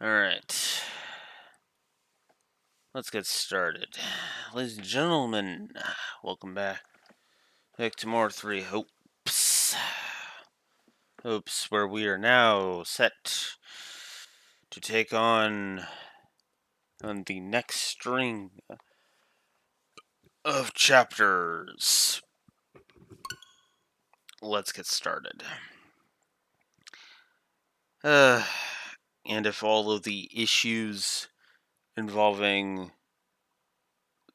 Alright. Let's get started. Ladies and gentlemen, welcome back to more 3 Hopes. Hopes where we are now set to take on the next string of chapters. Let's get started. And if all of the issues involving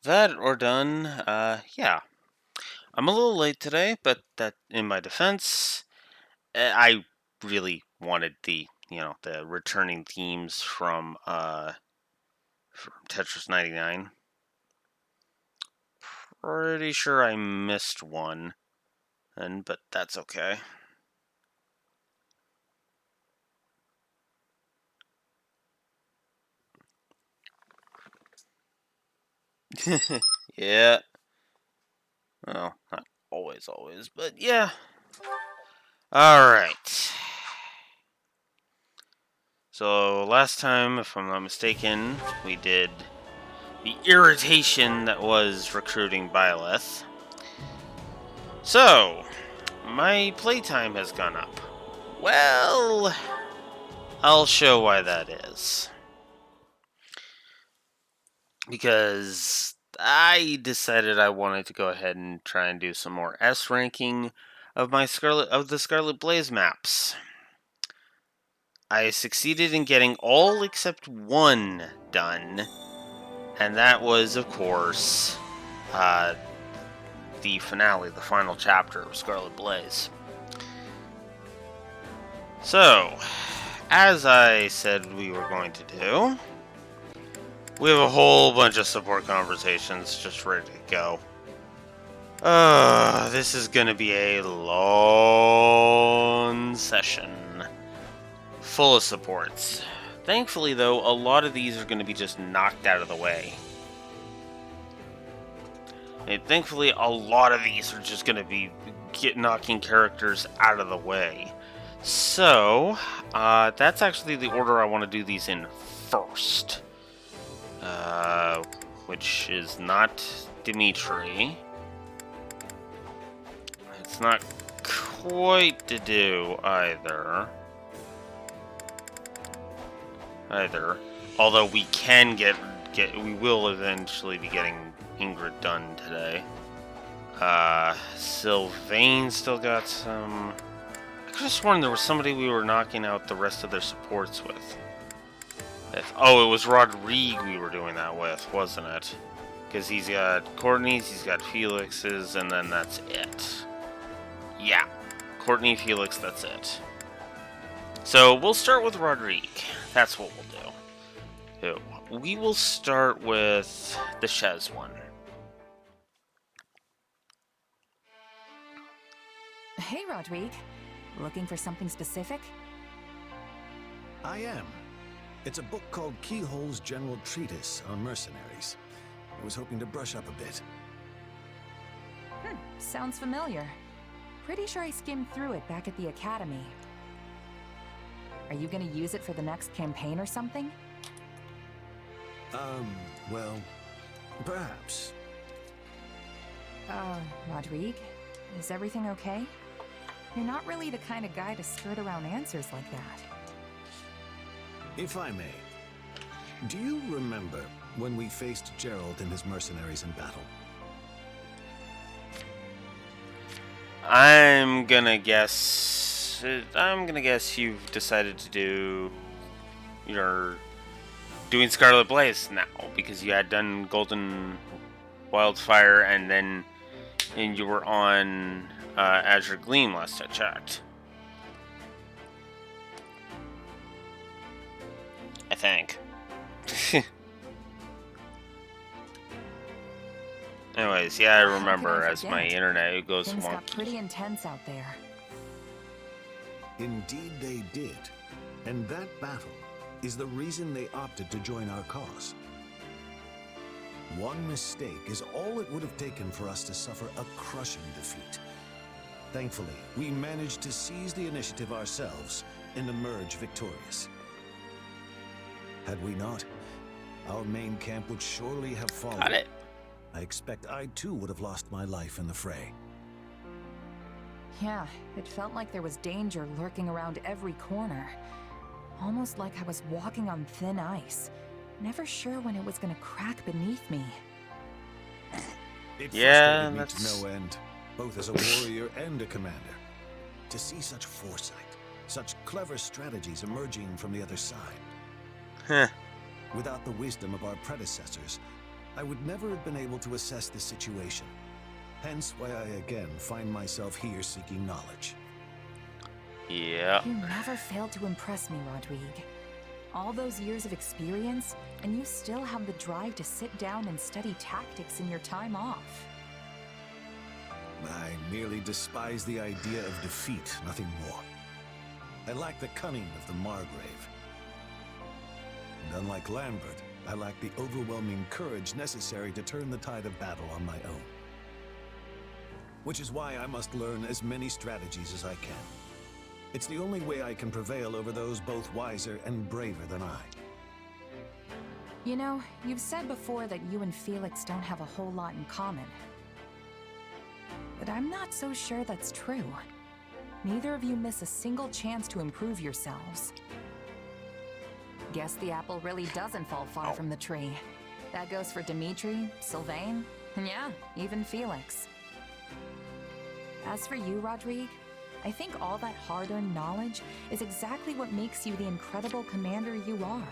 that are done, yeah. I'm a little late today, but that in my defense, I really wanted the returning themes from Tetris 99. Pretty sure I missed one, but that's okay. Yeah. Well, not always, but yeah. Alright. So, last time, if I'm not mistaken, we did the irritation that was recruiting Byleth. So, my playtime has gone up. Well, I'll show why that is. Because I decided I wanted to go ahead and try and do some more S ranking of the Scarlet Blaze maps. I succeeded in getting all except one done, and that was, of course, the finale, the final chapter of Scarlet Blaze. So, as I said we were going to do, we have a whole bunch of support conversations just ready to go. This is gonna be a long session. Full of supports. Thankfully, though, a lot of these are gonna be just knocked out of the way. And thankfully, a lot of these are just gonna be knocking characters out of the way. So, that's actually the order I want to do these in first. Which is not Dimitri. It's not quite to do either. Although we can we will eventually be getting Ingrid done today. Sylvain still got some. I could have sworn there was somebody we were knocking out the rest of their supports with. Oh, it was Rodrigue we were doing that with, wasn't it? Because he's got Courtney's, he's got Felix's, and then that's it. Yeah. Courtney, Felix, that's it. So, we'll start with Rodrigue. That's what we'll do. We will start with the Chez one. Hey, Rodrigue. Looking for something specific? I am. It's a book called Keyhole's General Treatise on Mercenaries. I was hoping to brush up a bit. Sounds familiar. Pretty sure I skimmed through it back at the academy. Are you gonna use it for the next campaign or something? Well, perhaps. Rodrigue? Is everything okay? You're not really the kind of guy to skirt around answers like that. If I may, do you remember when we faced Gerald and his mercenaries in battle? I'm gonna guess you've decided to do you're doing Scarlet Blaze now because you had done Golden Wildfire and you were on Azure Gleam last I checked. I think. Anyways, yeah, I remember as my internet goes Things wonky. got pretty intense out there. Indeed they did. And that battle is the reason they opted to join our cause. One mistake is all it would have taken for us to suffer a crushing defeat. Thankfully, we managed to seize the initiative ourselves and emerge victorious. Had we not, our main camp would surely have fallen. Got it. I expect I too would have lost my life in the fray. Yeah, it felt like there was danger lurking around every corner. Almost like I was walking on thin ice, never sure when it was gonna crack beneath me. It Yeah, frustrated me that's... to no end, both as a warrior and a commander. To see such foresight, such clever strategies emerging from the other side. Heh. Without the wisdom of our predecessors, I would never have been able to assess the situation. Hence why I again find myself here seeking knowledge. Yeah. You never failed to impress me, Rodrigue. All those years of experience, and you still have the drive to sit down and study tactics in your time off. I merely despise the idea of defeat, nothing more. I lack the cunning of the Margrave. And unlike Lambert, I lack the overwhelming courage necessary to turn the tide of battle on my own. Which is why I must learn as many strategies as I can. It's the only way I can prevail over those both wiser and braver than I. You know, you've said before that you and Felix don't have a whole lot in common. But I'm not so sure that's true. Neither of you miss a single chance to improve yourselves. Guess the apple really doesn't fall far from the tree. That goes for Dimitri, Sylvain, and yeah, even Felix. As for you, Rodrigue, I think all that hard-earned knowledge is exactly what makes you the incredible commander you are.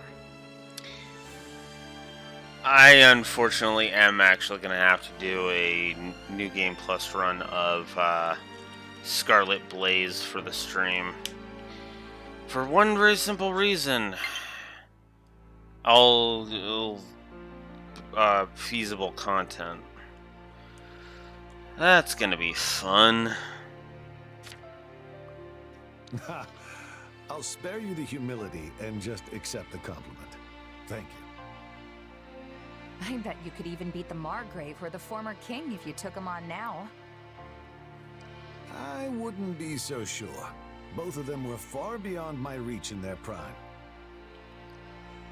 I unfortunately am actually going to have to do a New Game Plus run of Scarlet Blaze for the stream. For one very simple reason. All feasible content. That's going to be fun. I'll spare you the humility and just accept the compliment. Thank you. I bet you could even beat the Margrave or the former king if you took him on now. I wouldn't be so sure. Both of them were far beyond my reach in their prime.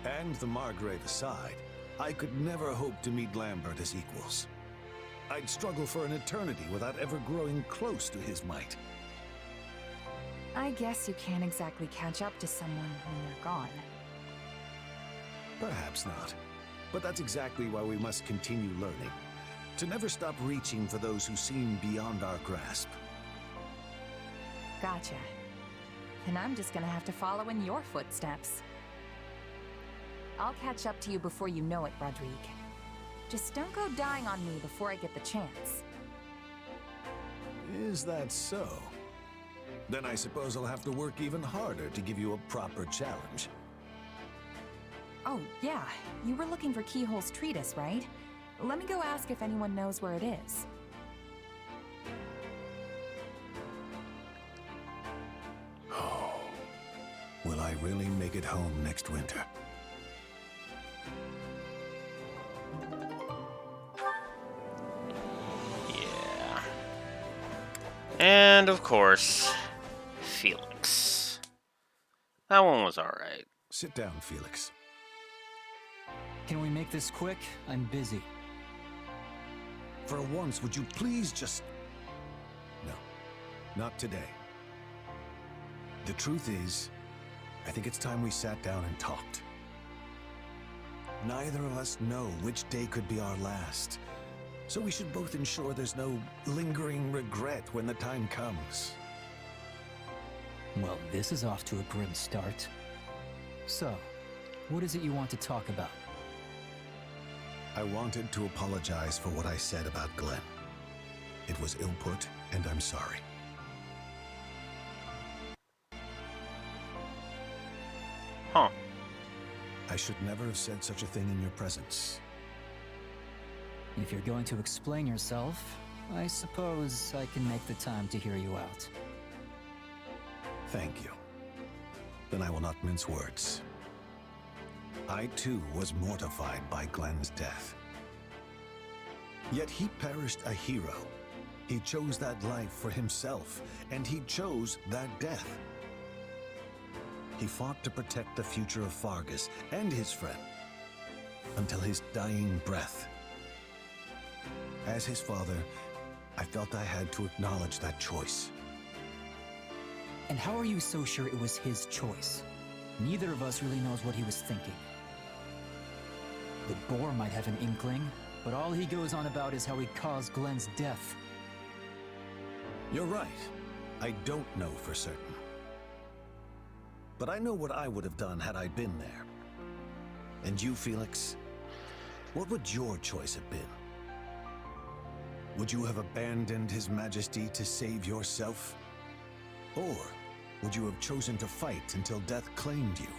And the Margrave aside, I could never hope to meet Lambert as equals. I'd struggle for an eternity without ever growing close to his might. I guess you can't exactly catch up to someone when they're gone. Perhaps not. But that's exactly why we must continue learning. To never stop reaching for those who seem beyond our grasp. Gotcha. Then I'm just gonna have to follow in your footsteps. I'll catch up to you before you know it, Rodrigue. Just don't go dying on me before I get the chance. Is that so? Then I suppose I'll have to work even harder to give you a proper challenge. Oh, yeah. You were looking for Keyhole's treatise, right? Let me go ask if anyone knows where it is. Oh. Will I really make it home next winter? Yeah. And of course, Felix. That one was alright. Sit down, Felix. Can we make this quick? I'm busy. For once, would you please just... No, not today. The truth is, I think it's time we sat down and talked. Neither of us know which day could be our last, so we should both ensure there's no lingering regret when the time comes. Well, this is off to a grim start. So, what is it you want to talk about? I wanted to apologize for what I said about Glenn. It was ill put, and I'm sorry. Huh. I should never have said such a thing in your presence. If you're going to explain yourself, I suppose I can make the time to hear you out. Thank you. Then I will not mince words. I too was mortified by Glenn's death. Yet he perished a hero. He chose that life for himself, and he chose that death. he fought to protect the future of Fargus and his friend until his dying breath. As his father, I felt I had to acknowledge that choice. And how are you so sure it was his choice? Neither of us really knows what he was thinking. The boar might have an inkling, but all he goes on about is how he caused Glenn's death. You're right. I don't know for certain. But I know what I would have done had I been there. And you, Felix? What would your choice have been? Would you have abandoned His Majesty to save yourself? Or would you have chosen to fight until death claimed you?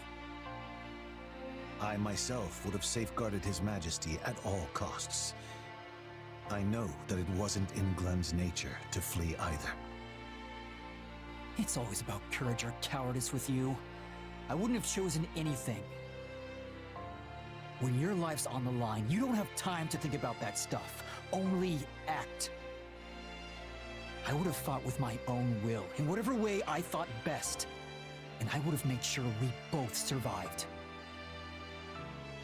I myself would have safeguarded His Majesty at all costs. I know that it wasn't in Glenn's nature to flee either. It's always about courage or cowardice with you. I wouldn't have chosen anything. When your life's on the line, you don't have time to think about that stuff. Only act. I would have fought with my own will, in whatever way I thought best. And I would have made sure we both survived.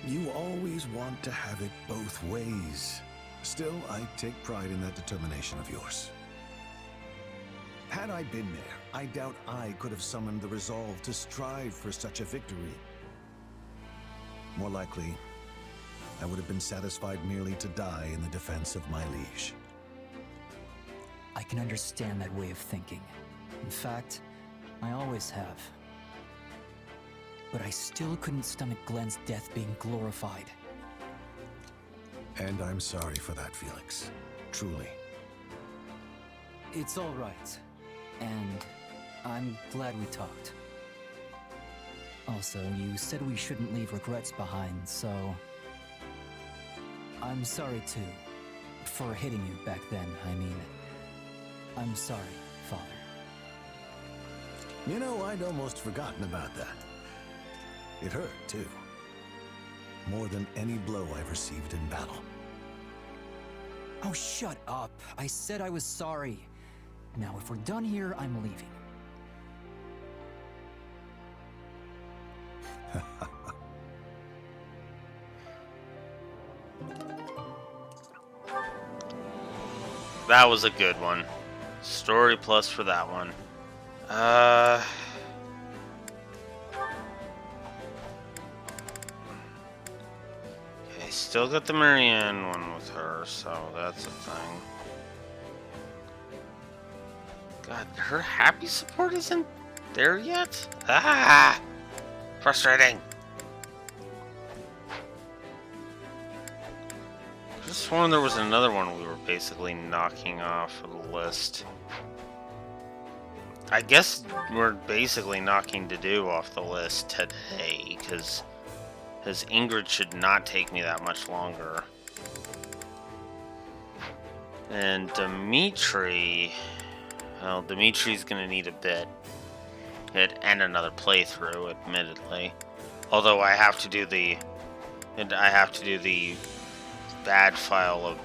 You always want to have it both ways. Still, I take pride in that determination of yours. Had I been there, I doubt I could have summoned the resolve to strive for such a victory. More likely, I would have been satisfied merely to die in the defense of my liege. I can understand that way of thinking. In fact, I always have. But I still couldn't stomach Glenn's death being glorified. And I'm sorry for that, Felix. Truly. It's all right. And I'm glad we talked. Also, you said we shouldn't leave regrets behind, so... I'm sorry, too. For hitting you back then, I mean. I'm sorry, Father. You know, I'd almost forgotten about that. It hurt, too. More than any blow I've received in battle. Oh, shut up. I said I was sorry. Now, if we're done here, I'm leaving. That was a good one. Story plus for that one. Okay, still got the Marianne one with her, so that's a thing. God, her happy support isn't there yet? Ah! Frustrating. I just sworn there was another one we were basically knocking off of the list. I guess we're basically knocking Dedue off the list today, because Ingrid should not take me that much longer. And Dimitri... Well, Dimitri's gonna need a bit. And another playthrough, admittedly. Although I have to do the... bad file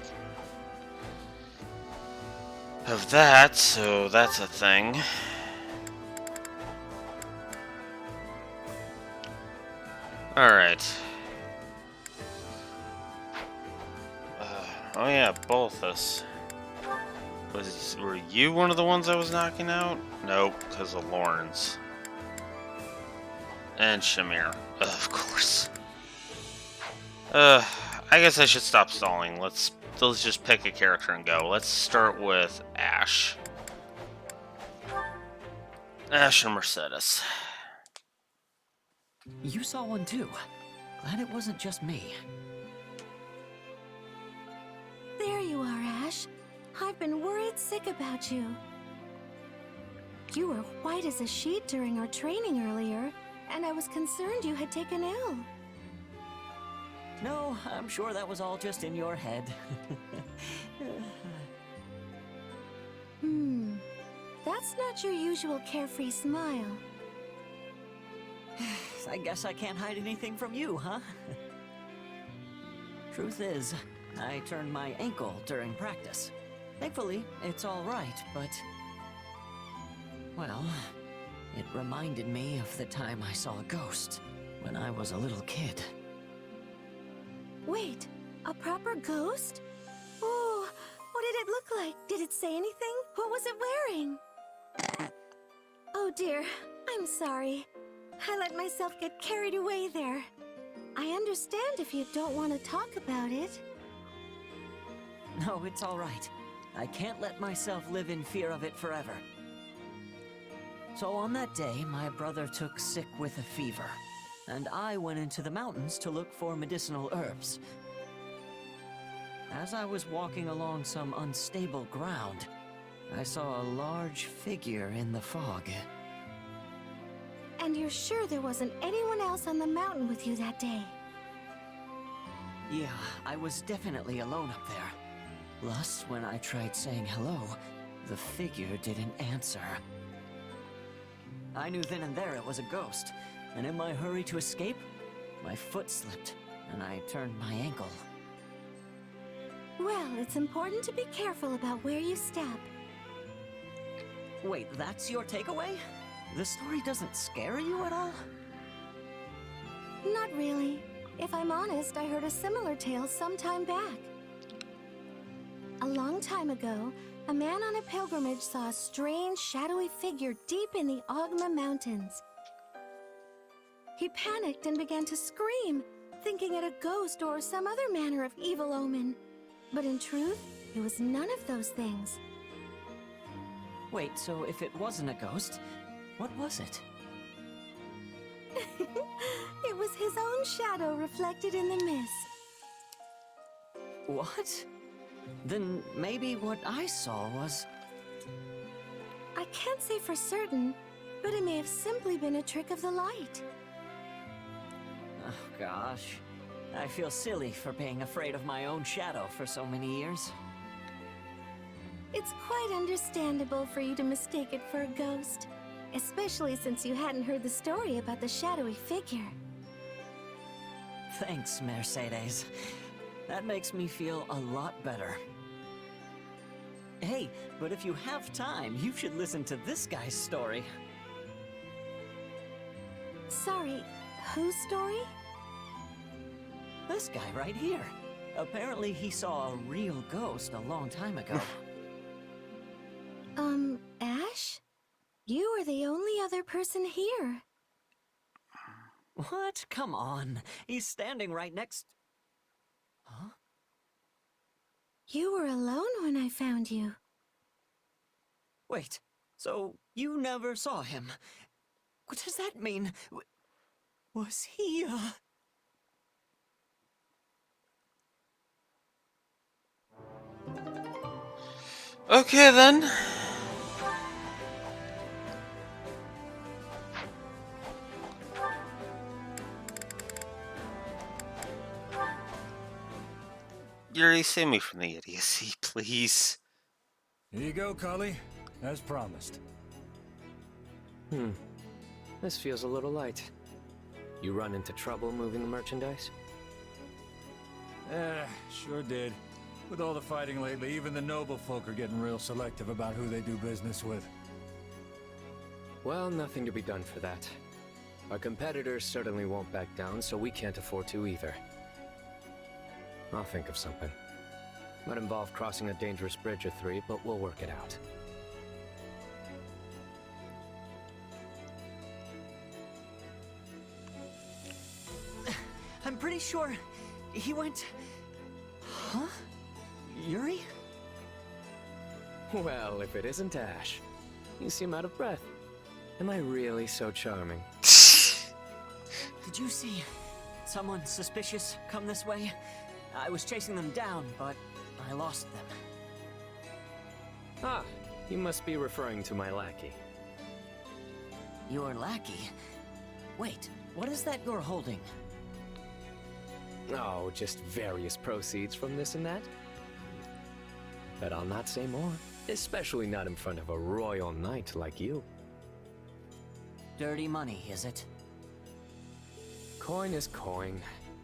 of that, so that's a thing. Alright. Oh yeah, Balthus. Were you one of the ones I was knocking out? Nope, because of Lawrence. And Shamir, of course. I guess I should stop stalling. Let's just pick a character and go. Let's start with Ash. Ash and Mercedes. You saw one too. Glad it wasn't just me. There you are, Ash. I've been worried sick about you. You were white as a sheet during our training earlier, and I was concerned you had taken ill. No, I'm sure that was all just in your head. That's not your usual carefree smile. I guess I can't hide anything from you, huh? Truth is, I turned my ankle during practice. Thankfully, it's all right, but... Well, It reminded me of the time I saw a ghost when I was a little kid. Wait, a proper ghost? Oh, what did it look like? Did it say anything? What was it wearing? Oh dear, I'm sorry. I let myself get carried away there. I understand if you don't want to talk about it. No, it's all right. I can't let myself live in fear of it forever. So on that day, my brother took sick with a fever, and I went into the mountains to look for medicinal herbs. As I was walking along some unstable ground, I saw a large figure in the fog. And you're sure there wasn't anyone else on the mountain with you that day? Yeah, I was definitely alone up there. Plus, when I tried saying hello, the figure didn't answer. I knew then and there it was a ghost, and in my hurry to escape, my foot slipped, and I turned my ankle. Well, it's important to be careful about where you step. Wait, that's your takeaway? The story doesn't scare you at all? Not really. If I'm honest, I heard a similar tale some time back. A long time ago, a man on a pilgrimage saw a strange, shadowy figure deep in the Ogma Mountains. He panicked and began to scream, thinking it a ghost or some other manner of evil omen. But in truth, it was none of those things. Wait, so if it wasn't a ghost, what was it? It was his own shadow reflected in the mist. What? Then maybe what I saw was... I can't say for certain, but it may have simply been a trick of the light. Oh gosh. I feel silly for being afraid of my own shadow for so many years. It's quite understandable for you to mistake it for a ghost, especially since you hadn't heard the story about the shadowy figure. Thanks, Mercedes. That makes me feel a lot better. Hey, but if you have time, you should listen to this guy's story. Sorry, whose story? This guy right here. Apparently he saw a real ghost a long time ago. Ash? You are the only other person here. What? Come on. He's standing right next... Huh? You were alone when I found you. Wait, so you never saw him? What does that mean? Was he, Okay then. Yuri, save me from the idiocy, please. Here you go, Cully. As promised. This feels a little light. You run into trouble moving the merchandise? Sure did. With all the fighting lately, even the noble folk are getting real selective about who they do business with. Well, nothing to be done for that. Our competitors certainly won't back down, so we can't afford to either. I'll think of something. Might involve crossing a dangerous bridge or three, but we'll work it out. I'm pretty sure he went... Huh? Yuri? Well, if it isn't Ash. You seem out of breath. Am I really so charming? Did you see someone suspicious come this way? I was chasing them down, but I lost them. Ah, you must be referring to my lackey. Your lackey? Wait, what is that you're holding? Oh, just various proceeds from this and that. But I'll not say more, especially not in front of a royal knight like you. Dirty money, is it? Coin is coin.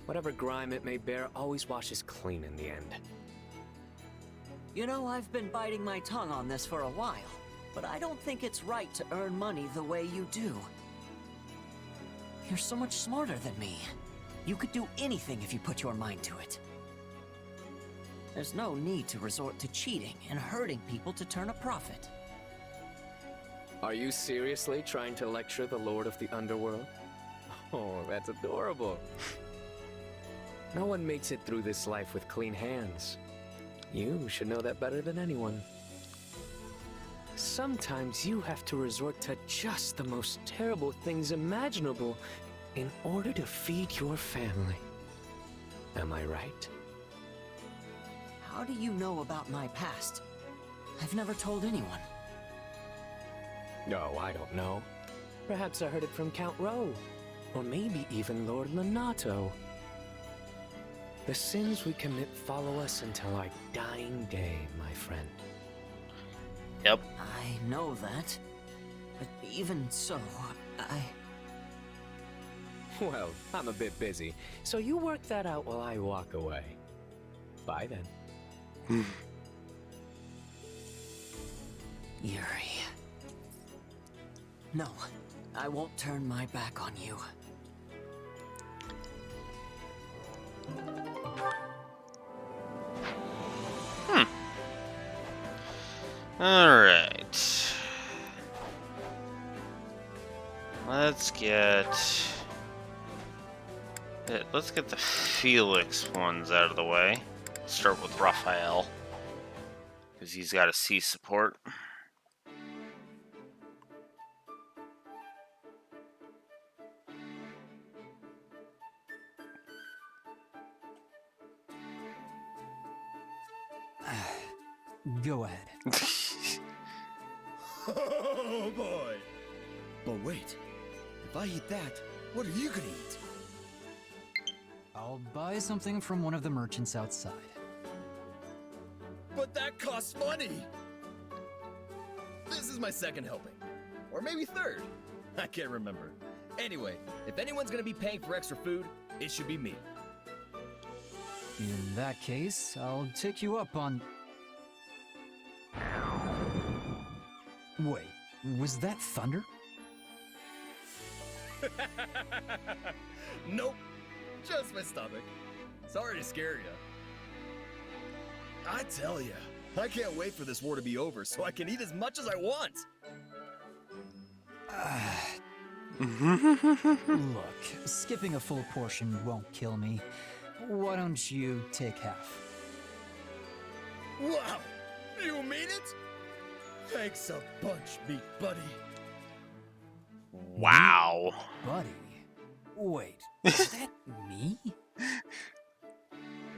Whatever grime it may bear always washes clean in the end. You know, I've been biting my tongue on this for a while. but I don't think it's right to earn money the way you do. You're so much smarter than me. You could do anything if you put your mind to it. There's no need to resort to cheating and hurting people to turn a profit. Are you seriously trying to lecture the Lord of the Underworld? Oh, that's adorable. No one makes it through this life with clean hands. You should know that better than anyone. Sometimes you have to resort to just the most terrible things imaginable in order to feed your family. Am I right? How do you know about my past? I've never told anyone. No, I don't know. Perhaps I heard it from Count Rowe. Or maybe even Lord Lenato. The sins we commit follow us until our dying day, my friend. Yep. I know that. But even so, Well, I'm a bit busy, so you work that out while I walk away. Bye then. Yuri. No, I won't turn my back on you. Alright. Let's get the Felix ones out of the way. Start with Raphael, because he's got a C support. Go ahead. Oh boy! But wait, if I eat that, what are you gonna eat? I'll buy something from one of the merchants outside. But that costs money! This is my second helping. Or maybe third. I can't remember. Anyway, if anyone's gonna be paying for extra food, it should be me. In that case, I'll take you up on... Wait, was that thunder? Nope. Just my stomach. Sorry to scare ya. I tell ya, I can't wait for this war to be over so I can eat as much as I want. Look, skipping a full portion won't kill me. Why don't you take half? Wow! You mean it? Thanks a bunch, meat buddy. Wow. Buddy? Wait, is that me?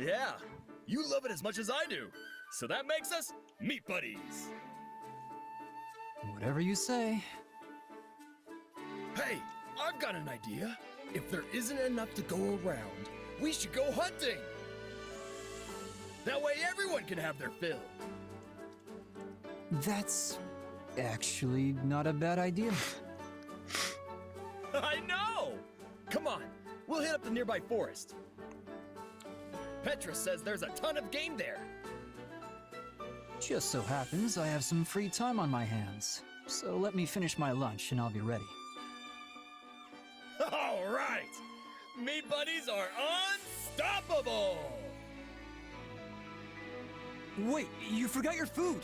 Yeah, you love it as much as I do. So that makes us meat buddies. Whatever you say. Hey, I've got an idea. If there isn't enough to go around, we should go hunting. That way everyone can have their fill. That's actually not a bad idea. I know! Come on, we'll hit up the nearby forest. Petra says there's a ton of game there. Just so happens I have some free time on my hands. So let me finish my lunch and I'll be ready. All right! Meat buddies are unstoppable! Wait, you forgot your food!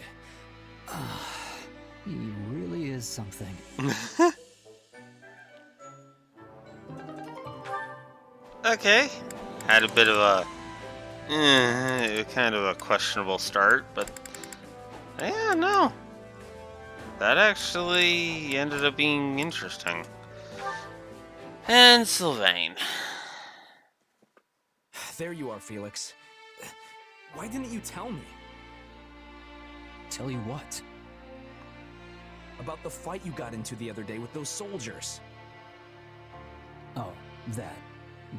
He really is something. Okay. Had a bit of a kind of a questionable start, but yeah, no. That actually ended up being interesting. And Sylvain. There you are, Felix. Why didn't you tell me? Tell you what? About the fight you got into the other day with those soldiers. Oh, that.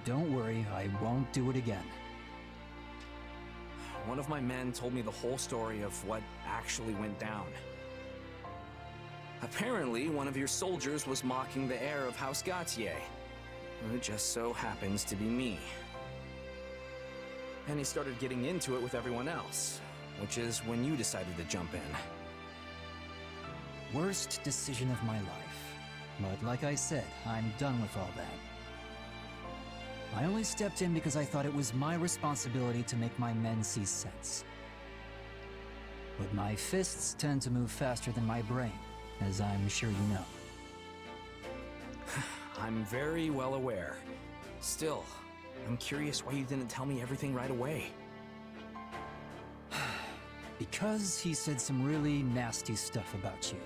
Don't worry, I won't do it again. One of my men told me the whole story of what actually went down. Apparently, one of your soldiers was mocking the heir of House Gautier. It just so happens to be me. And he started getting into it with everyone else, which is when you decided to jump in. Worst decision of my life. But like I said, I'm done with all that. I only stepped in because I thought it was my responsibility to make my men see sense. But my fists tend to move faster than my brain, as I'm sure you know. I'm very well aware. Still, I'm curious why you didn't tell me everything right away. Because he said some really nasty stuff about you.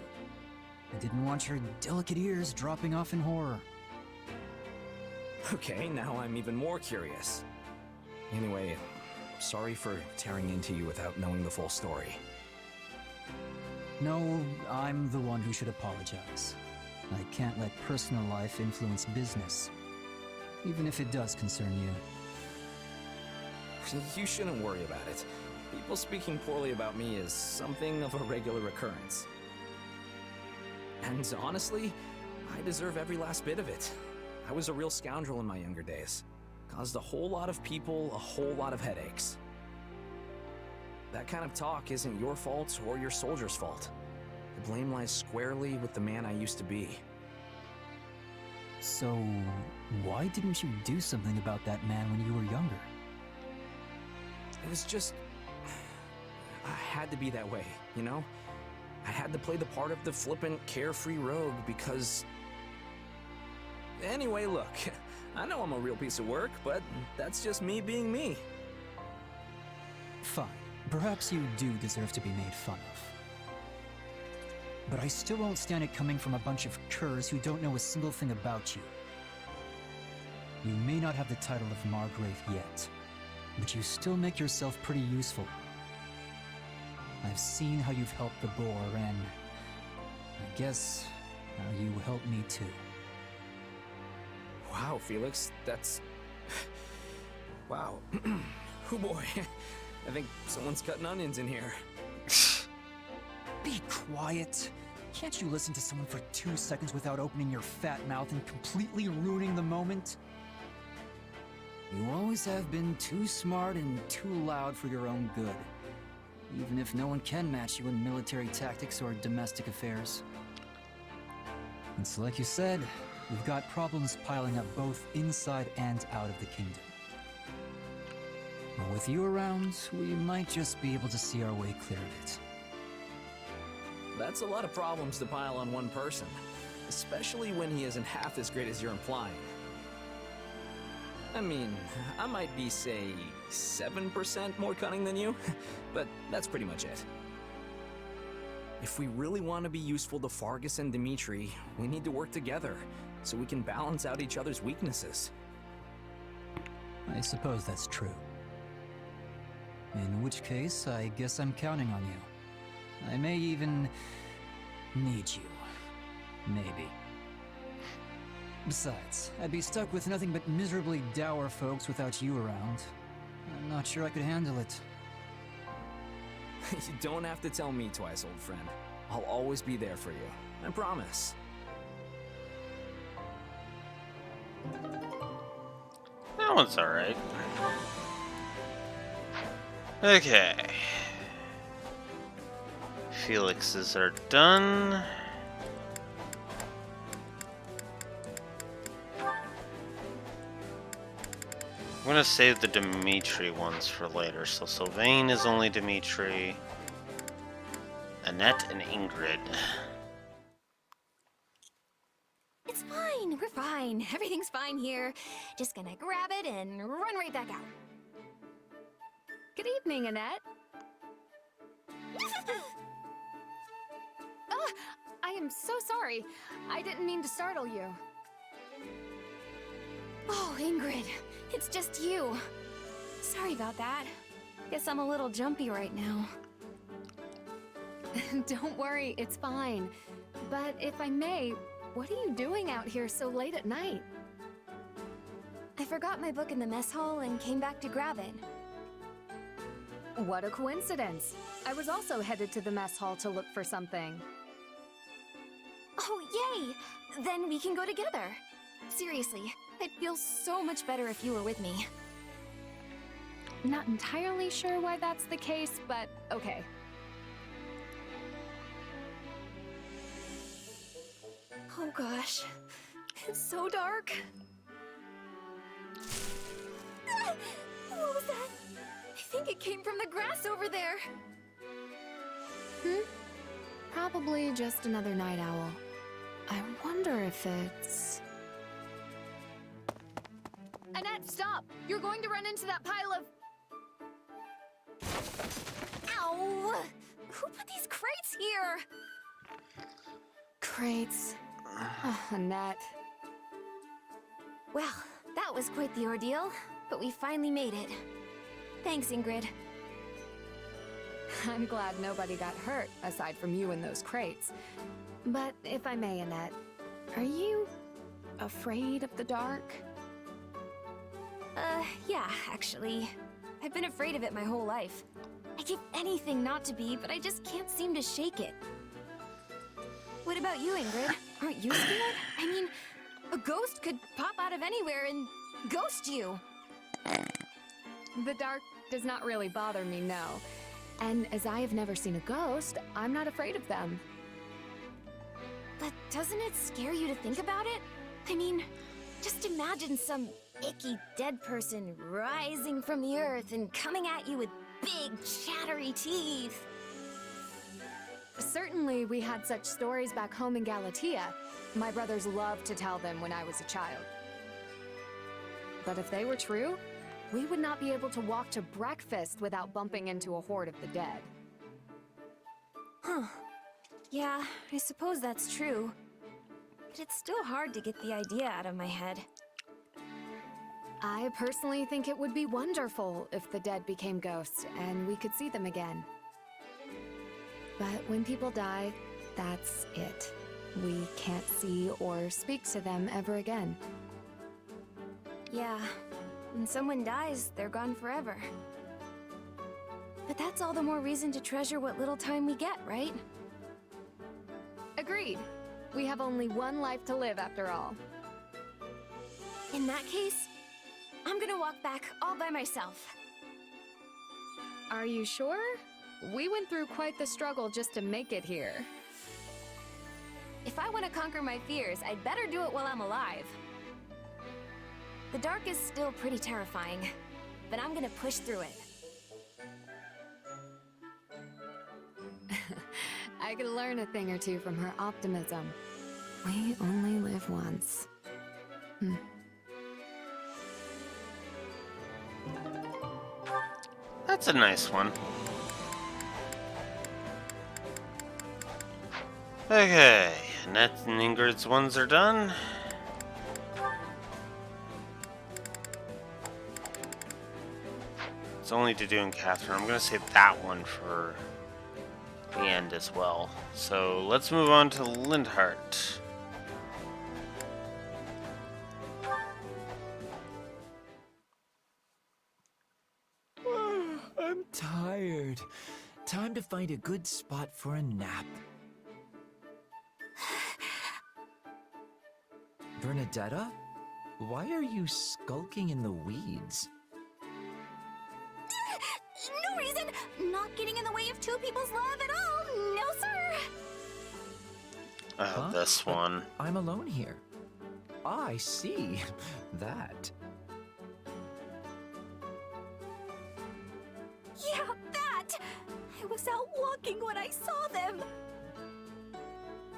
I didn't want your delicate ears dropping off in horror. Okay, now I'm even more curious. Anyway, sorry for tearing into you without knowing the full story. No, I'm the one who should apologize. I can't let personal life influence business, even if it does concern you. You shouldn't worry about it. People speaking poorly about me is something of a regular occurrence. And honestly, I deserve every last bit of it. I was a real scoundrel in my younger days. Caused a whole lot of people a whole lot of headaches. That kind of talk isn't your fault or your soldiers' fault. The blame lies squarely with the man I used to be. So, why didn't you do something about that man when you were younger? It was just... I had to be that way, you know? I had to play the part of the flippant, carefree rogue because... Anyway, look, I know I'm a real piece of work, but that's just me being me. Fine. Perhaps you do deserve to be made fun of. But I still won't stand it coming from a bunch of curs who don't know a single thing about you. You may not have the title of Margrave yet, but you still make yourself pretty useful. I've seen how you've helped the boar, and I guess how you help me too. Wow, Felix, that's... Wow. Oh boy, I think someone's cutting onions in here. Be quiet. Can't you listen to someone for 2 seconds without opening your fat mouth and completely ruining the moment? You always have been too smart and too loud for your own good. Even if no one can match you in military tactics or domestic affairs. It's like you said, we've got problems piling up both inside and out of the kingdom. But with you around, we might just be able to see our way clear of it. That's a lot of problems to pile on one person, especially when he isn't half as great as you're implying. I mean, I might be, say, 7% more cunning than you, but that's pretty much it. If we really want to be useful to Fargus and Dimitri, we need to work together, so we can balance out each other's weaknesses. I suppose that's true. In which case, I guess I'm counting on you. I may even need you. Maybe. Besides, I'd be stuck with nothing but miserably dour folks without you around. I'm not sure I could handle it. You don't have to tell me twice, old friend. I'll always be there for you. I promise. That one's alright. Okay. Felix's are done. I'm gonna save the Dimitri ones for later. So Sylvain is only Dimitri. Annette and Ingrid. It's fine. We're fine. Everything's fine here. Just gonna grab it and run right back out. Good evening, Annette. Oh, I am so sorry. I didn't mean to startle you. Oh, Ingrid, it's just you. Sorry about that. Guess I'm a little jumpy right now. Don't worry, it's fine. But if I may, what are you doing out here so late at night? I forgot my book in the mess hall and came back to grab it. What a coincidence. I was also headed to the mess hall to look for something. Oh, yay! Then we can go together. Seriously, I'd feel so much better if you were with me. Not entirely sure why that's the case, but okay. Oh gosh, it's so dark. Ah! What was that? I think it came from the grass over there. Probably just another night owl. I wonder if it's... Annette, stop! You're going to run into that pile of... Ow! Who put these crates here? Crates. Oh, Annette. Well, that was quite the ordeal, but we finally made it. Thanks, Ingrid. I'm glad nobody got hurt, aside from you and those crates. But if I may, Annette, are you afraid of the dark? Yeah, actually. I've been afraid of it my whole life. I give anything not to be, but I just can't seem to shake it. What about you, Ingrid? Aren't you scared? I mean, a ghost could pop out of anywhere and ghost you. The dark does not really bother me, no. And as I have never seen a ghost, I'm not afraid of them. But doesn't it scare you to think about it? I mean, just imagine some icky dead person rising from the earth and coming at you with big, chattery teeth. Certainly, we had such stories back home in Galatea. My brothers loved to tell them when I was a child. But if they were true, we would not be able to walk to breakfast without bumping into a horde of the dead. Huh. Yeah, I suppose that's true. But it's still hard to get the idea out of my head. I personally think it would be wonderful if the dead became ghosts and we could see them again. But when people die, that's it. We can't see or speak to them ever again. Yeah, when someone dies, they're gone forever. But that's all the more reason to treasure what little time we get, right? Agreed. We have only one life to live after all. In that case, I'm gonna walk back all by myself. Are you sure? We went through quite the struggle just to make it here. If I want to conquer my fears, I'd better do it while I'm alive. The dark is still pretty terrifying, but I'm gonna push through it. I could learn a thing or two from her optimism. We only live once. That's a nice one. Okay, Annette and Ingrid's ones are done. It's only to do in Catherine. I'm gonna save that one for the end as well. So let's move on to Lindhart. I'm tired. Time to find a good spot for a nap. Bernadetta? Why are you skulking in the weeds? No reason! Not getting in the way of two people's love at all! No, sir! Oh, this one. I'm alone here. I see. That. Yeah, that! I was out walking when I saw them!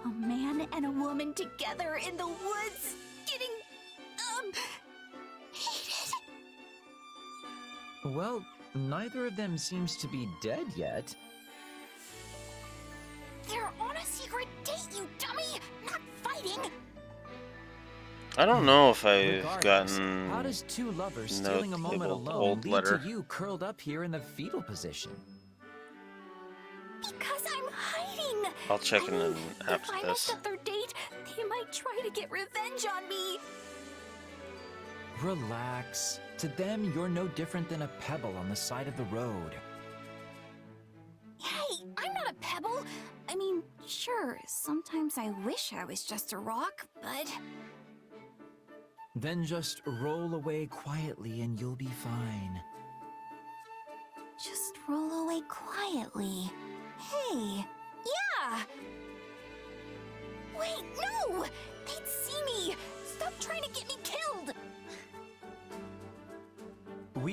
A man and a woman together in the woods, getting, hated. Well, neither of them seems to be dead yet. They're on a secret date, you dummy! Not fighting! I don't know if I've Regardless, gotten how does two lovers note stealing a moment labeled alone old lead letter. to you curled up here in the fetal position? Because I'm hiding! I'll check I in mean, after if I messed this. up their date, they might try to get revenge on me! Relax. To them, you're no different than a pebble on the side of the road. Hey, I'm not a pebble! I mean, sure, sometimes I wish I was just a rock, but... Then just roll away quietly and you'll be fine. Just roll away quietly. Hey, yeah! Wait, no!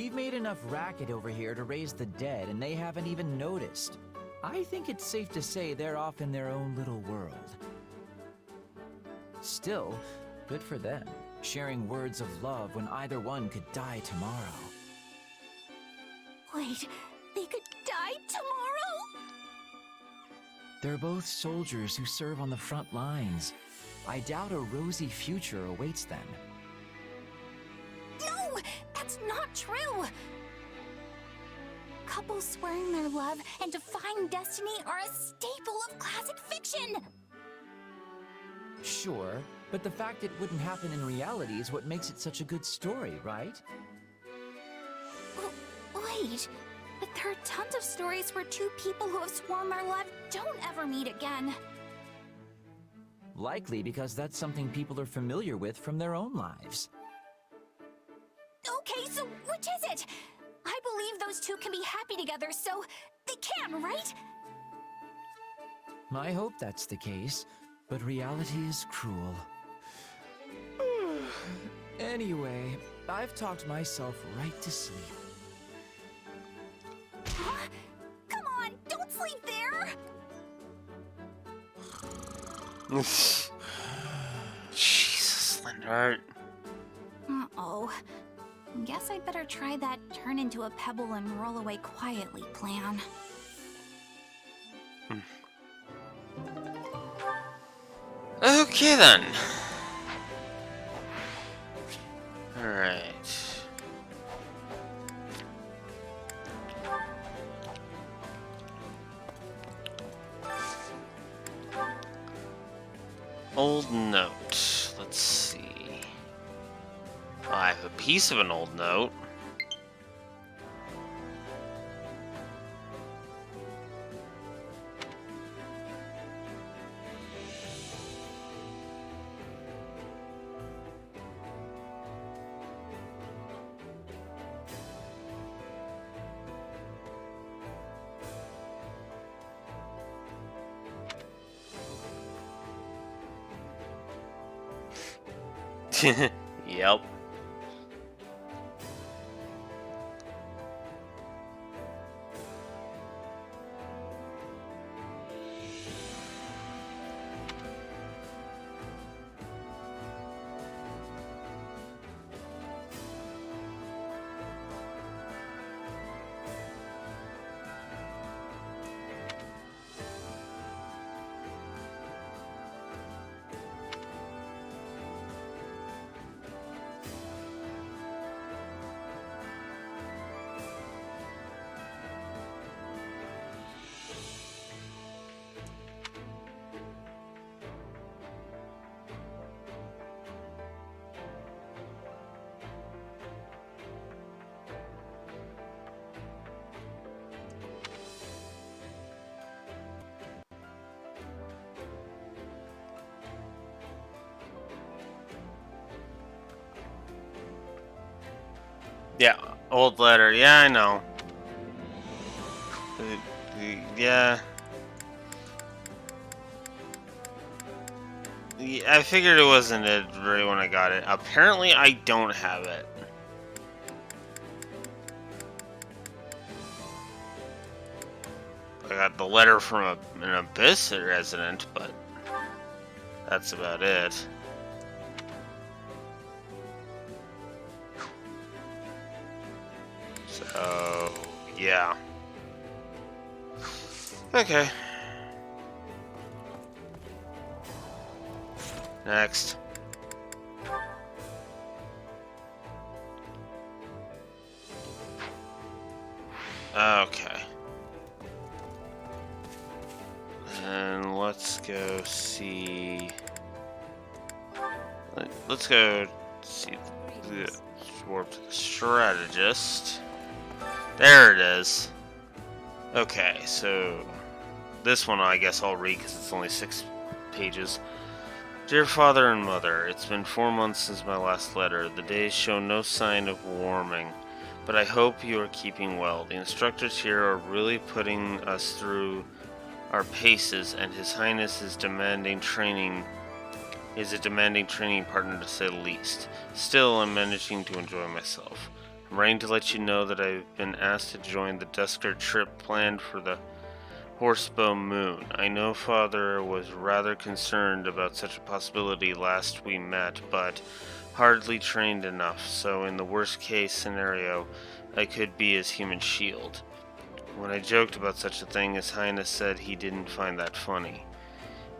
We've made enough racket over here to raise the dead, and they haven't even noticed. I think it's safe to say they're off in their own little world. Still, good for them, sharing words of love when either one could die tomorrow. Wait, they could die tomorrow? They're both soldiers who serve on the front lines. I doubt a rosy future awaits them. No, that's not true! Couples swearing their love and defying destiny are a staple of classic fiction! Sure, but the fact it wouldn't happen in reality is what makes it such a good story, right? Wait, but there are tons of stories where two people who have sworn their love don't ever meet again. Likely because that's something people are familiar with from their own lives. Okay, so which is it? I believe those two can be happy together, so they can, right? I hope that's the case, but reality is cruel. Anyway, I've talked myself right to sleep. Huh? Come on, don't sleep there! Jesus, Lindart. Uh-oh. Guess I'd better try that turn into a pebble and roll away quietly plan. Okay then. Alright. Old note. Let's see. I have a piece of an old note. Yep. Yeah, old letter. Yeah, I know. Yeah. Yeah, I figured it wasn't it right when I got it. Apparently, I don't have it. I got the letter from an Abyss resident, but that's about it. So, yeah. Okay. Next. Okay. And let's go see. Let's go see the warp to the strategist. There it is. Okay, so this one I guess I'll read because it's only 6 pages. Dear Father and Mother, it's been 4 months since my last letter. The days show no sign of warming, but I hope you are keeping well. The instructors here are really putting us through our paces, and His Highness is demanding training. Is a demanding training partner to say the least. Still, I'm managing to enjoy myself. I'm writing to let you know that I've been asked to join the Dusker trip planned for the Horsebow Moon. I know Father was rather concerned about such a possibility last we met, but hardly trained enough, so in the worst case scenario, I could be his human shield. When I joked about such a thing, His Highness said he didn't find that funny.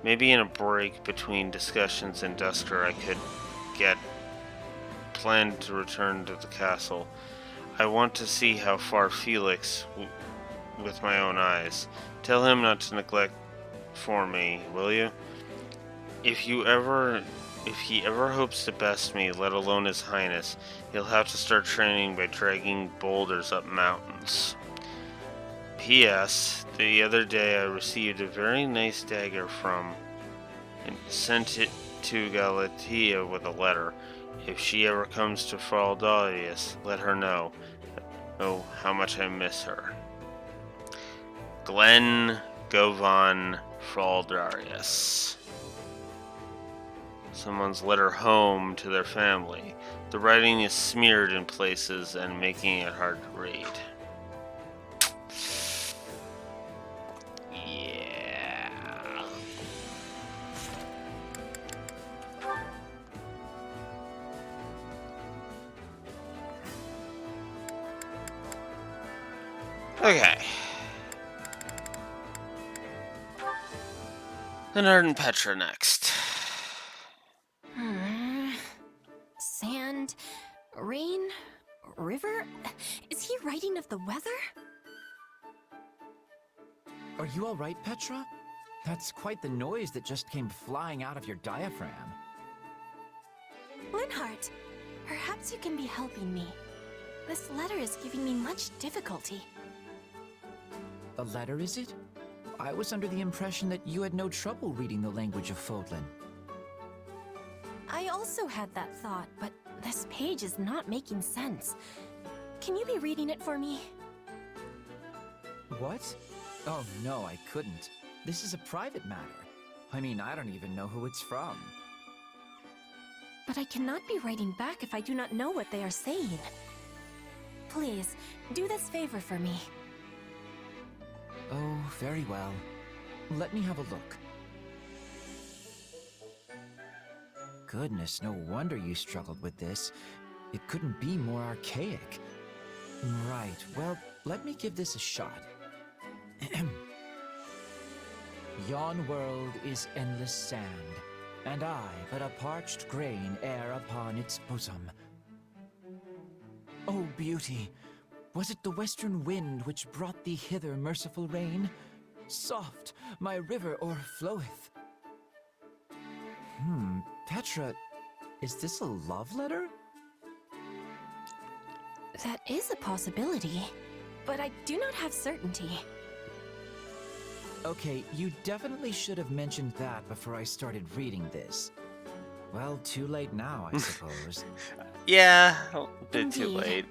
Maybe in a break between discussions in Dusker I could get planned to return to the castle. I want to see how far Felix with my own eyes. Tell him not to neglect for me, will you? If he ever hopes to best me, let alone His Highness, he'll have to start training by dragging boulders up mountains. P.S. The other day I received a very nice dagger from and sent it to Galatea with a letter. If she ever comes to Fraldarius, let her know. Oh, how much I miss her. Glenn Govan Fraldarius. Someone's letter home to their family. The writing is smeared in places and making it hard to read. Yeah. Okay. Leonard and Petra next. Sand, rain, river? Is he writing of the weather? Are you all right, Petra? That's quite the noise that just came flying out of your diaphragm. Linhardt, perhaps you can be helping me. This letter is giving me much difficulty. A letter, is it? I was under the impression that you had no trouble reading the language of Fodlan. I also had that thought, but this page is not making sense. Can you be reading it for me? What? Oh no, I couldn't. This is a private matter. I mean, I don't even know who it's from. But I cannot be writing back if I do not know what they are saying. Please, do this favor for me. Oh, very well. Let me have a look. Goodness, no wonder you struggled with this. It couldn't be more archaic. Right, well, let me give this a shot. Yon world is endless sand, and I but a parched grain air upon its bosom. Oh, beauty! Was it the western wind which brought thee hither, merciful rain? Soft, my river o'erfloweth. Petra, is this a love letter? That is a possibility, but I do not have certainty. Okay, you definitely should have mentioned that before I started reading this. Well, too late now, I suppose. Yeah, a bit too Indeed. late.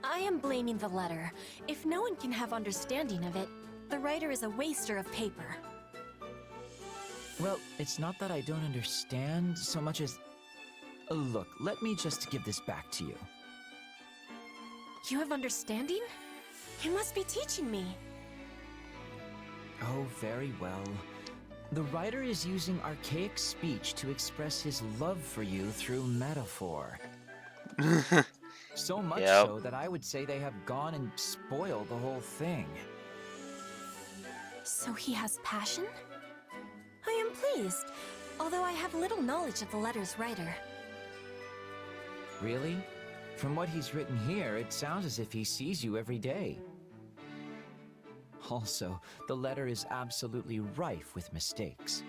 I am blaming the letter. If no one can have understanding of it, the writer is a waster of paper. Well, it's not that I don't understand so much as... Look, let me just give this back to you. You have understanding? You must be teaching me. Oh, very well. The writer is using archaic speech to express his love for you through metaphor. So much so that I would say they have gone and spoiled the whole thing. So he has passion? I am pleased, although I have little knowledge of the letter's writer. Really? From what he's written here, it sounds as if he sees you every day. Also, the letter is absolutely rife with mistakes.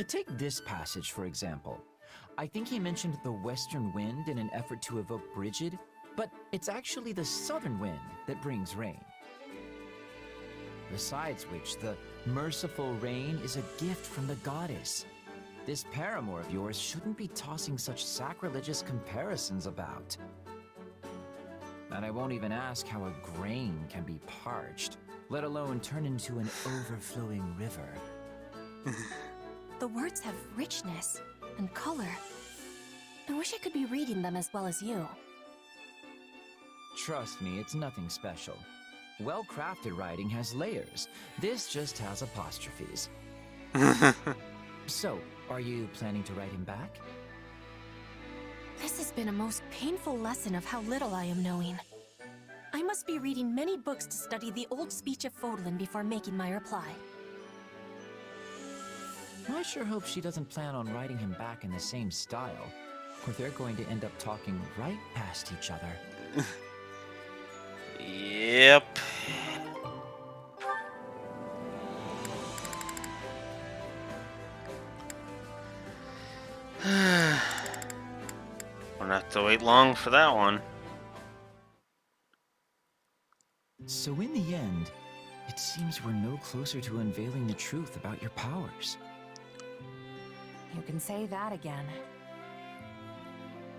Take this passage, for example. I think he mentioned the western wind in an effort to evoke Brigid, but it's actually the southern wind that brings rain. Besides which, the merciful rain is a gift from the goddess. This paramour of yours shouldn't be tossing such sacrilegious comparisons about. And I won't even ask how a grain can be parched, let alone turn into an overflowing river. The words have richness and color. I wish I could be reading them as well as you. Trust me, it's nothing special. Well-crafted writing has layers. This just has apostrophes. So, are you planning to write him back? This has been a most painful lesson of how little I am knowing. I must be reading many books to study the old speech of Fodlan before making my reply. I sure hope she doesn't plan on writing him back in the same style, or they're going to end up talking right past each other. Yep. Won't have to wait long for that one. So in the end, it seems we're no closer to unveiling the truth about your powers. You can say that again.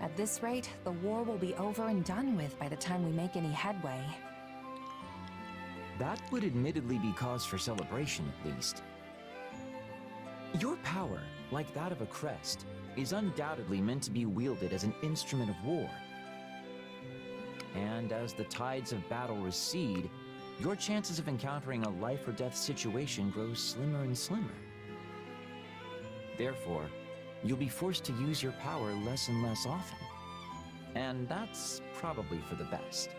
At this rate, the war will be over and done with by the time we make any headway. That would admittedly be cause for celebration, at least. Your power, like that of a crest, is undoubtedly meant to be wielded as an instrument of war. And as the tides of battle recede, your chances of encountering a life or death situation grows slimmer and slimmer. Therefore, you'll be forced to use your power less and less often. And that's probably for the best.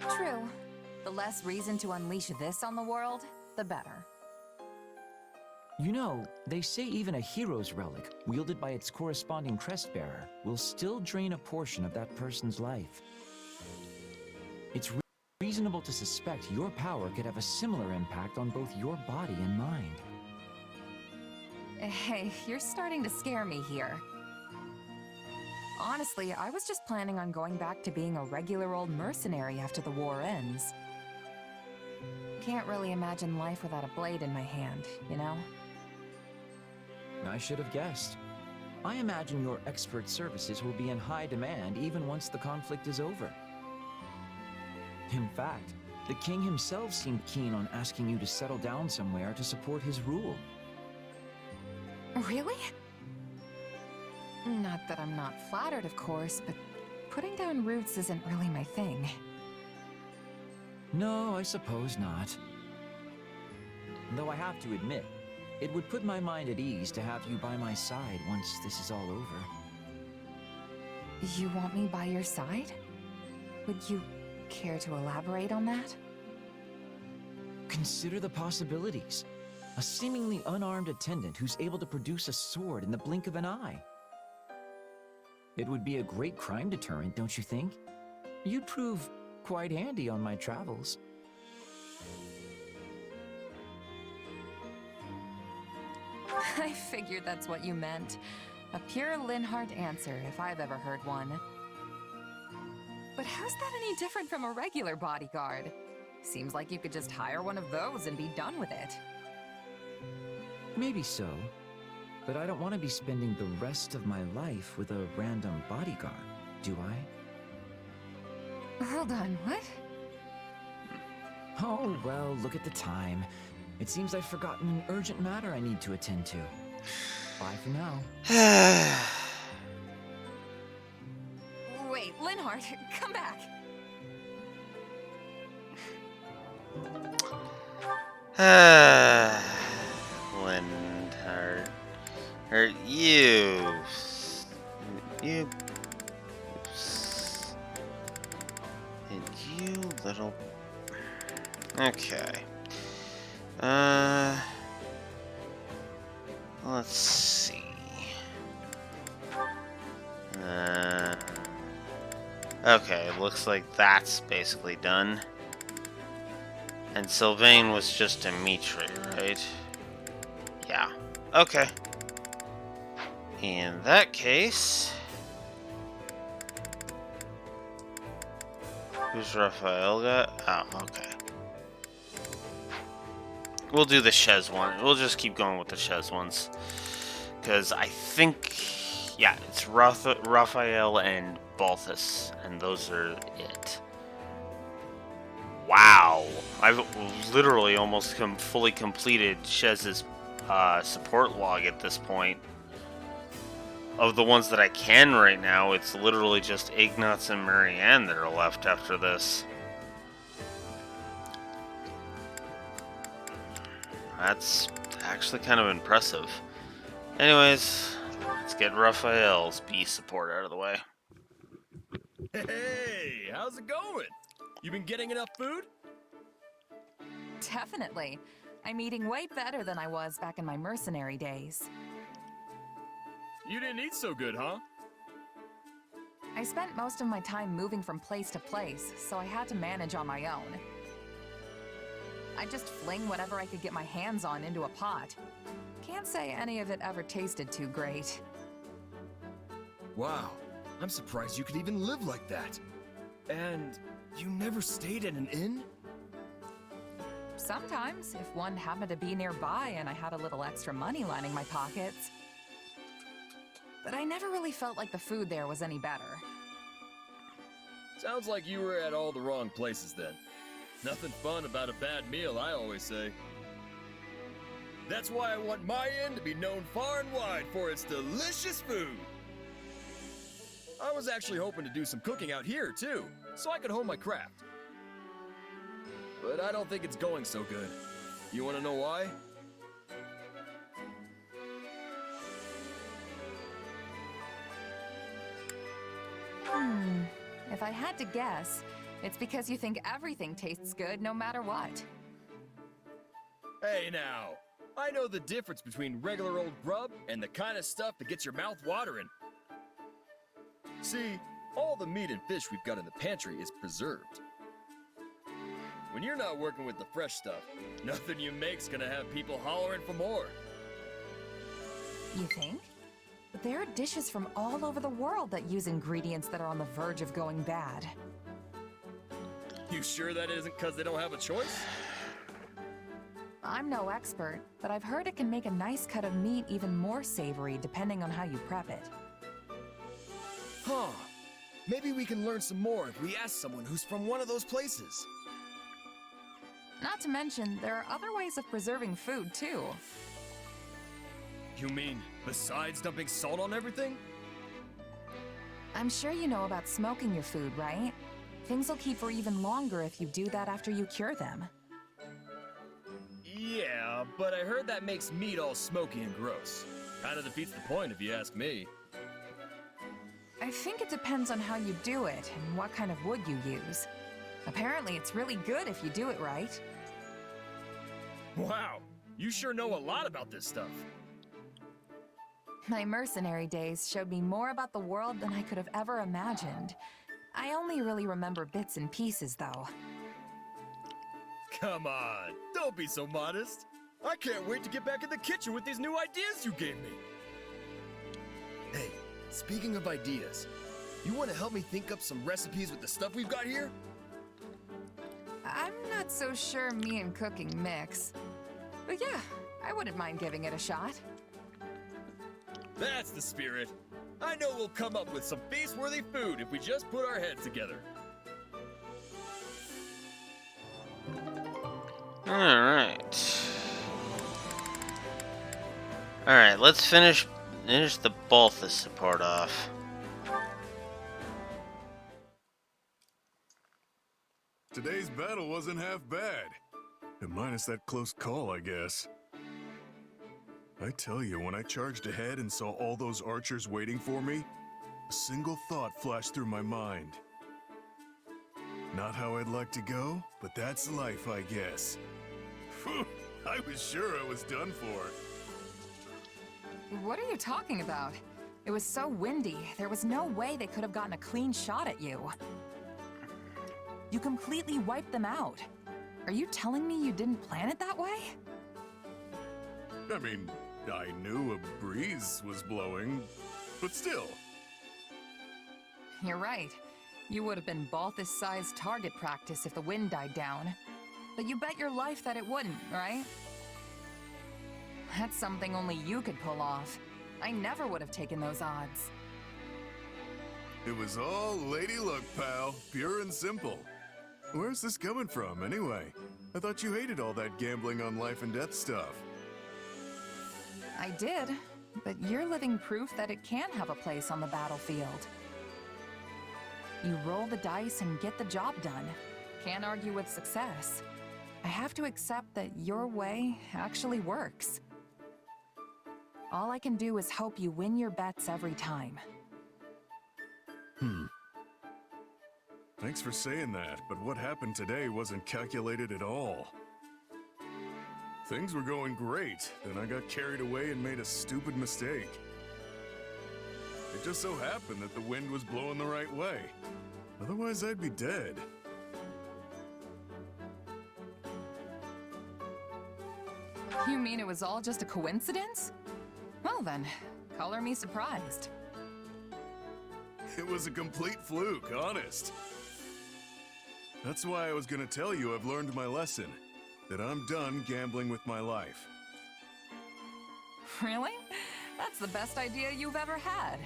True. The less reason to unleash this on the world, the better. You know, they say even a hero's relic, wielded by its corresponding crest bearer, will still drain a portion of that person's life. It's reasonable to suspect your power could have a similar impact on both your body and mind. Hey, you're starting to scare me here. Honestly, I was just planning on going back to being a regular old mercenary after the war ends. Can't really imagine life without a blade in my hand, you know? I should have guessed. I imagine your expert services will be in high demand even once the conflict is over. In fact, the king himself seemed keen on asking you to settle down somewhere to support his rule. Really? Not that I'm not flattered, of course, but putting down roots isn't really my thing. No, I suppose not. Though I have to admit, it would put my mind at ease to have you by my side once this is all over. You want me by your side? Would you care to elaborate on that? Consider the possibilities. A seemingly unarmed attendant who's able to produce a sword in the blink of an eye. It would be a great crime deterrent, don't you think? You'd prove quite handy on my travels. I figured that's what you meant. A pure Linhardt answer, if I've ever heard one. But how's that any different from a regular bodyguard? Seems like you could just hire one of those and be done with it. Maybe so, but I don't want to be spending the rest of my life with a random bodyguard, do I? Hold on, what? Oh, well, look at the time. It seems I've forgotten an urgent matter I need to attend to. Bye for now. Wait, Linhardt, come back! Linhardt. Or you. You. And you little. Okay. Let's see. Okay, looks like that's basically done. And Sylvain was just Dimitri, right? Yeah. Okay. In that case... Who's Raphael got? Oh, okay. We'll do the Shez one. We'll just keep going with the Shez ones. Because I think... Yeah, it's Raphael and Balthus. And those are it. Wow. I've literally almost fully completed Shez's support log at this point. Of the ones that I can right now, it's literally just Ignatz and Marianne that are left after this. That's actually kind of impressive. Anyways, let's get Raphael's B support out of the way. Hey, how's it going? You been getting enough food? Definitely. I'm eating way better than I was back in my mercenary days. You didn't eat so good, huh? I spent most of my time moving from place to place, so I had to manage on my own. I'd just fling whatever I could get my hands on into a pot. Can't say any of it ever tasted too great. Wow, I'm surprised you could even live like that. And you never stayed at an inn? Sometimes, if one happened to be nearby and I had a little extra money lining my pockets. But I never really felt like the food there was any better. Sounds like you were at all the wrong places then. Nothing fun about a bad meal, I always say. That's why I want my inn to be known far and wide for its delicious food. I was actually hoping to do some cooking out here too, so I could hone my craft. But I don't think it's going so good. You want to know why? If I had to guess, it's because you think everything tastes good no matter what. Hey now, I know the difference between regular old grub and the kind of stuff that gets your mouth watering. See, all the meat and fish we've got in the pantry is preserved. When you're not working with the fresh stuff, nothing you make's gonna have people hollering for more. You think? But there are dishes from all over the world that use ingredients that are on the verge of going bad. You sure that isn't because they don't have a choice? I'm no expert, but I've heard it can make a nice cut of meat even more savory depending on how you prep it. Huh. Maybe we can learn some more if we ask someone who's from one of those places. Not to mention, there are other ways of preserving food, too. You mean, besides dumping salt on everything? I'm sure you know about smoking your food, right? Things will keep for even longer if you do that after you cure them. Yeah, but I heard that makes meat all smoky and gross. Kinda defeats the point if you ask me. I think it depends on how you do it and what kind of wood you use. Apparently, it's really good if you do it right. Wow, you sure know a lot about this stuff. My mercenary days showed me more about the world than I could have ever imagined. I only really remember bits and pieces, though. Come on, don't be so modest. I can't wait to get back in the kitchen with these new ideas you gave me. Hey, speaking of ideas, you want to help me think up some recipes with the stuff we've got here? I'm not so sure me and cooking mix. But yeah, I wouldn't mind giving it a shot. That's the spirit. I know we'll come up with some feast-worthy food if we just put our heads together. Alright. Alright, let's finish the Balthus support off. Today's battle wasn't half bad. Minus that close call, I guess. I tell you, when I charged ahead and saw all those archers waiting for me, a single thought flashed through my mind. Not how I'd like to go, but that's life, I guess. Phew, I was sure I was done for. What are you talking about? It was so windy, there was no way they could have gotten a clean shot at you. You completely wiped them out. Are you telling me you didn't plan it that way? I mean, I knew a breeze was blowing, but still. You're right. You would have been Balthus-sized target practice if the wind died down. But you bet your life that it wouldn't, right? That's something only you could pull off. I never would have taken those odds. It was all lady luck, pal. Pure and simple. Where's this coming from, anyway? I thought you hated all that gambling on life and death stuff. I did, but you're living proof that it can have a place on the battlefield. You roll the dice and get the job done. Can't argue with success. I have to accept that your way actually works. All I can do is hope you win your bets every time. Thanks for saying that, but what happened today wasn't calculated at all. Things were going great, then I got carried away and made a stupid mistake. It just so happened that the wind was blowing the right way. Otherwise, I'd be dead. You mean it was all just a coincidence? Well then, color me surprised. It was a complete fluke, honest. That's why I was gonna tell you I've learned my lesson. That I'm done gambling with my life. Really? That's the best idea you've ever had.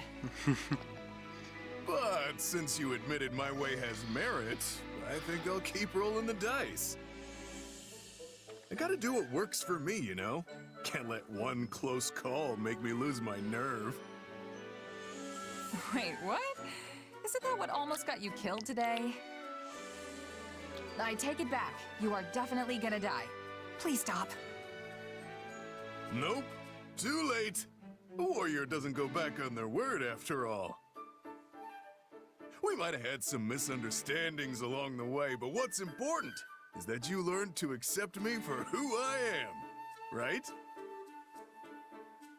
But since you admitted my way has merit, I think I'll keep rolling the dice. I gotta do what works for me, you know? Can't let one close call make me lose my nerve. Wait, what? Isn't that what almost got you killed today? I take it back. You are definitely gonna die. Please stop. Nope. Too late. A warrior doesn't go back on their word after all. We might have had some misunderstandings along the way, but what's important is that you learned to accept me for who I am, right?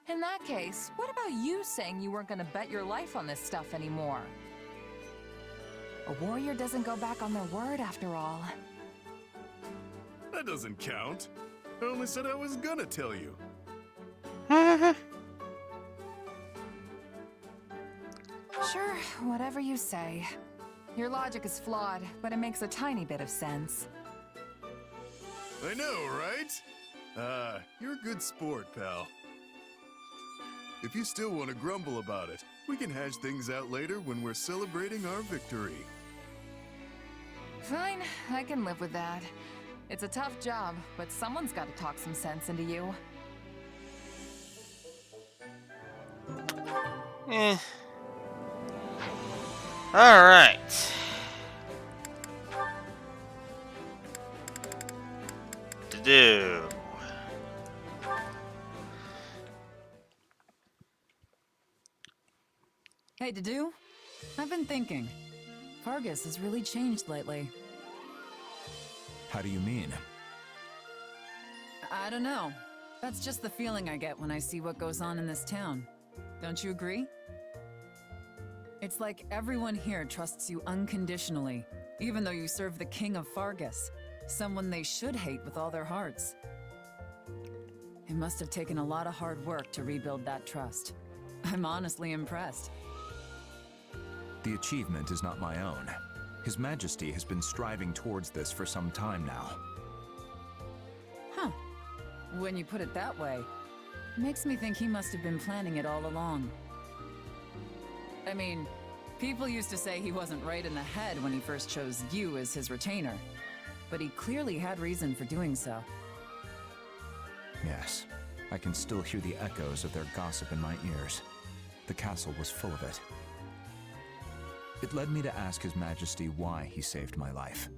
In that case, what about you saying you weren't gonna bet your life on this stuff anymore? A warrior doesn't go back on their word after all. That doesn't count. I only said I was gonna tell you. Sure, whatever you say. Your logic is flawed, but it makes a tiny bit of sense. I know, right? You're a good sport, pal. If you still want to grumble about it, we can hash things out later when we're celebrating our victory. Fine, I can live with that. It's a tough job, but someone's got to talk some sense into you. Alright. To do. Hey, Dedu? I've been thinking. Fargus has really changed lately. How do you mean? I don't know. That's just the feeling I get when I see what goes on in this town. Don't you agree? It's like everyone here trusts you unconditionally, even though you serve the King of Fargus, someone they should hate with all their hearts. It must have taken a lot of hard work to rebuild that trust. I'm honestly impressed. The achievement is not my own. His Majesty has been striving towards this for some time now. Huh. When you put it that way, it makes me think he must have been planning it all along. I mean, people used to say he wasn't right in the head when he first chose you as his retainer, but he clearly had reason for doing so. Yes, I can still hear the echoes of their gossip in my ears. The castle was full of it. It led me to ask His Majesty why he saved my life.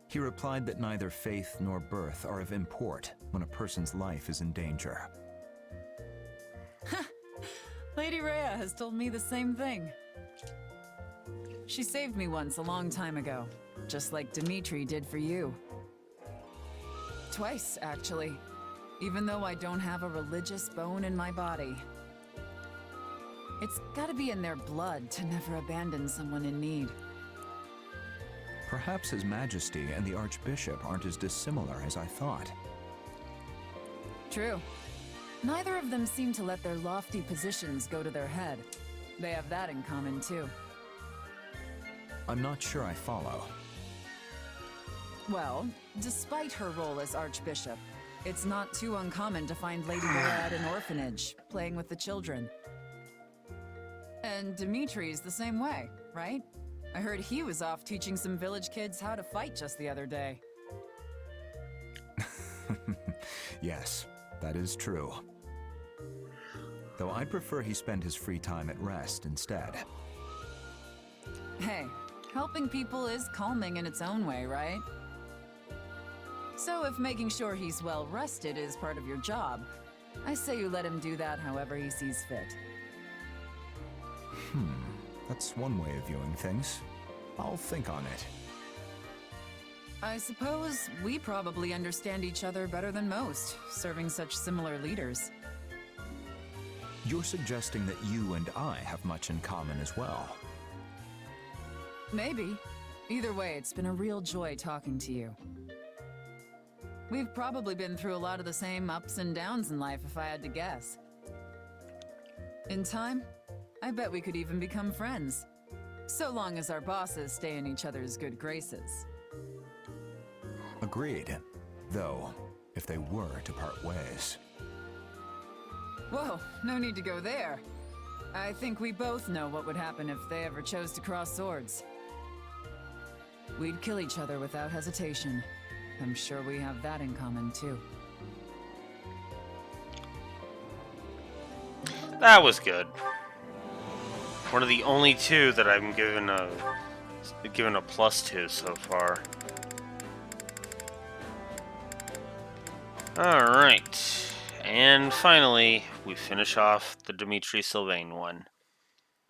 He replied that neither faith nor birth are of import when a person's life is in danger. Lady Rhea has told me the same thing. She saved me once a long time ago, just like Dimitri did for you. Twice, actually, even though I don't have a religious bone in my body. It's gotta be in their blood to never abandon someone in need. Perhaps His Majesty and the Archbishop aren't as dissimilar as I thought. True. Neither of them seem to let their lofty positions go to their head. They have that in common, too. I'm not sure I follow. Well, despite her role as Archbishop, it's not too uncommon to find Lady Rhea at an orphanage, playing with the children. And Dimitri's the same way, right? I heard he was off teaching some village kids how to fight just the other day. Yes, that is true. Though I prefer he spend his free time at rest instead. Hey, helping people is calming in its own way, right? So if making sure he's well rested is part of your job, I say you let him do that however he sees fit. That's one way of viewing things. I'll think on it. I suppose we probably understand each other better than most, serving such similar leaders. You're suggesting that you and I have much in common as well. Maybe. Either way, it's been a real joy talking to you. We've probably been through a lot of the same ups and downs in life, if I had to guess. In time, I bet we could even become friends. So long as our bosses stay in each other's good graces. Agreed. Though, if they were to part ways. Whoa, no need to go there. I think we both know what would happen if they ever chose to cross swords. We'd kill each other without hesitation. I'm sure we have that in common, too. That was good. One of the only two that I'm given a plus to so far. Alright. And finally, we finish off the Dimitri Sylvain one.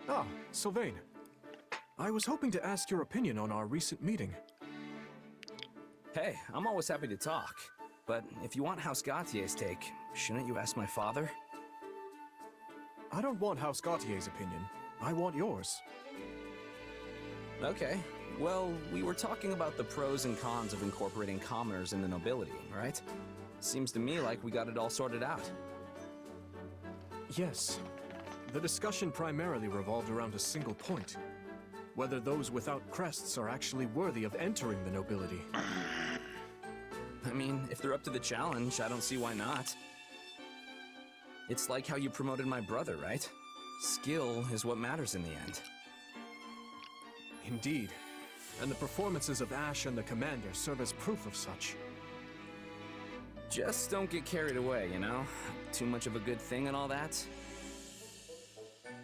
Ah, Sylvain. I was hoping to ask your opinion on our recent meeting. Hey, I'm always happy to talk. But if you want House Gautier's take, shouldn't you ask my father? I don't want House Gautier's opinion. I want yours. Okay. Well, we were talking about the pros and cons of incorporating commoners in the nobility, right? Seems to me like we got it all sorted out. Yes. The discussion primarily revolved around a single point. Whether those without crests are actually worthy of entering the nobility. I mean, if they're up to the challenge, I don't see why not. It's like how you promoted my brother, right? Skill is what matters in the end. Indeed. And the performances of Ash and the Commander serve as proof of such. Just don't get carried away, you know? Too much of a good thing and all that.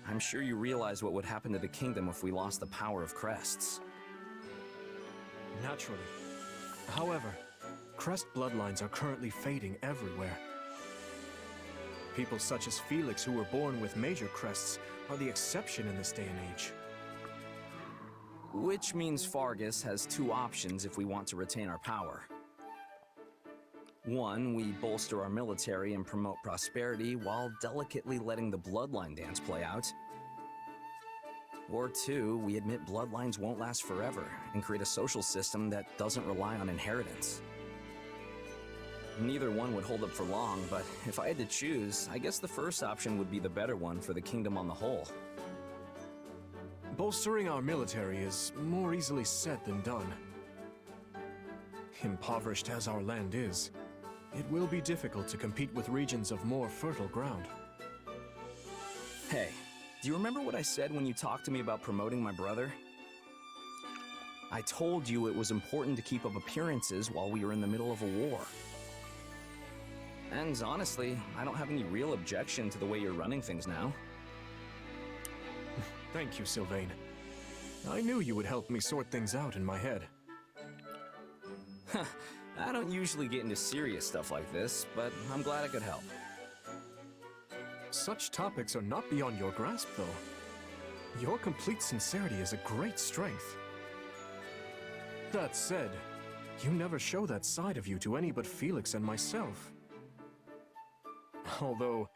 I'm sure you realize what would happen to the kingdom if we lost the power of crests. Naturally. However, crest bloodlines are currently fading everywhere. People such as Felix who were born with major crests are the exception in this day and age. Which means Fargus has two options if we want to retain our power. One, we bolster our military and promote prosperity while delicately letting the bloodline dance play out. Or two, we admit bloodlines won't last forever and create a social system that doesn't rely on inheritance. Neither one would hold up for long, but if I had to choose, I guess the first option would be the better one for the kingdom on the whole. Bolstering our military is more easily said than done. Impoverished as our land is, it will be difficult to compete with regions of more fertile ground. Hey, do you remember what I said when you talked to me about promoting my brother? I told you it was important to keep up appearances while we were in the middle of a war. And honestly, I don't have any real objection to the way you're running things now. Thank you, Sylvain. I knew you would help me sort things out in my head. I don't usually get into serious stuff like this, but I'm glad I could help. Such topics are not beyond your grasp, though. Your complete sincerity is a great strength. That said, you never show that side of you to any but Felix and myself. Although,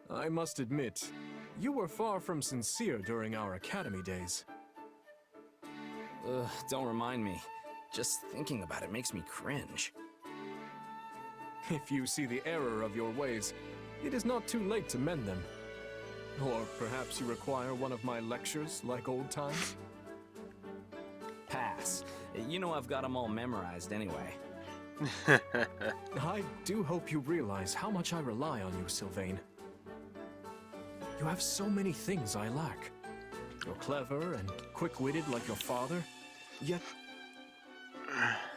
I must admit, you were far from sincere during our academy days. Ugh, don't remind me. Just thinking about it makes me cringe. If you see the error of your ways, it is not too late to mend them. Or perhaps you require one of my lectures, like old times? Pass. You know I've got them all memorized anyway. I do hope you realize how much I rely on you, Sylvain. You have so many things I lack. You're clever and quick-witted like your father, yet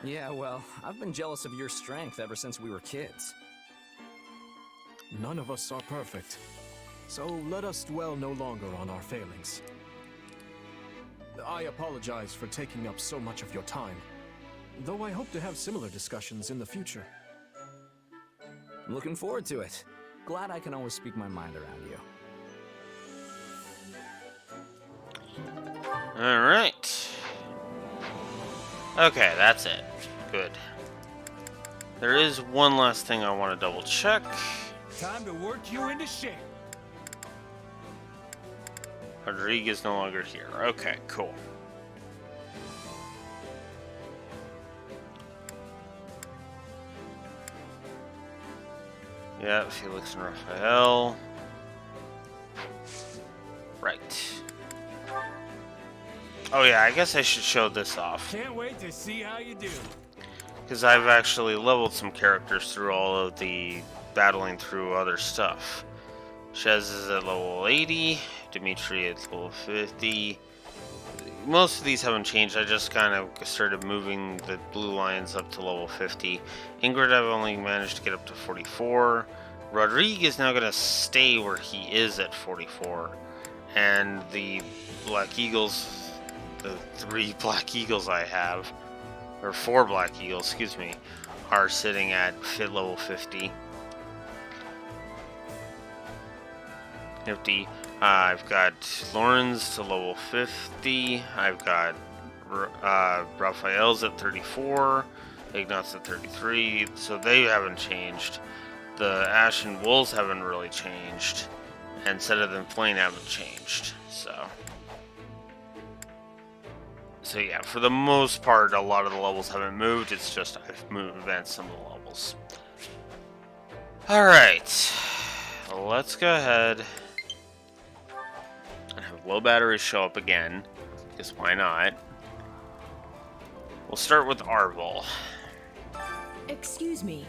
Yeah, well, I've been jealous of your strength ever since we were kids. none of us are perfect. So let us dwell no longer on our failings. I apologize for taking up so much of your time, though I hope to have similar discussions in the future. I'm looking forward to it. Glad I can always speak my mind around you. Alright. Okay, that's it. Good. There is one last thing I want to double check. Time to work you into shape. Rodriguez no longer here. Okay, cool. Yeah, Felix and Raphael. Right. Oh yeah, I guess I should show this off. Can't wait to see how you do. Because I've actually leveled some characters through all of the battling through other stuff. Shez is at level 80, Dimitri at level 50. Most of these haven't changed, I just kind of started moving the blue lions up to level 50. Ingrid I've only managed to get up to 44. Rodrigue is now going to stay where he is at 44. And the Black Eagles, the 3 Black Eagles I have, or 4 Black Eagles, excuse me, are sitting at fit level 50. I've got Lauren's to level 50. I've got Raphael's at 34. Ignat's at 33. So they haven't changed. The Ash and Wolves haven't really changed. And Set and Flame haven't changed. So yeah, for the most part, a lot of the levels haven't moved. It's just I've advanced some of the levels. Alright. Let's go ahead and have low batteries show up again, because why not? We'll start with Arval. Excuse me.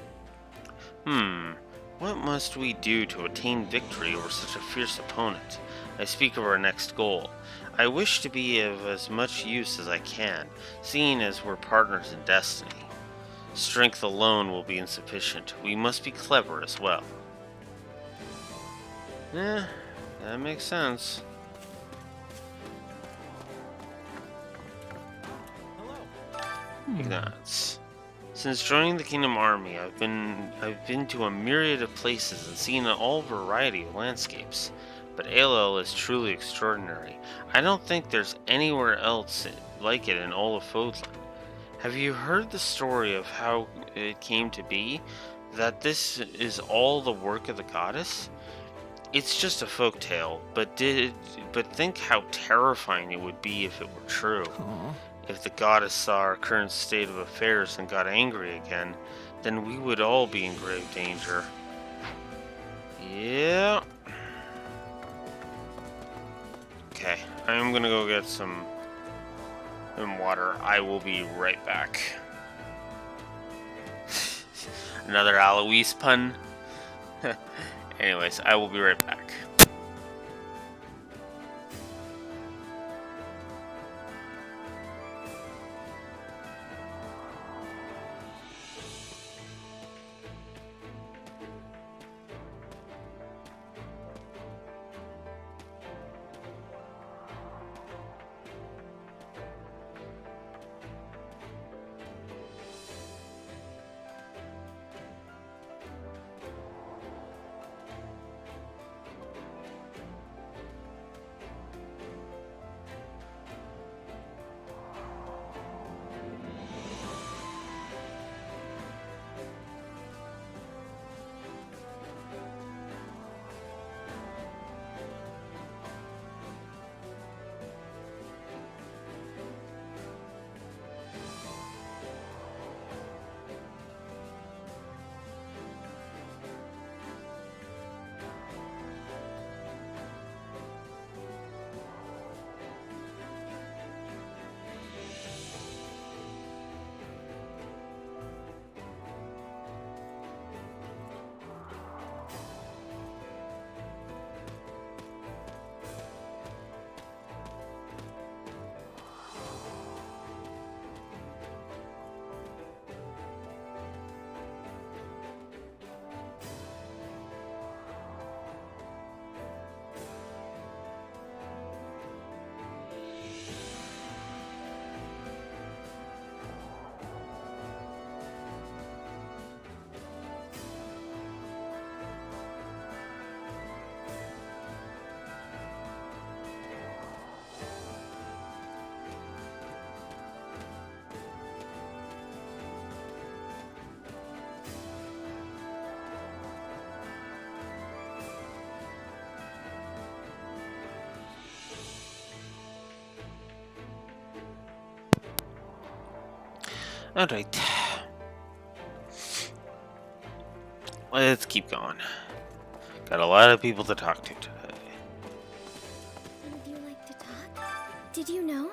What must we do to attain victory over such a fierce opponent? I speak of our next goal. I wish to be of as much use as I can, seeing as we're partners in destiny. Strength alone will be insufficient. We must be clever as well. That makes sense. Ignatz. Since joining the Kingdom Army, I've been to a myriad of places and seen all variety of landscapes. But ALL is truly extraordinary. I don't think there's anywhere else like it in all of Fodlan. Have you heard the story of how it came to be? That this is all the work of the goddess? It's just a folk tale, but think how terrifying it would be if it were true. If the goddess saw our current state of affairs and got angry again, then we would all be in grave danger. Yeah. Okay, I'm gonna go get some water. I will be right back. Another Alois pun. Anyways, I will be right back. Alright. Let's keep going. Got a lot of people to talk to today. Would you like to talk? Did you know?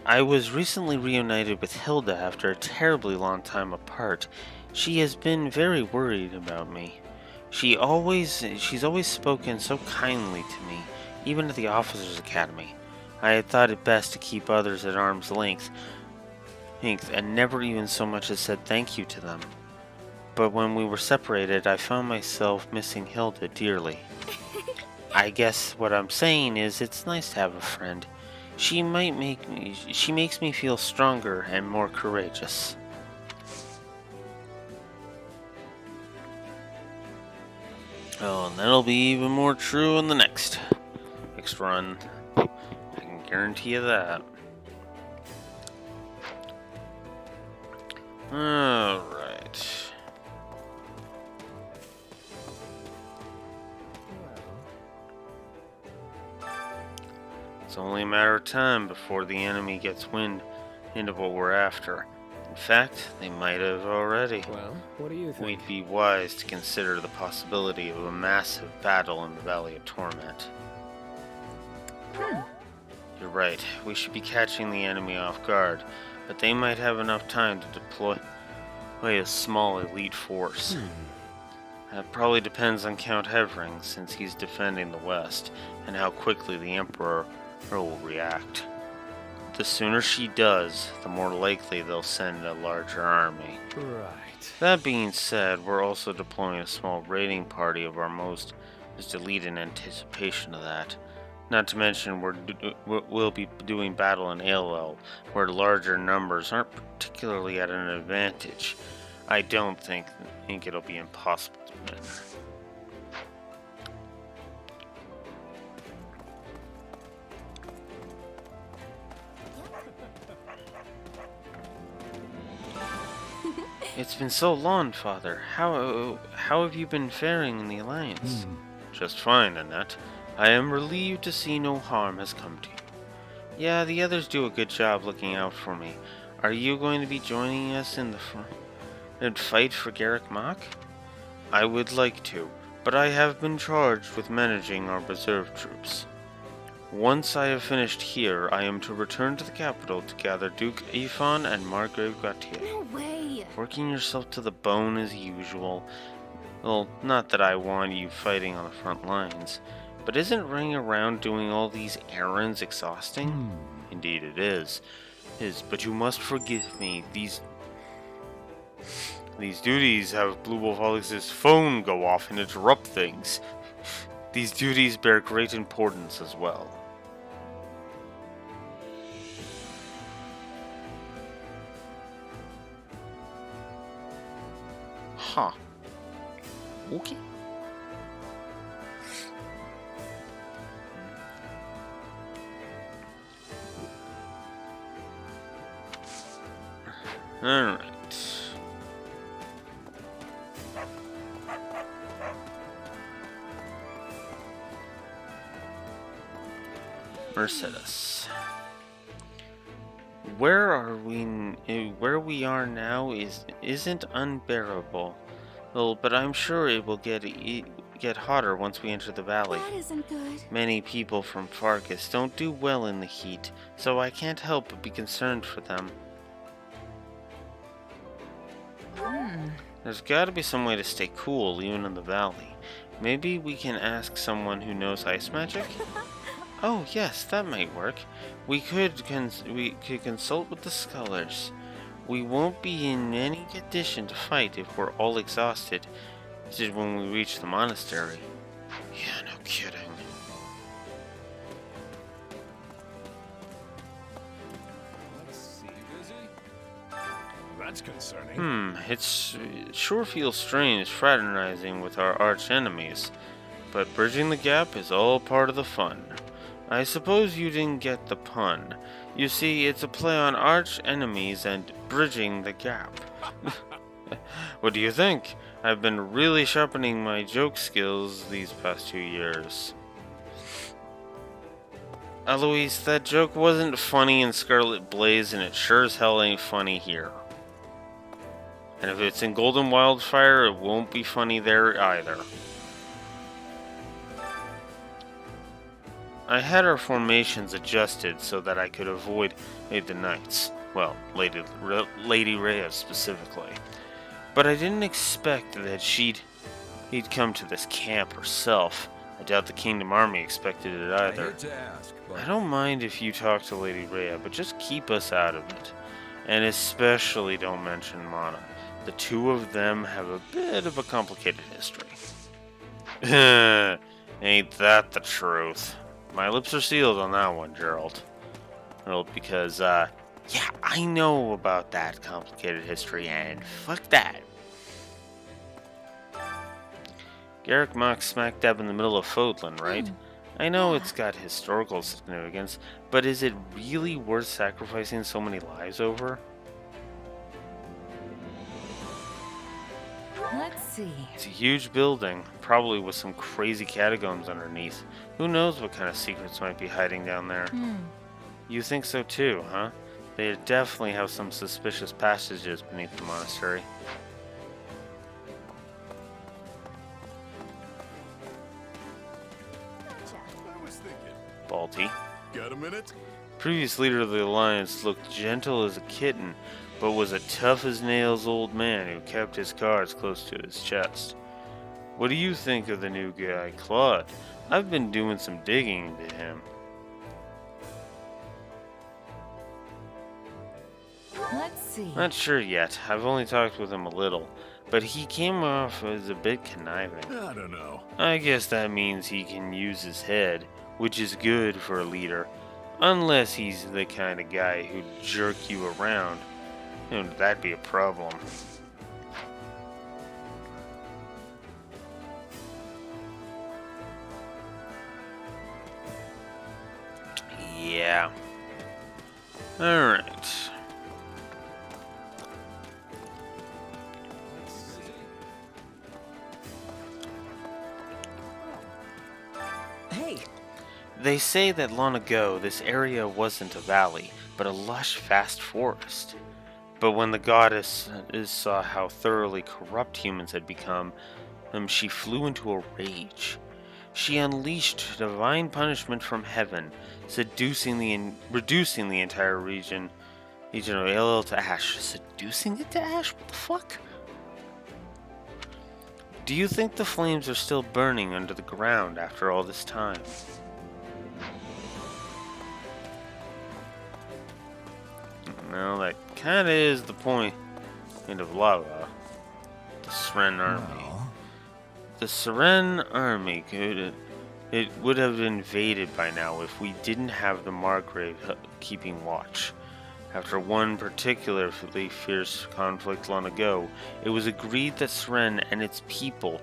I was recently reunited with Hilda after a terribly long time apart. She has been very worried about me. She's always spoken so kindly to me, even at the Officers' Academy. I had thought it best to keep others at arm's length, and never even so much as said thank you to them. But when we were separated, I found myself missing Hilda dearly. I guess what I'm saying is it's nice to have a friend. She makes me feel stronger and more courageous. Oh, and that'll be even more true in the next run. I can guarantee you that. Alright. It's only a matter of time before the enemy gets wind into what we're after. In fact, they might have already. Well, what do you think? We'd be wise to consider the possibility of a massive battle in the Valley of Torment. You're right, we should be catching the enemy off guard, but they might have enough time to deploy a small elite force. That probably depends on Count Hevering, since he's defending the West, and how quickly the Emperor will react. The sooner she does, the more likely they'll send a larger army. Right. That being said, we're also deploying a small raiding party of our most elite in anticipation of that. Not to mention, we'll be doing battle in ALL, where larger numbers aren't particularly at an advantage. I don't think it'll be impossible to win. It's been so long, Father. How have you been faring in the Alliance? Just fine, Annette. I am relieved to see no harm has come to you. Yeah, the others do a good job looking out for me. Are you going to be joining us in the fight for Garrick Mach? I would like to, but I have been charged with managing our reserve troops. Once I have finished here, I am to return to the capital to gather Duke Ifan and Margrave Gautier. No way! Working yourself to the bone as usual. Well, not that I want you fighting on the front lines, but isn't running around doing all these errands exhausting? Indeed it is. But you must forgive me, these duties have Blue Wolf Alex's phone go off and interrupt things. These duties bear great importance as well. Huh. Okay. Alright. Mercedes. Where we are now isn't unbearable. Well, but I'm sure it will get hotter once we enter the valley. That isn't good. Many people from Farkas don't do well in the heat, so I can't help but be concerned for them. There's got to be some way to stay cool even in the valley. Maybe we can ask someone who knows ice magic? Oh yes, that might work. We could consult with the scholars. We won't be in any condition to fight if we're all exhausted when we reach the monastery. Yeah, no kidding. Let's see, busy? That's concerning. It sure feels strange fraternizing with our arch enemies, but bridging the gap is all part of the fun. I suppose you didn't get the pun. You see, it's a play on arch enemies and bridging the gap. What do you think? I've been really sharpening my joke skills these past 2 years. Eloise, that joke wasn't funny in Scarlet Blaze, and it sure as hell ain't funny here. And if it's in Golden Wildfire, it won't be funny there either. I had our formations adjusted so that I could avoid the Knights. Well, Lady Rhea specifically. But I didn't expect that he'd come to this camp herself. I doubt the Kingdom Army expected it either. I don't mind if you talk to Lady Rhea, but just keep us out of it. And especially don't mention Mana. The two of them have a bit of a complicated history. Ain't that the truth? My lips are sealed on that one, Gerald. Because, yeah, I know about that complicated history, and fuck that. Garrick Mach smack dab in the middle of Fodlan, right? I know it's got historical significance, but is it really worth sacrificing so many lives over? Let's see. It's a huge building, probably with some crazy catacombs underneath. Who knows what kind of secrets might be hiding down there? You think so too, huh? They definitely have some suspicious passages beneath the monastery. Balti. Got a minute? Previous leader of the Alliance looked gentle as a kitten, but was a tough-as-nails old man who kept his cards close to his chest. What do you think of the new guy, Claude? I've been doing some digging into him. Let's see. Not sure yet. I've only talked with him a little, but he came off as a bit conniving. I don't know. I guess that means he can use his head, which is good for a leader, unless he's the kind of guy who'd jerk you around. That'd be a problem. Yeah. Alright. Hey! They say that long ago this area wasn't a valley, but a lush, vast forest. But when the goddess saw how thoroughly corrupt humans had become, she flew into a rage. She unleashed divine punishment from heaven, reducing the entire region of Elil to ash. Seducing it to ash? What the fuck? Do you think the flames are still burning under the ground after all this time? Well, that kinda is the point of lava. The Seren army. The Seren army would have invaded by now if we didn't have the Margrave keeping watch. After one particularly fierce conflict long ago, it was agreed that Seren and its people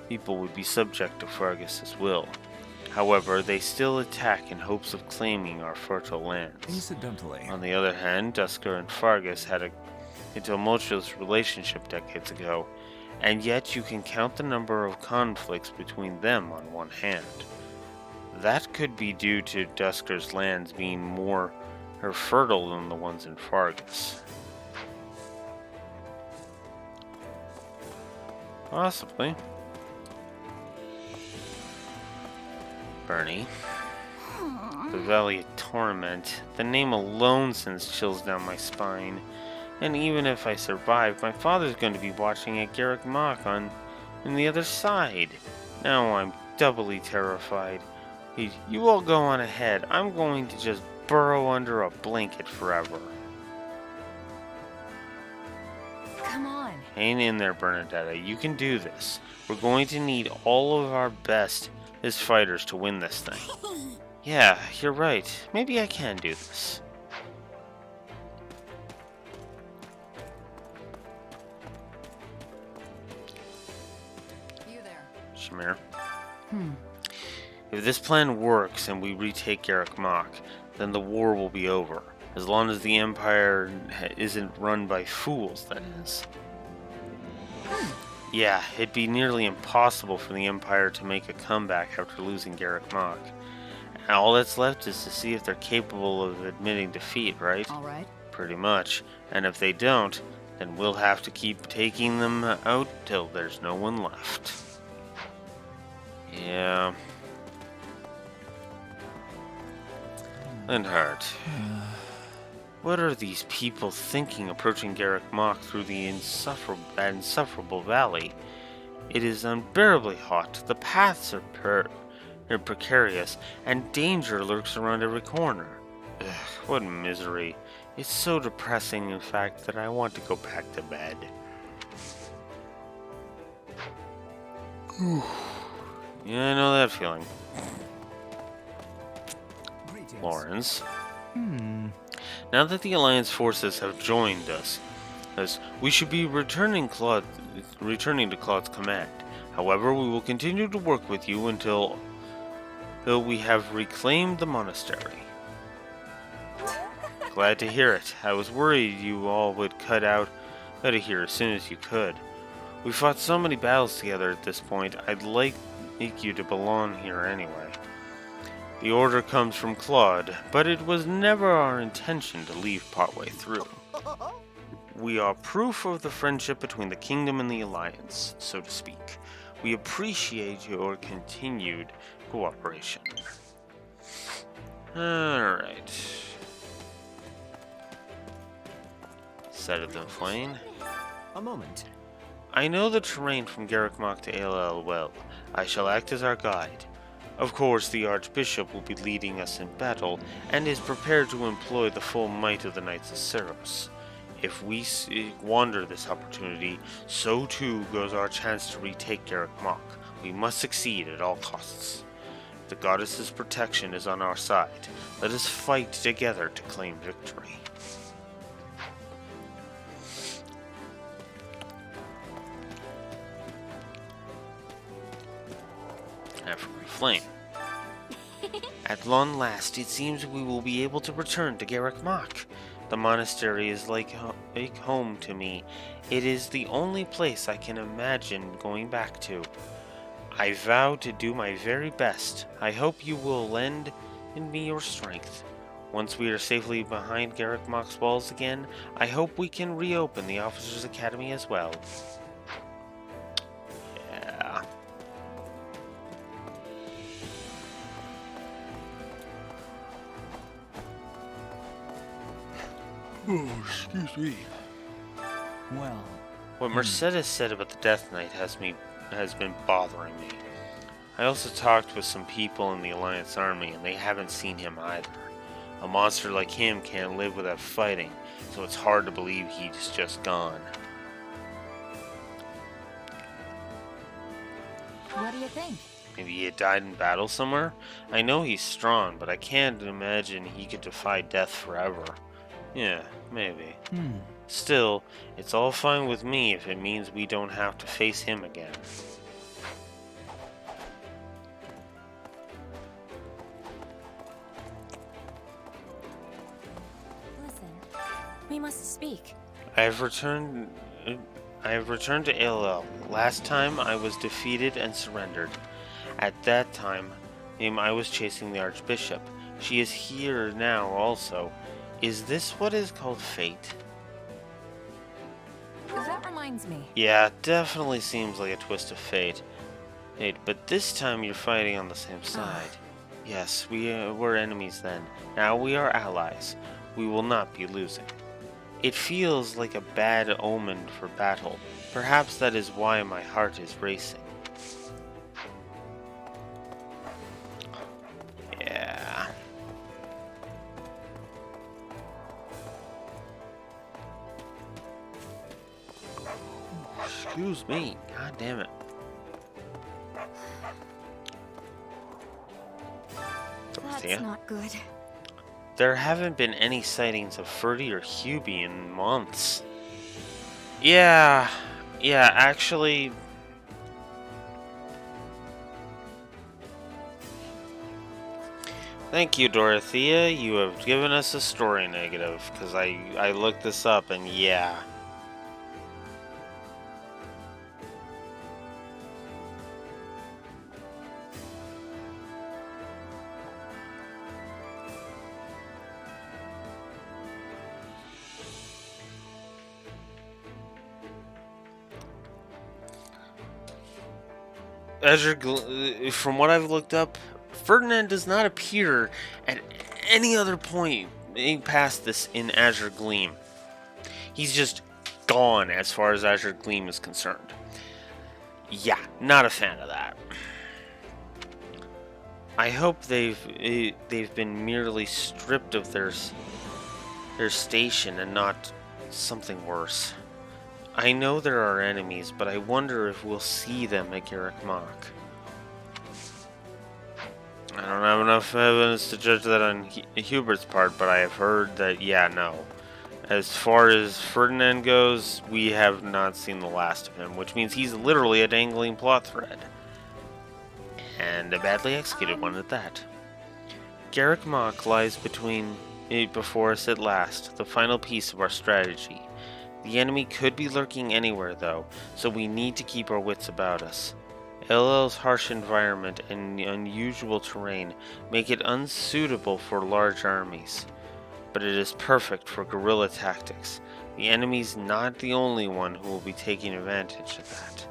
would be subject to Fargus' will. However, they still attack in hopes of claiming our fertile lands. Incidentally, on the other hand, Duskur and Fargus had a tumultuous relationship decades ago, and yet you can count the number of conflicts between them on one hand. That could be due to Duskur's lands being more fertile than the ones in Fargus. Possibly. Bernie. The Valley of Torment. The name alone sends chills down my spine. And even if I survive, my father's going to be watching at Garrick Mach on the other side. Now I'm doubly terrified. You all go on ahead. I'm going to just burrow under a blanket forever. Come on. Hang in there, Bernadetta. You can do this. We're going to need all of our best as fighters to win this thing. Yeah, you're right. Maybe I can do this. You there. Shamir. If this plan works and we retake Garrick Mach, then the war will be over. As long as the Empire isn't run by fools, that is. Yeah, it'd be nearly impossible for the Empire to make a comeback after losing Garrick Mach. All that's left is to see if they're capable of admitting defeat, right? All right. Pretty much. And if they don't, then we'll have to keep taking them out till there's no one left. Yeah. Lindhart. What are these people thinking approaching Garrick Mach through the insufferable valley? It is unbearably hot, the paths are precarious, and danger lurks around every corner. Ugh, what misery. It's so depressing, in fact, that I want to go back to bed. Yeah, I know that feeling. Lawrence. Now that the Alliance forces have joined us, we should be returning to Claude's command. However, we will continue to work with you until we have reclaimed the monastery. Glad to hear it. I was worried you all would cut out of here as soon as you could. We fought so many battles together at this point, I'd like you to belong here anyway. The order comes from Claude, but it was never our intention to leave partway through. We are proof of the friendship between the Kingdom and the Alliance, so to speak. We appreciate your continued cooperation. Alright. Set of the flame. A moment. I know the terrain from Garrick Mach to ALL well. I shall act as our guide. Of course, the Archbishop will be leading us in battle, and is prepared to employ the full might of the Knights of Ceros. If we squander this opportunity, so too goes our chance to retake Garrick Mach. We must succeed at all costs. The goddess's protection is on our side. Let us fight together to claim victory. Flame. At long last, it seems we will be able to return to Garrick Mach. The monastery is like home to me. It is the only place I can imagine going back to. I vow to do my very best. I hope you will lend me your strength. Once we are safely behind Garrick Mach's walls again, I hope we can reopen the Officers' Academy as well. Yeah. Oh, excuse me. Well, what Mercedes said about the Death Knight has been bothering me. I also talked with some people in the Alliance army, and they haven't seen him either. A monster like him can't live without fighting, so it's hard to believe he's just gone. What do you think? Maybe he had died in battle somewhere? I know he's strong, but I can't imagine he could defy death forever. Yeah, maybe. Still, it's all fine with me if it means we don't have to face him again. Listen, we must speak. I have returned to ALL. Last time I was defeated and surrendered. At that time, I was chasing the Archbishop. She is here now also. Is this what is called fate? That reminds me. Yeah, it definitely seems like a twist of fate. But this time you're fighting on the same side. Yes, we were enemies then. Now we are allies. We will not be losing. It feels like a bad omen for battle. Perhaps that is why my heart is racing. Yeah. Excuse me. God damn it. That's not good. There haven't been any sightings of Ferdy or Hubie in months. Yeah, actually... Thank you, Dorothea. You have given us a story negative, because I looked this up, and yeah. From what I've looked up, Ferdinand does not appear at any other point past this in Azure Gleam. He's just gone as far as Azure Gleam is concerned. Yeah, not a fan of that. I hope they've been merely stripped of their station and not something worse. I know there are enemies, but I wonder if we'll see them at Garrick Mach. I don't have enough evidence to judge that on Hubert's part, but I have heard that, yeah, no. As far as Ferdinand goes, we have not seen the last of him, which means he's literally a dangling plot thread. And a badly executed one at that. Garrick Mach lies before us at last, the final piece of our strategy. The enemy could be lurking anywhere, though, so we need to keep our wits about us. LL's harsh environment and unusual terrain make it unsuitable for large armies, but it is perfect for guerrilla tactics. The enemy's not the only one who will be taking advantage of that.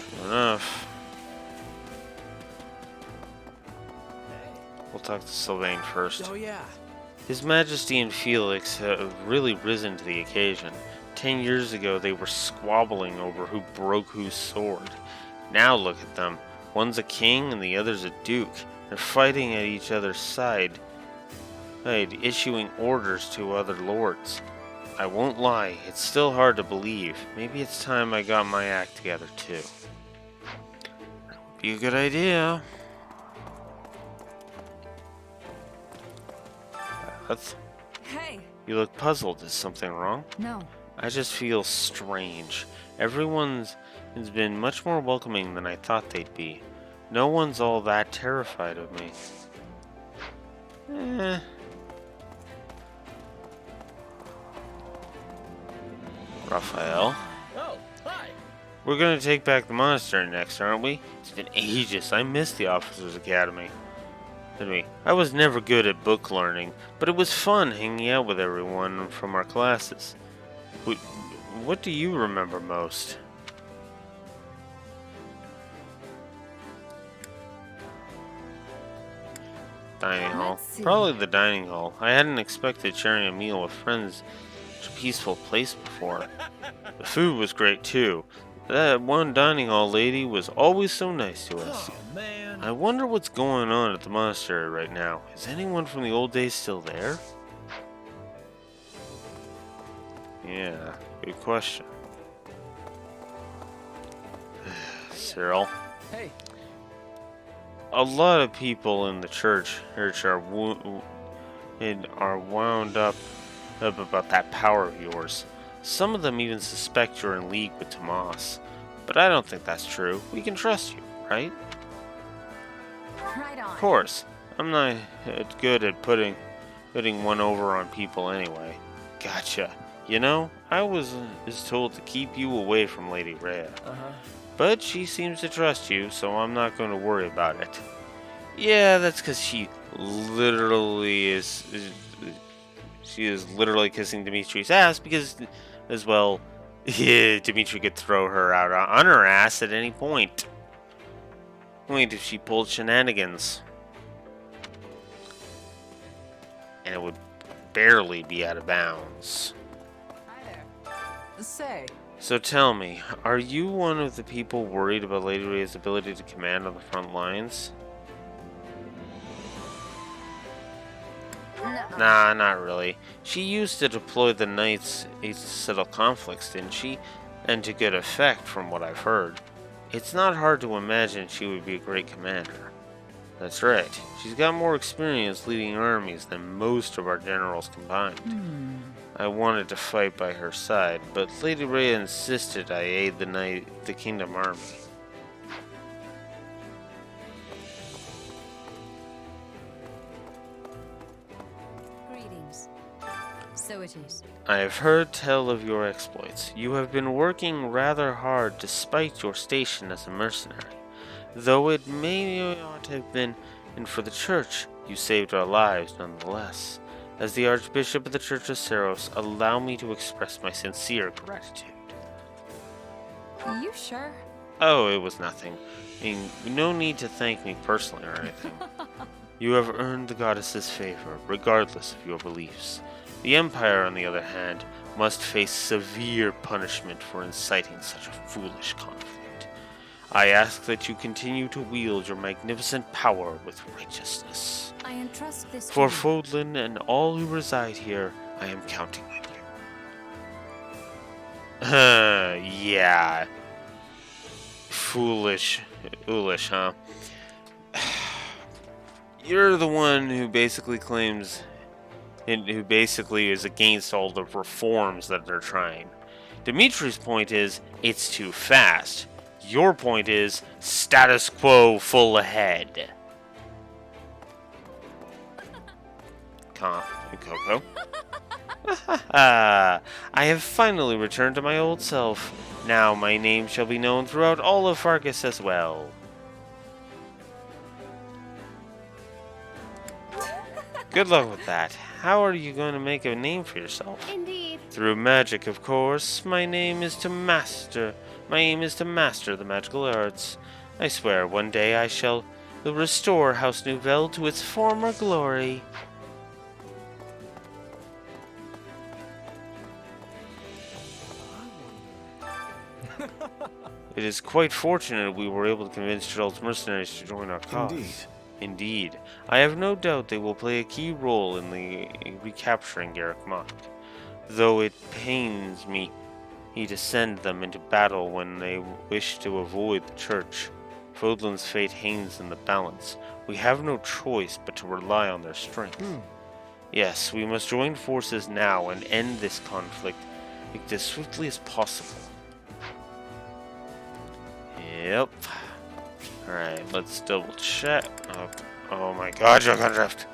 True enough. We'll talk to Sylvain first. Oh yeah. His Majesty and Felix have really risen to the occasion. 10 years ago, they were squabbling over who broke whose sword. Now look at them. One's a king and the other's a duke. They're fighting at each other's side, issuing orders to other lords. I won't lie, it's still hard to believe. Maybe it's time I got my act together too. That would be a good idea. Hey! You look puzzled. Is something wrong? No. I just feel strange. Everyone's has been much more welcoming than I thought they'd be. No one's all that terrified of me. Raphael. Oh, hi! We're gonna take back the monastery next, aren't we? It's been ages. I miss the Officers' Academy. I was never good at book learning, but it was fun hanging out with everyone from our classes. What do you remember most? Dining hall. Probably the dining hall. I hadn't expected sharing a meal with friends such a peaceful place before. The food was great too. That one dining hall lady was always so nice to us. Oh, man. I wonder what's going on at the monastery right now. Is anyone from the old days still there? Yeah, good question. Cyril. Hey. A lot of people in the church are wound up about that power of yours. Some of them even suspect you're in league with Tomas. But I don't think that's true. We can trust you, right? Right on. Of course. I'm not good at putting one over on people anyway. Gotcha. You know, I was told to keep you away from Lady Rhea. But she seems to trust you, so I'm not going to worry about it. Yeah, that's because she literally is literally kissing Dimitri's ass because, as well, Dimitri could throw her out on her ass at any point. Wait, if she pulled shenanigans. And it would barely be out of bounds. Hi there. Say. So tell me, are you one of the people worried about Lady Rhea's ability to command on the front lines? No. Nah, not really. She used to deploy the knights to settle conflicts, didn't she? And to good effect, from what I've heard. It's not hard to imagine she would be a great commander. That's right. She's got more experience leading armies than most of our generals combined. I wanted to fight by her side, but Lady Rhea insisted I aid the Kingdom Army. Greetings. So it is. I have heard tell of your exploits. You have been working rather hard despite your station as a mercenary. Though it may not have been for the church, you saved our lives nonetheless. As the Archbishop of the Church of Seros, allow me to express my sincere gratitude. You sure? Oh, it was nothing. I mean, no need to thank me personally or anything. You have earned the goddess's favor, regardless of your beliefs. The Empire, on the other hand, must face severe punishment for inciting such a foolish conflict. I ask that you continue to wield your magnificent power with righteousness. I entrust this For to you. Fodlan and all who reside here, I am counting on you. Yeah. Foolish, huh? You're the one who basically claims, and who basically is against all the reforms that they're trying. Dimitri's point is, it's too fast. Your point is, status quo full ahead. Coco? I have finally returned to my old self. Now my name shall be known throughout all of Fargus as well. Good luck with that. How are you going to make a name for yourself? Indeed. Through magic, of course. My aim is to master the magical arts. I swear one day I shall restore House Nouvelle to its former glory. It is quite fortunate we were able to convince Gerald's mercenaries to join our cause. Indeed. I have no doubt they will play a key role in the recapturing Garrick Mott. Though it pains me to send them into battle when they wish to avoid the church. Fodlan's fate hangs in the balance. We have no choice but to rely on their strength. Yes, we must join forces now and end this conflict as swiftly as possible. Yep. Alright, let's double check. Oh my god, you're gonna drift.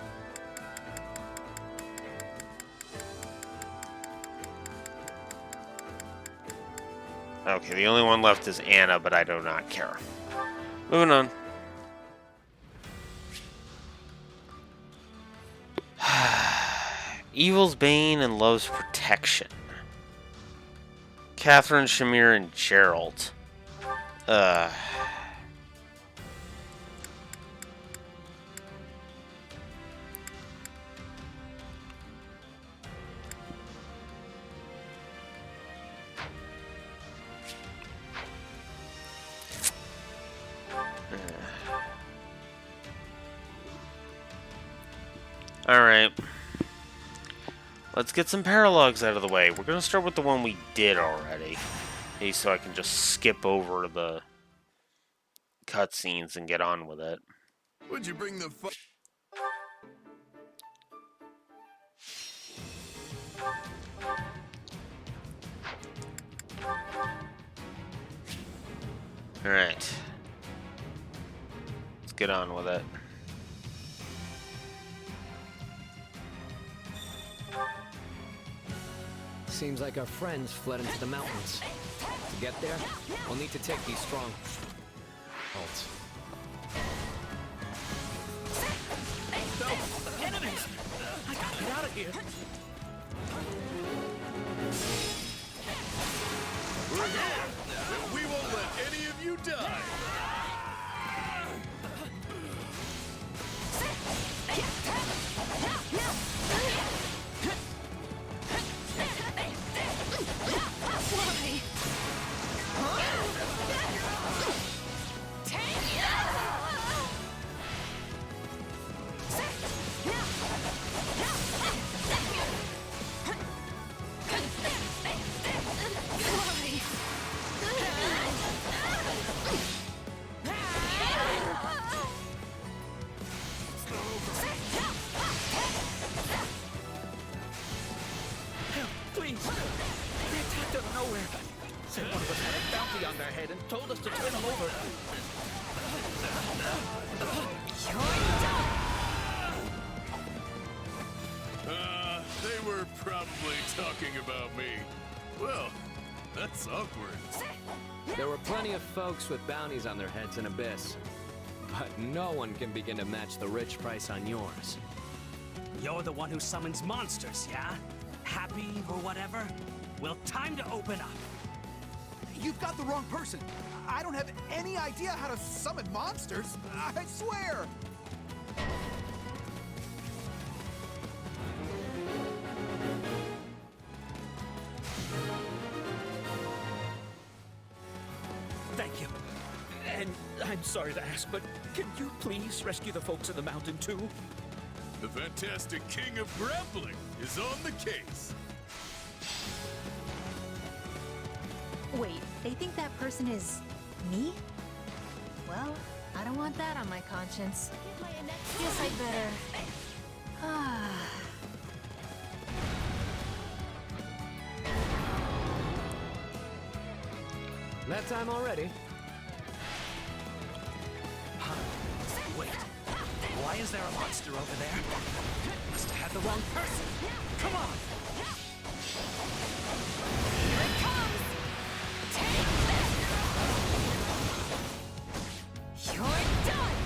Okay, the only one left is Anna, but I do not care. Moving on. Evil's bane and love's protection. Catherine, Shamir, and Gerald. Alright. Let's get some paralogs out of the way. We're gonna start with the one we did already. Okay, so I can just skip over the cutscenes and get on with it. Would you bring the Alright. Let's get on with it. Seems like our friends fled into the mountains. To get there, we'll need to take these strong holds. No! Enemies! I gotta get out of here! We're here, and we won't let any of you die! Please! They attacked out of nowhere! Said one of us had a bounty on their head and told us to turn them over. They were probably talking about me. Well, that's awkward. There were plenty of folks with bounties on their heads in Abyss. But no one can begin to match the rich price on yours. You're the one who summons monsters, yeah? Happy or whatever? Well, time to open up. You've got the wrong person. I don't have any idea how to summon monsters. I swear. Thank you. And I'm sorry to ask, but can you please rescue the folks in the mountain too? The fantastic king of grappling is on the case. Wait, they think that person is me? Well, I don't want that on my conscience. Guess I better. That time already. Wait, why is there a monster over there? Must have had the wrong person. Come on! Here it comes! Take this! You're done!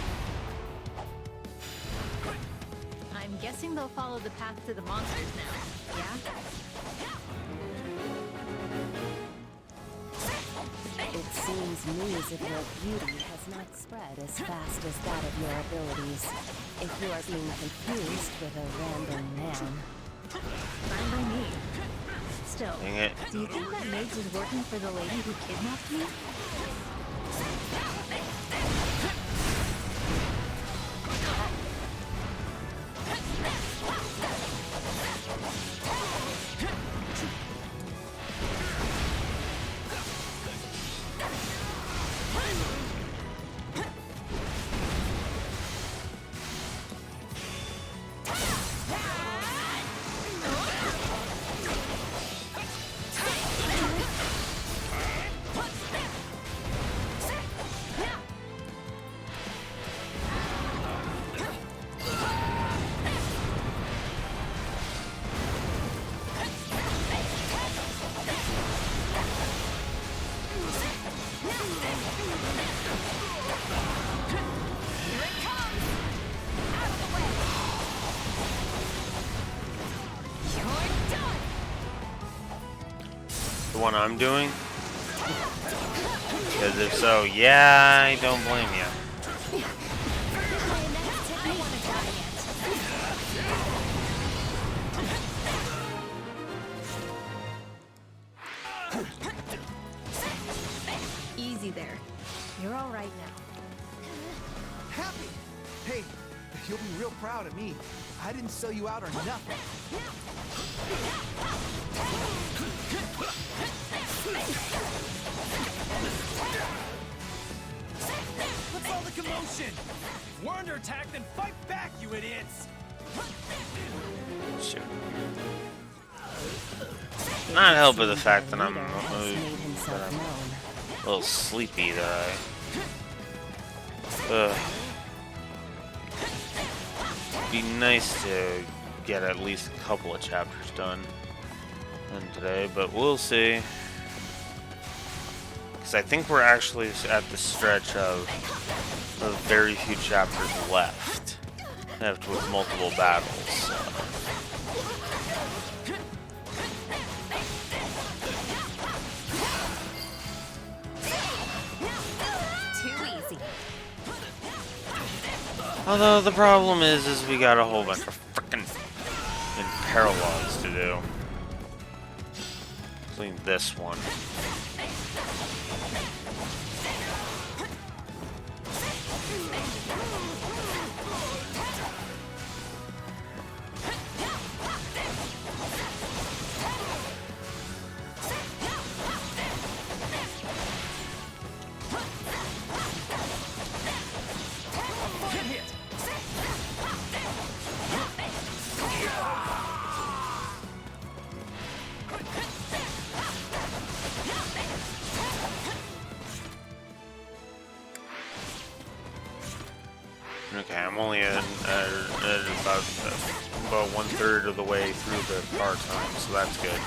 I'm guessing they'll follow the path to the monsters now, yeah? It seems news of your beauty has not spread as fast as that of your abilities. If you are being confused with a random man. Fine by me. Still, Dang it. do you think that mage is working for the lady who kidnapped me? The one I'm doing? Because if so, yeah, I don't blame you. Easy there. You're all right now. Happy! Hey, you'll be real proud of me. I didn't sell you out or nothing. What's all the commotion? If we're under attack, then fight back, you idiots! Shoot. Not help with the fact that I'm a little sleepy that be nice to get at least a couple of chapters done today, but we'll see. Because I think we're actually at the stretch of very few chapters left, with multiple battles. So. Although the problem is we got a whole bunch of frickin' paralogs to do. Including this one. Okay, I'm only at about 1/3 of the way through the car time, so that's good.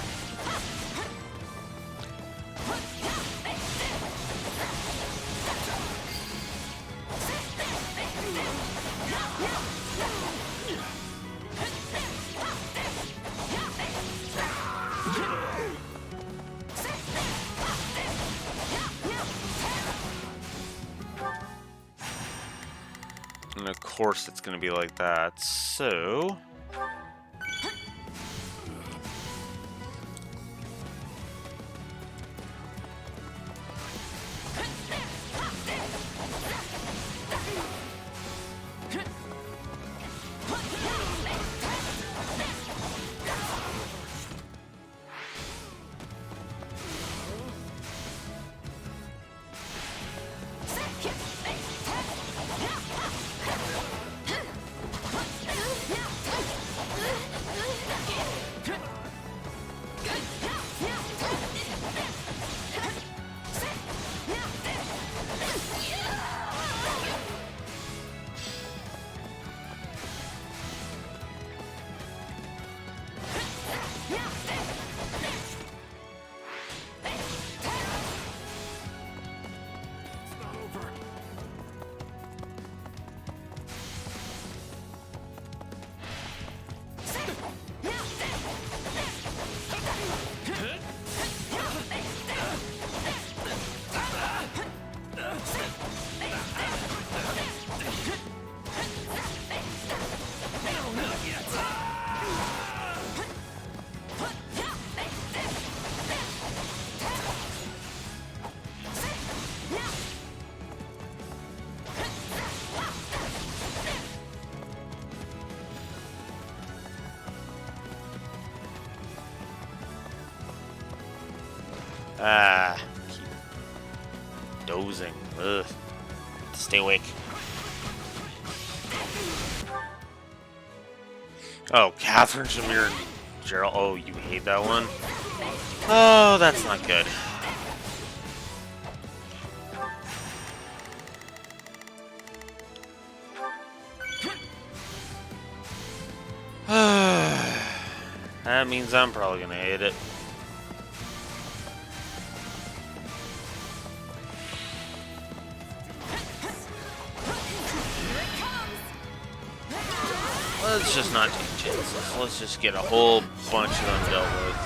And of course it's gonna be like that, so... Ah, keep dozing. Ugh. Stay awake. Oh, Catherine, Jameer, and Gerald. Oh, you hate that one? Oh, that's not good. That means I'm probably gonna hate it. Let's just not take chances. Let's just get a whole bunch of them dealt with.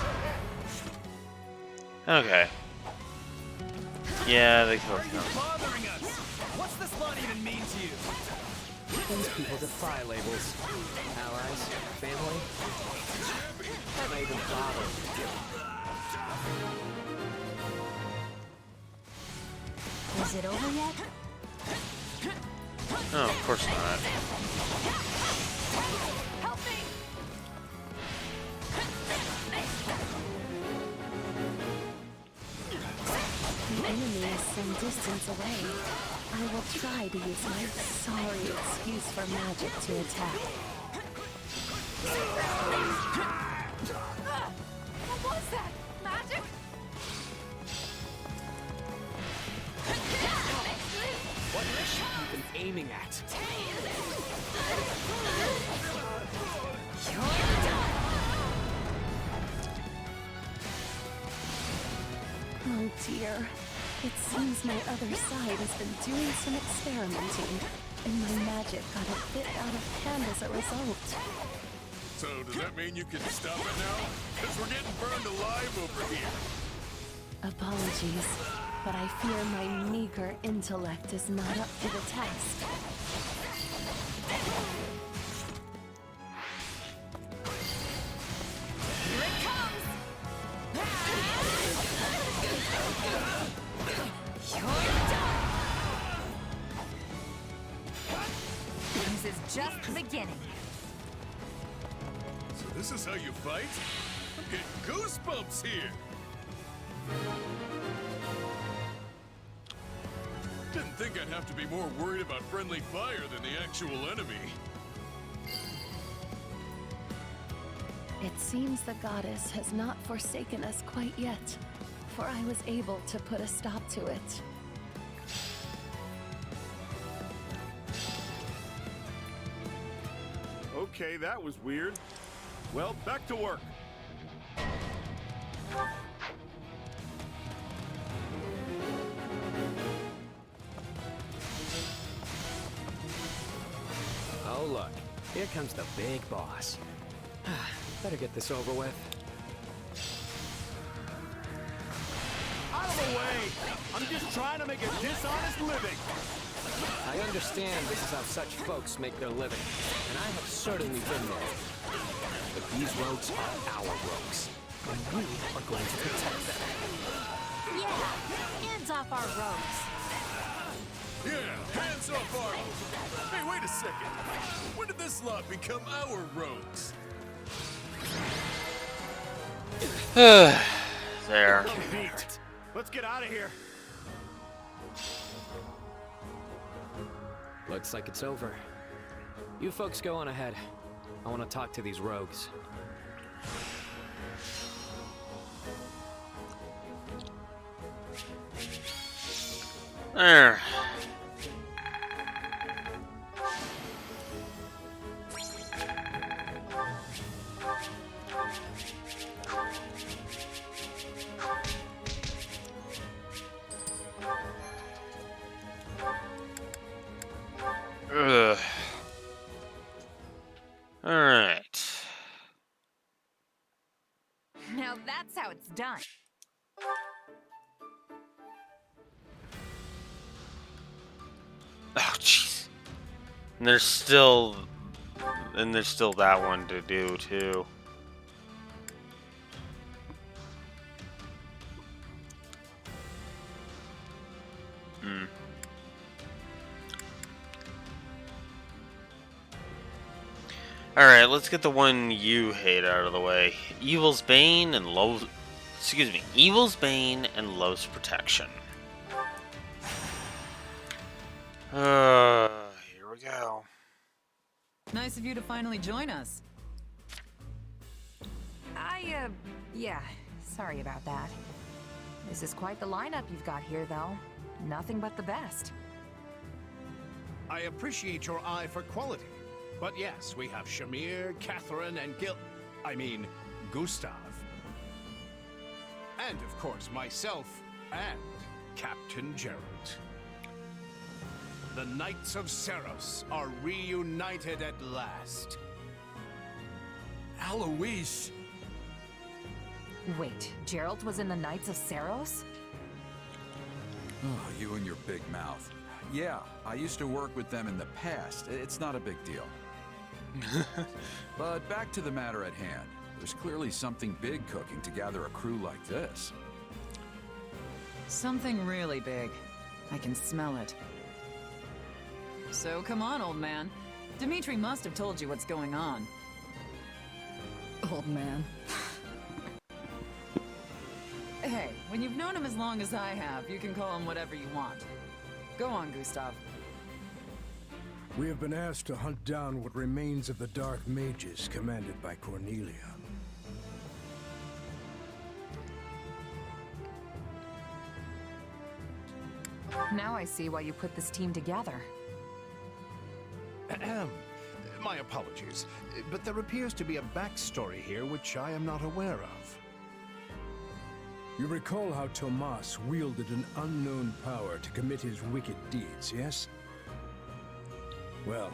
Okay. Yeah, they killed him. Bothering us. What's this lot even mean to you? These people defy labels. Allies, family. That may even bother. Is it over yet? Oh, of course not. Help me! The enemy is some distance away. I will try to use my sorry excuse for magic to attack. What was that? Magic? What the shit you been aiming at? Oh dear. It seems my other side has been doing some experimenting, and my magic got a bit out of hand as a result. So, does that mean you can stop it now? Because we're getting burned alive over here. Apologies, but I fear my meager intellect is not up to the task. Here it comes! This is just the beginning. So this is how you fight? I'm getting goosebumps here. Didn't think I'd have to be more worried about friendly fire than the actual enemy. It seems the goddess has not forsaken us quite yet, for I was able to put a stop to it. Okay, that was weird. Well, back to work. Oh look, here comes the big boss. Better get this over with. Out of the way! I'm just trying to make a dishonest living! I understand this is how such folks make their living, and I have certainly been there. But these rogues are our rogues, and we are going to protect them. Yeah, hands off our rogues. Yeah, hands off our... Hey, wait a second. When did this lot become our rogues? There. Let's get out of here. Looks like it's over. You folks go on ahead. I want to talk to these rogues. There. Ugh. All right. Now that's how it's done. Oh, jeez. And there's still that one to do too. Hmm. All right, let's get the one you hate out of the way. Evil's Bane and Lowe's. Excuse me. Evil's Bane and Lowe's Protection. Here we go. Nice of you to finally join us. Yeah, sorry about that. This is quite the lineup you've got here, though. Nothing but the best. I appreciate your eye for quality. But yes, we have Shamir, Catherine, and Gustav. And of course, myself and Captain Gerald. The Knights of Seros are reunited at last. Alois! Wait, Gerald was in the Knights of Seros? Oh, you and your big mouth. Yeah, I used to work with them in the past. It's not a big deal. But back to the matter at hand. There's clearly something big cooking to gather a crew like this. Something really big. I can smell it. So come on, old man. Dimitri must have told you what's going on. Old man. Hey, when you've known him as long as I have, you can call him whatever you want. Go on, Gustav. We have been asked to hunt down what remains of the Dark Mages commanded by Cornelia. Now I see why you put this team together. My apologies, but there appears to be a backstory here which I am not aware of. You recall how Tomas wielded an unknown power to commit his wicked deeds, yes? Well,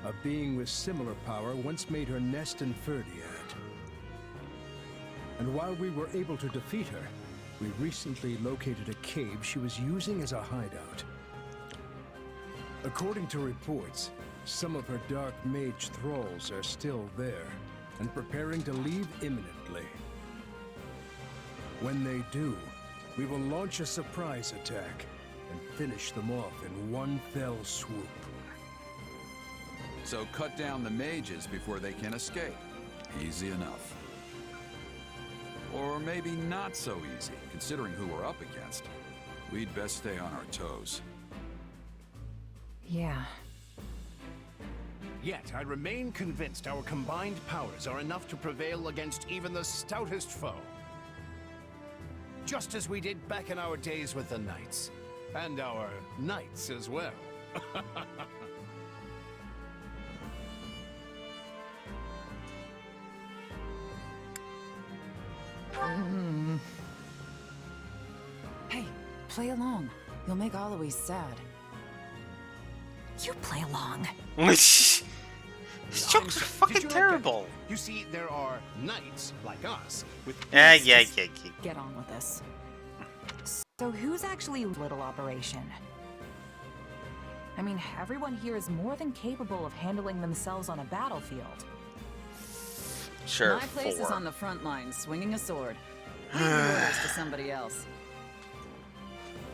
a being with similar power once made her nest in Ferdiad. And while we were able to defeat her, we recently located a cave she was using as a hideout. According to reports, some of her Dark Mage thralls are still there, and preparing to leave imminently. When they do, we will launch a surprise attack and finish them off in one fell swoop. So cut down the mages before they can escape. Easy enough. Or maybe not so easy, considering who we're up against. We'd best stay on our toes. Yeah. Yet, I remain convinced our combined powers are enough to prevail against even the stoutest foe. Just as we did back in our days with the Knights. And our Knights as well. Hey, play along. You'll make Alois sad. You play along. This joke's fucking terrible. You see, there are knights like us with. Yeah. Get on with this. So who's actually little operation? I mean, everyone here is more than capable of handling themselves on a battlefield. Sure, My place is 4. on the front line, swinging a sword. Leave the orders to somebody else.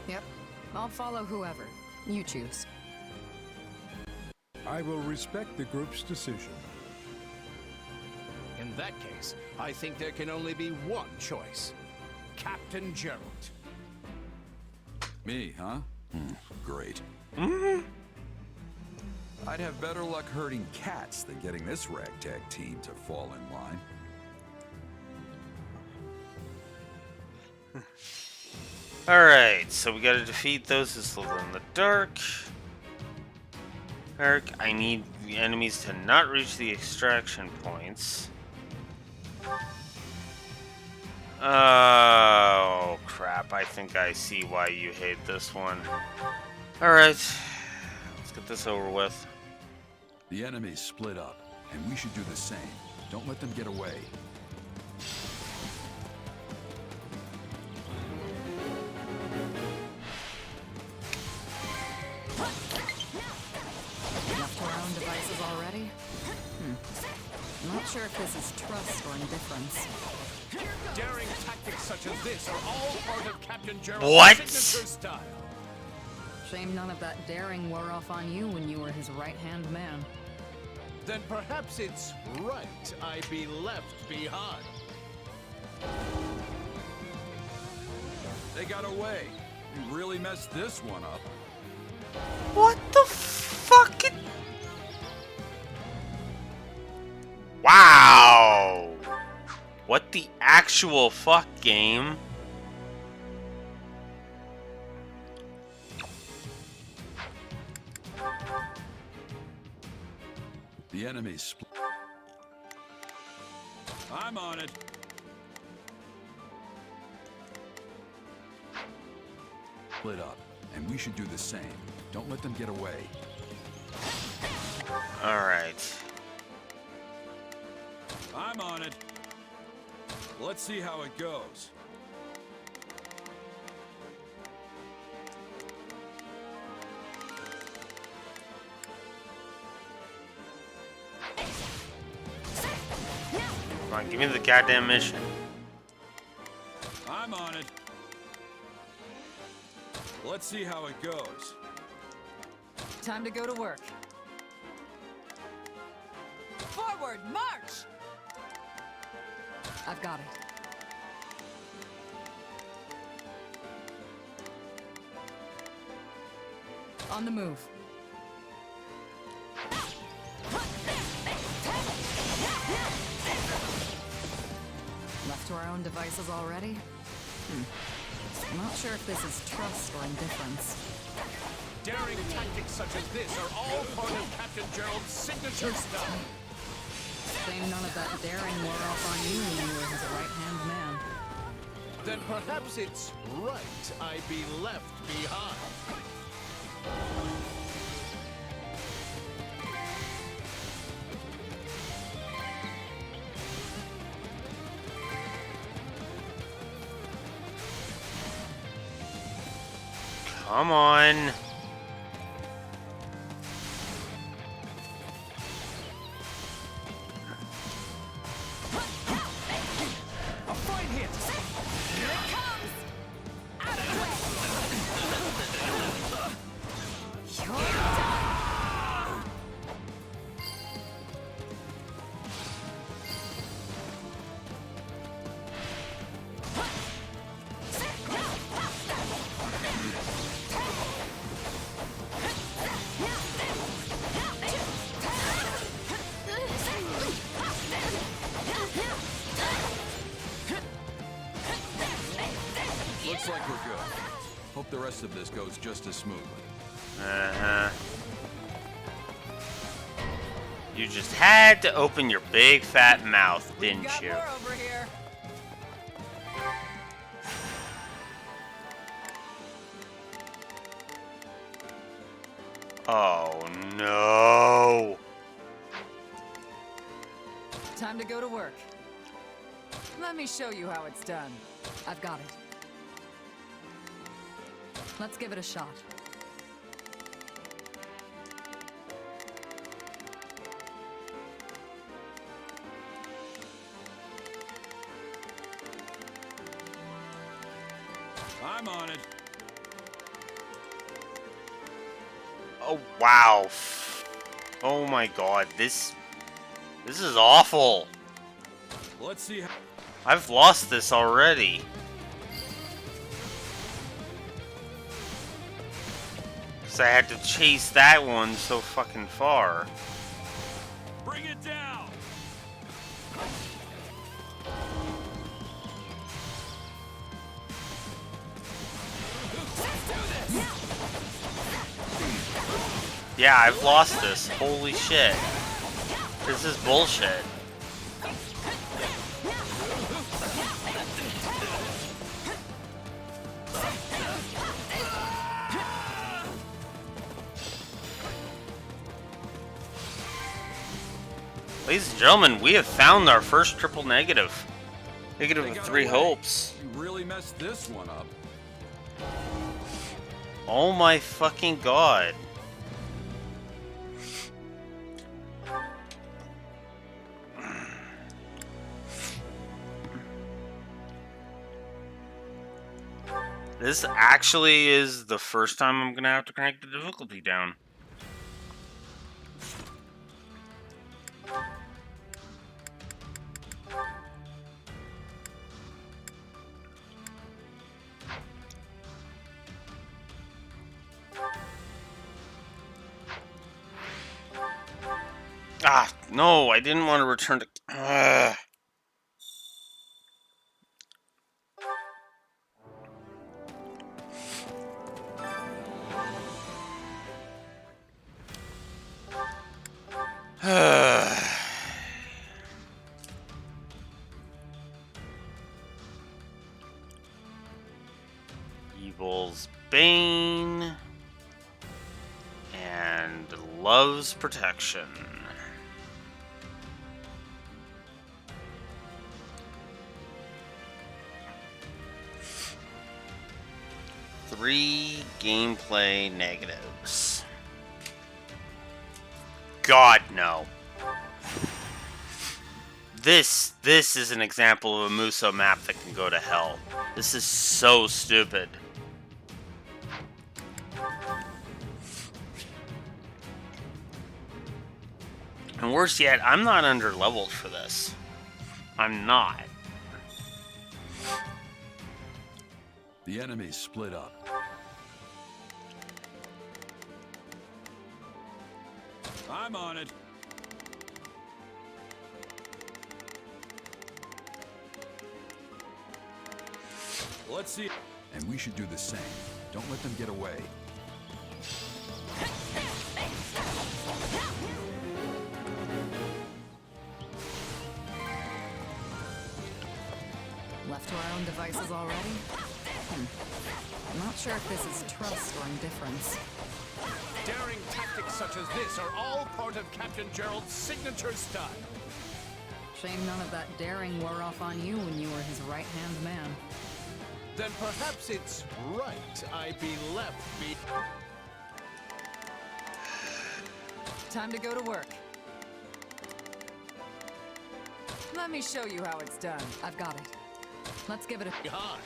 Yep, I'll follow whoever. You choose. I will respect the group's decision. In that case, I think there can only be one choice. Captain Gerald. Me, huh? Great. Mm-hmm. I'd have better luck herding cats than getting this ragtag team to fall in line. Alright, so we gotta defeat those who still in the dark. Eric, I need the enemies to not reach the extraction points. Oh, crap. I think I see why you hate this one. Alright, let's get this over with. The enemy's split up, and we should do the same. Don't let them get away. Left our own devices already? Not sure if this is trust or indifference. Daring tactics such as this are all part of Captain Gerald's What? signature style. Shame none of that daring wore off on you when you were his right-hand man. Then perhaps it's right I be left behind. They got away. You really messed this one up. What the fuck? Wow! What the actual fuck, game? The enemy's split. I'm on it. Split up, and we should do the same. Don't let them get away. Alright. I'm on it. Let's see how it goes. Come on, give me the goddamn mission. I'm on it. Let's see how it goes. Time to go to work. Forward, march! I've got it. On the move. Left to our own devices already? Not sure if this is trust or indifference. Daring tactics such as this are all part of Captain Gerald's signature style. Shame none of that daring wore off on you when you were his right-hand man. Then perhaps it's right I be left behind. Come on. A fine hit! Here it comes! Out of the way! You're done! Looks like we're good. Hope the rest of this goes just as smoothly. Uh-huh. You just had to open your big fat mouth, didn't Got you? more over here. Oh no. Time to go to work. Let me show you how it's done. I've got it. Let's give it a shot. Oh, wow. Oh my god, this is awful. Let's see how... I've lost this already. Because I had to chase that one so fucking far. Bring it down! Yeah, I've lost this. Holy shit. This is bullshit. Ladies and gentlemen, we have found our first triple negative. Negative of 3 hopes. You really messed this one up. Oh my fucking god. This actually is the first time I'm gonna have to crank the difficulty down. Ah, no, I didn't want to return to... Evil's Bane and Love's Protection. Three gameplay negatives. God, no. This is an example of a Muso map that can go to hell. This is so stupid. And worse yet, I'm not under-leveled for this. I'm not. The enemy's split up. I'm on it. Let's see. And we should do the same. Don't let them get away. Left to our own devices already? I'm not sure if this is trust or indifference. Daring tactics such as this are all part of Captain Gerald's signature style. Shame none of that daring wore off on you when you were his right-hand man. Then perhaps it's right I be left be... Time to go to work. Let me show you how it's done. I've got it. Let's give it a... God.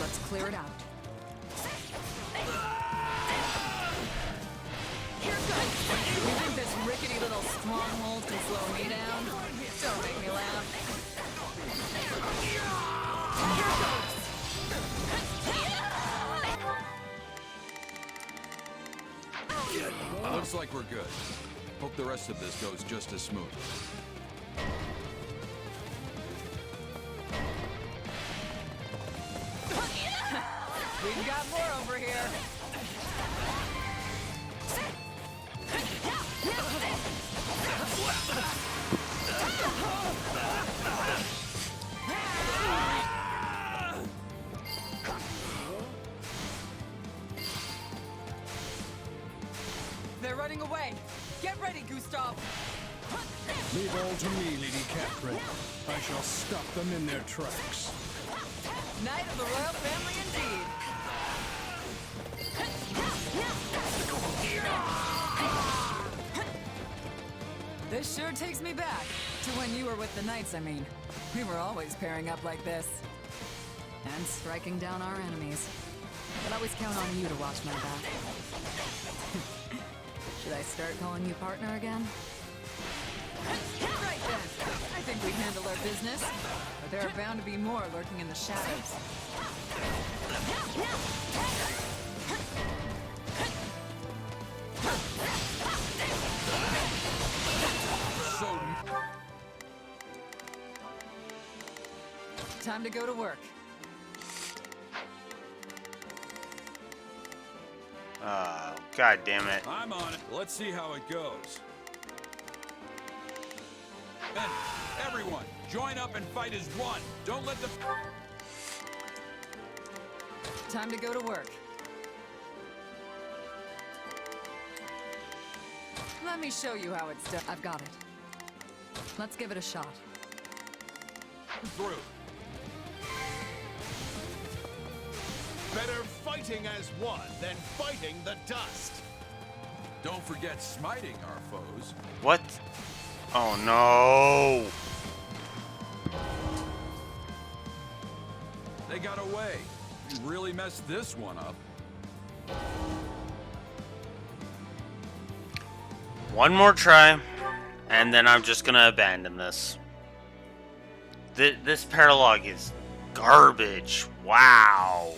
Let's clear it out. You think this rickety little stronghold can slow me down? Don't make me laugh. Looks like we're good. Hope the rest of this goes just as smooth. We've got more over here. They're running away. Get ready, Gustav. Leave all to me, Lady Catherine. I shall stop them in their tracks. Knight of the royal family indeed. This sure takes me back to when you were with the Knights, I mean. We were always pairing up like this. And striking down our enemies. But always count on you to watch my back. Should I start calling you partner again? Right then. I think we handle our business. But there are bound to be more lurking in the shadows. Time to go to work. Oh, god damn it. I'm on it. Let's see how it goes. Men, everyone, join up and fight as one. Don't let the... Time to go to work. Let me show you how it's done. I've got it. Let's give it a shot. Through. Better fighting as one than fighting the dust. Don't forget smiting our foes. What? Oh no! They got away. You really messed this one up. One more try, and then I'm just gonna abandon this. This paralogue is garbage. Wow.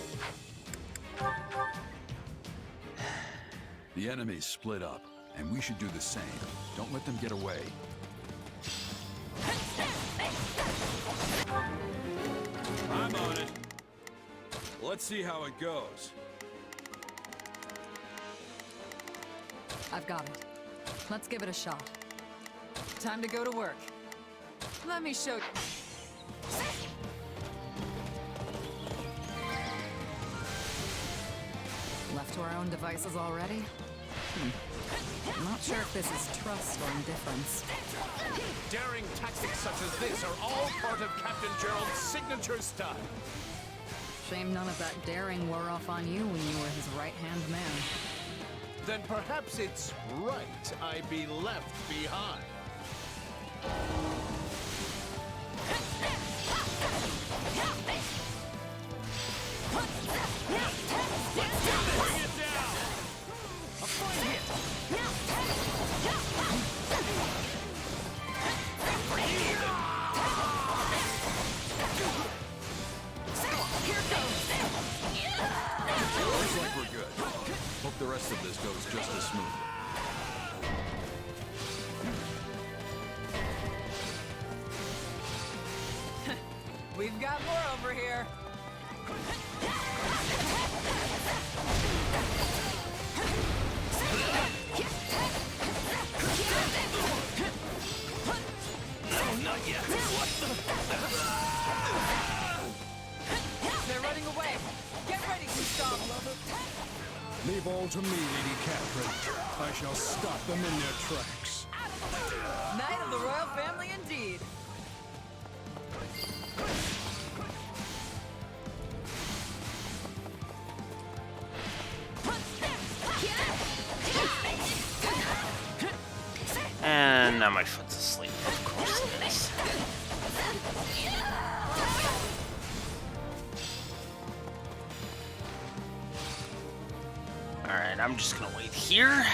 The enemy's split up, and we should do the same. Don't let them get away. I'm on it. Let's see how it goes. I've got it. Let's give it a shot. Time to go to work. Let me show you. Left to our own devices already? I'm not sure if this is trust or indifference. Daring tactics such as this are all part of Captain Gerald's signature style. Shame none of that daring wore off on you when you were his right-hand man. Then perhaps it's right I be left behind. Bring it down! A fine hit! Here goes! Looks like we're good. Hope the rest of this goes just as smooth. We've got more over here. No, not yet. What the? They're running away. Get ready, Gustav. Leave all to me, Lady Catherine. I shall stop them in their tracks. Knight of the royal family indeed. And now my foot's asleep. Of course it is. Alright, I'm just gonna wait here.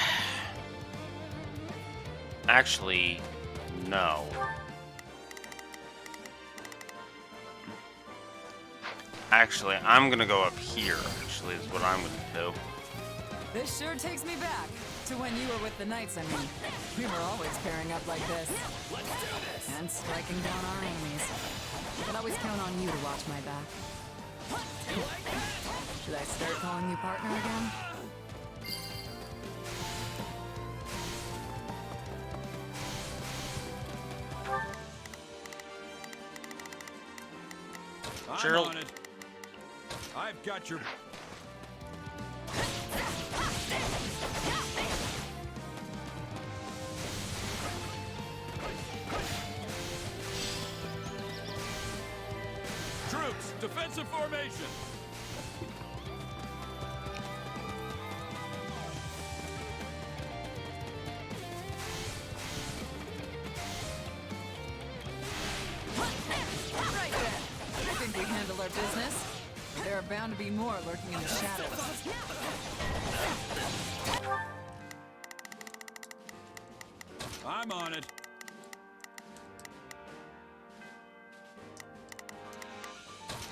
Actually, no. Actually, I'm gonna go up here, actually, is what I'm gonna do. This sure takes me back to when you were with the Knights, I mean. We were always pairing up like this. Let's do this! And striking down our enemies. But always count on you to watch my back. Should I start calling you partner again? I'm on it. I've got your... Troops, defensive formation! handled our business. There are bound to be more lurking in the shadows. I'm on it.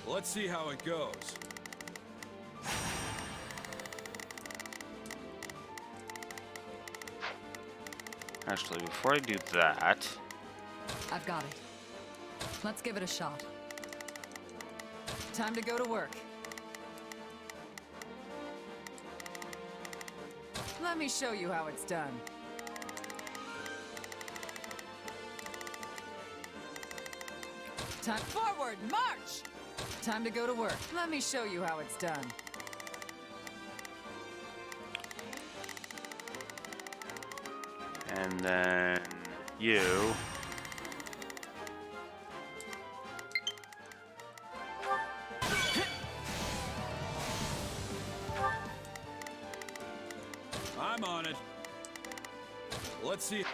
Let's see how it goes. Actually, before I do that... I've got it. Let's give it a shot. Time to go to work. Let me show you how it's done. Time forward, march! Time to go to work. Let me show you how it's done. And then you. I'm on it. Let's see.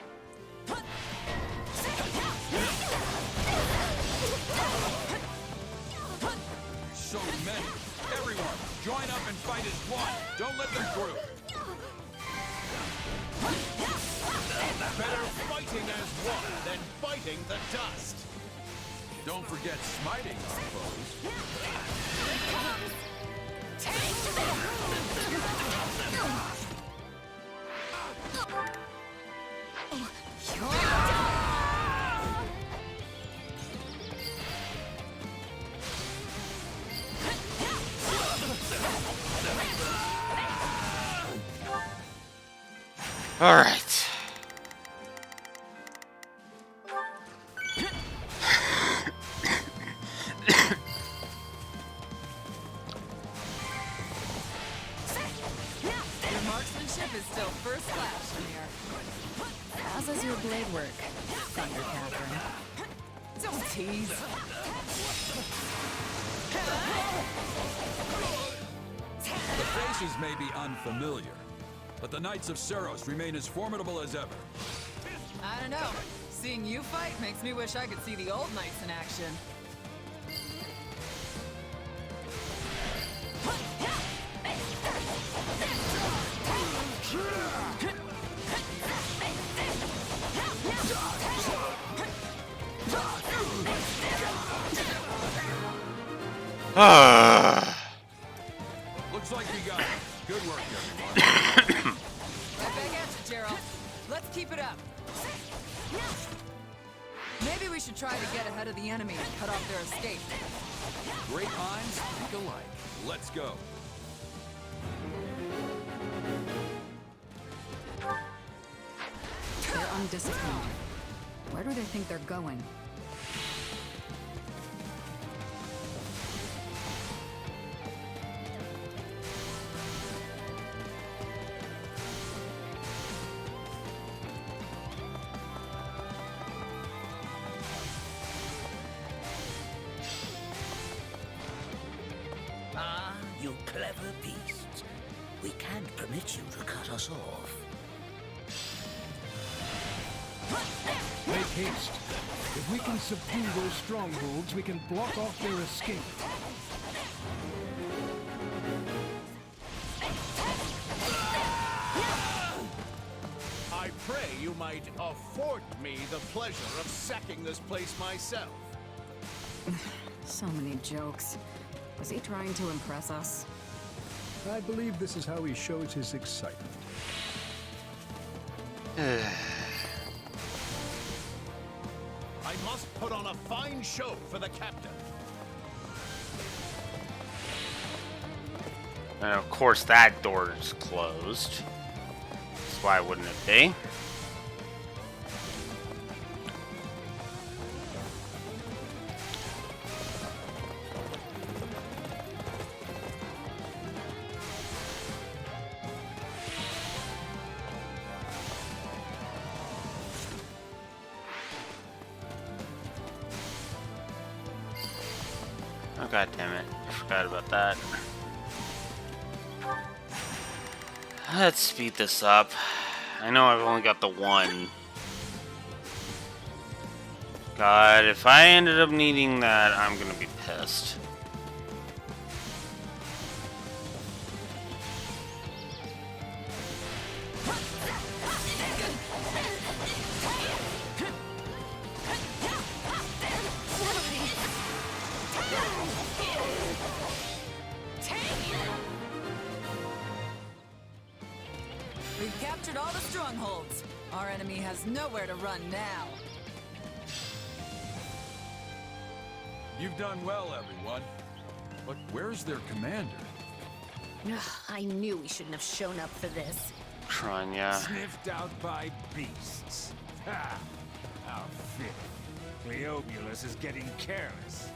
So many. Everyone, join up and fight as one. Don't let them through. Better fighting as one than fighting the dust. Don't forget smiting our All right. Your marksmanship is still first class, Shamir. How's is your blade work, Thunder Catherine? Don't tease. The faces may be unfamiliar, but the Knights of Seros remain as formidable as ever. I don't know. Seeing you fight makes me wish I could see the old knights in action. Looks like we got it. Good work, everyone. Right back at you, Gerald. Let's keep it up. Maybe we should try to get ahead of the enemy and cut off their escape. Great minds think alike. Let's go. They're undisciplined. Where do they think they're going? Ah, you clever beasts. We can't permit you to cut us off. Make haste. If we can subdue those strongholds, we can block off their escape. I pray you might afford me the pleasure of sacking this place myself. So many jokes. Was he trying to impress us? I believe this is how he shows his excitement. I must put on a fine show for the captain. And of course that door is closed. So why wouldn't it be? Oh, god damn it. I forgot about that. Let's speed this up. I know I've only got the one. God, if I ended up needing that, I'm gonna be pissed. captured all the strongholds. Our enemy has nowhere to run now. You've done well, everyone. But where's their commander? Ugh, I knew we shouldn't have shown up for this. Tron, yeah. Sniffed out by beasts. Ha! How fit. Cleobulus is getting careless.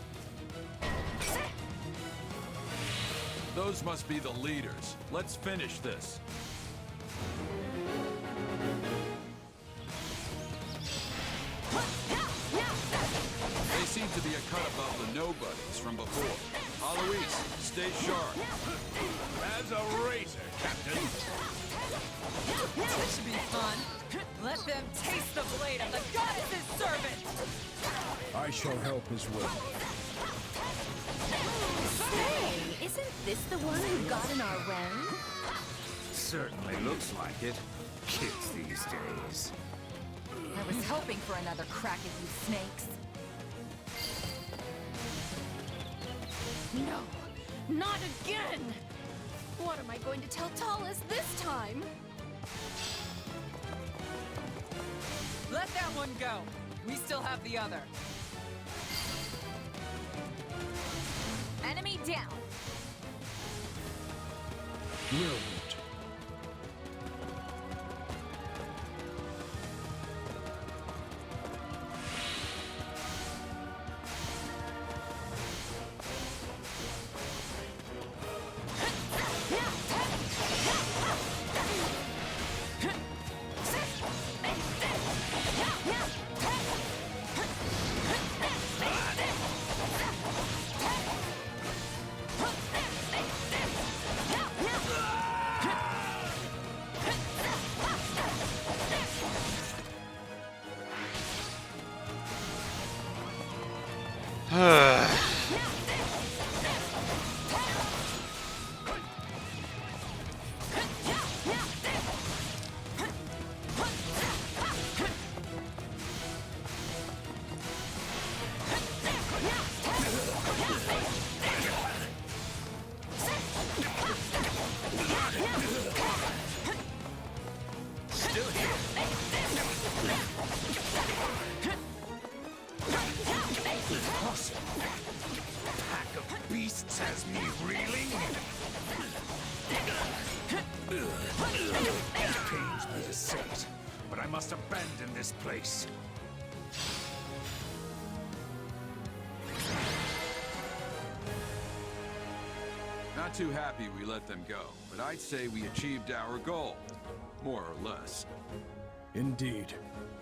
Those must be the leaders. Let's finish this. They seem to be a cut above the nobodies from before. Alois, stay sharp. As a razor, Captain. This should be fun. Let them taste the blade of the goddess's servant! I shall help as well. Say, isn't this the one who got in our way? Certainly looks like it. Kids these days. I was hoping for another crack at you snakes. No, not again! What am I going to tell Tallis this time? Let that one go. We still have the other. Enemy down. Brilliant. Pack of beasts has me reeling. It pains me to say it, but I must abandon this place. Not too happy we let them go, but I'd say we achieved our goal. More or less. Indeed.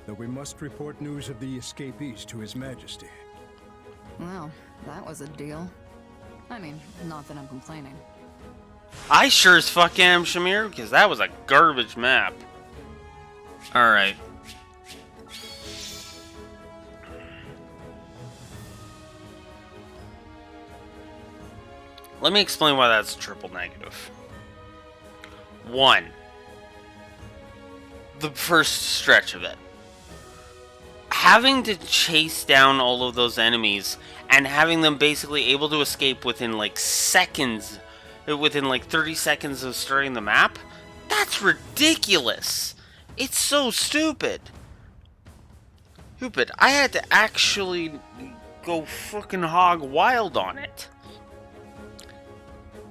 Though we must report news of the escapees to His Majesty. Well, that was a deal. I mean, not that I'm complaining. I sure as fuck am, Shamir, because that was a garbage map. Alright. Let me explain why that's a triple negative. 1. The first stretch of it. Having to chase down all of those enemies and having them basically able to escape within like seconds, within like 30 seconds of starting the map, that's ridiculous. It's so stupid. Stupid. I had to actually go fucking hog wild on it.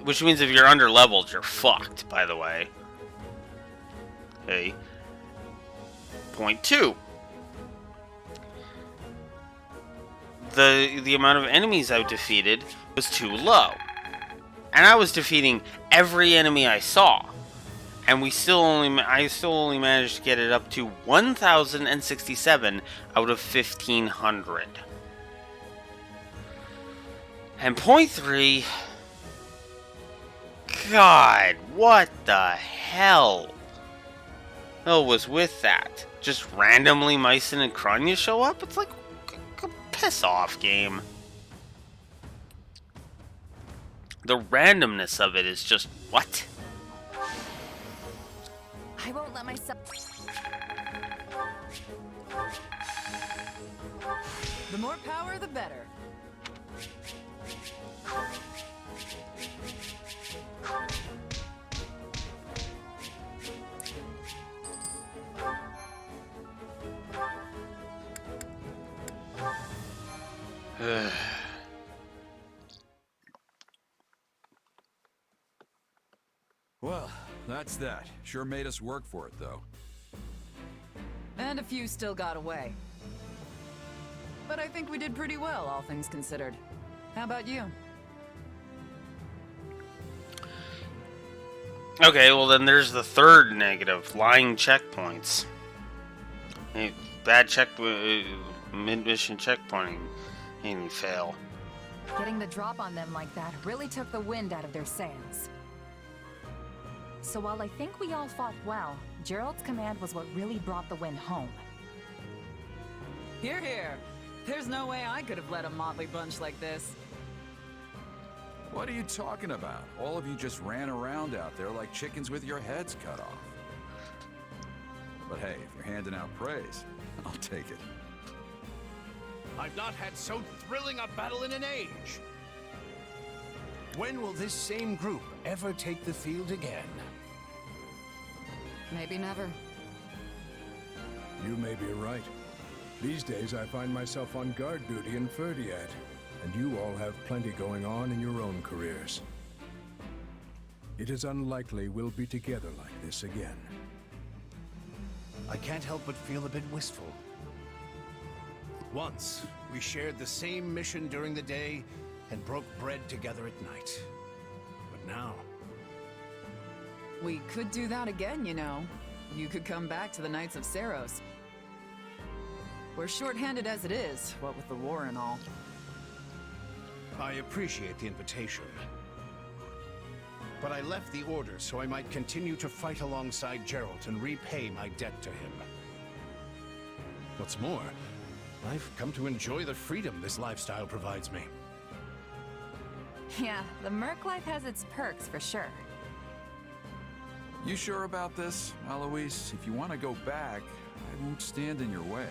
Which means if you're under leveled, you're fucked, by the way. Okay. Point 2. The amount of enemies I defeated was too low. And I was defeating every enemy I saw. And I still only managed to get it up to 1,067 out of 1,500. And point 3... God, what the hell? Hell was with that? Just randomly Mycin and Kranya show up? It's like, piss off, game. The randomness of it is just, what? I won't let myself... The more power, the better. Well, that's that. Sure made us work for it, though. And a few still got away. But I think we did pretty well, all things considered. How about you? Okay, well then there's the third negative, lying checkpoints. Bad mid-mission checkpointing and fail. Getting the drop on them like that really took the wind out of their sails. So while I think we all fought well, Gerald's command was what really brought the win home. Hear, hear. There's no way I could have led a motley bunch like this. What are you talking about? All of you just ran around out there like chickens with your heads cut off. But hey, if you're handing out praise, I'll take it. I've not had so thrilling a battle in an age. When will this same group ever take the field again? Maybe never. You may be right. These days I find myself on guard duty in Ferdiad, and you all have plenty going on in your own careers. It is unlikely we'll be together like this again. I can't help but feel a bit wistful. Once, we shared the same mission during the day and broke bread together at night. But now... We could do that again, you know. You could come back to the Knights of Saros. We're short-handed as it is, what with the war and all. I appreciate the invitation. But I left the Order so I might continue to fight alongside Gerald and repay my debt to him. What's more, I've come to enjoy the freedom this lifestyle provides me. Yeah, the Merc life has its perks for sure. You sure about this, Eloise? If you want to go back, I won't stand in your way.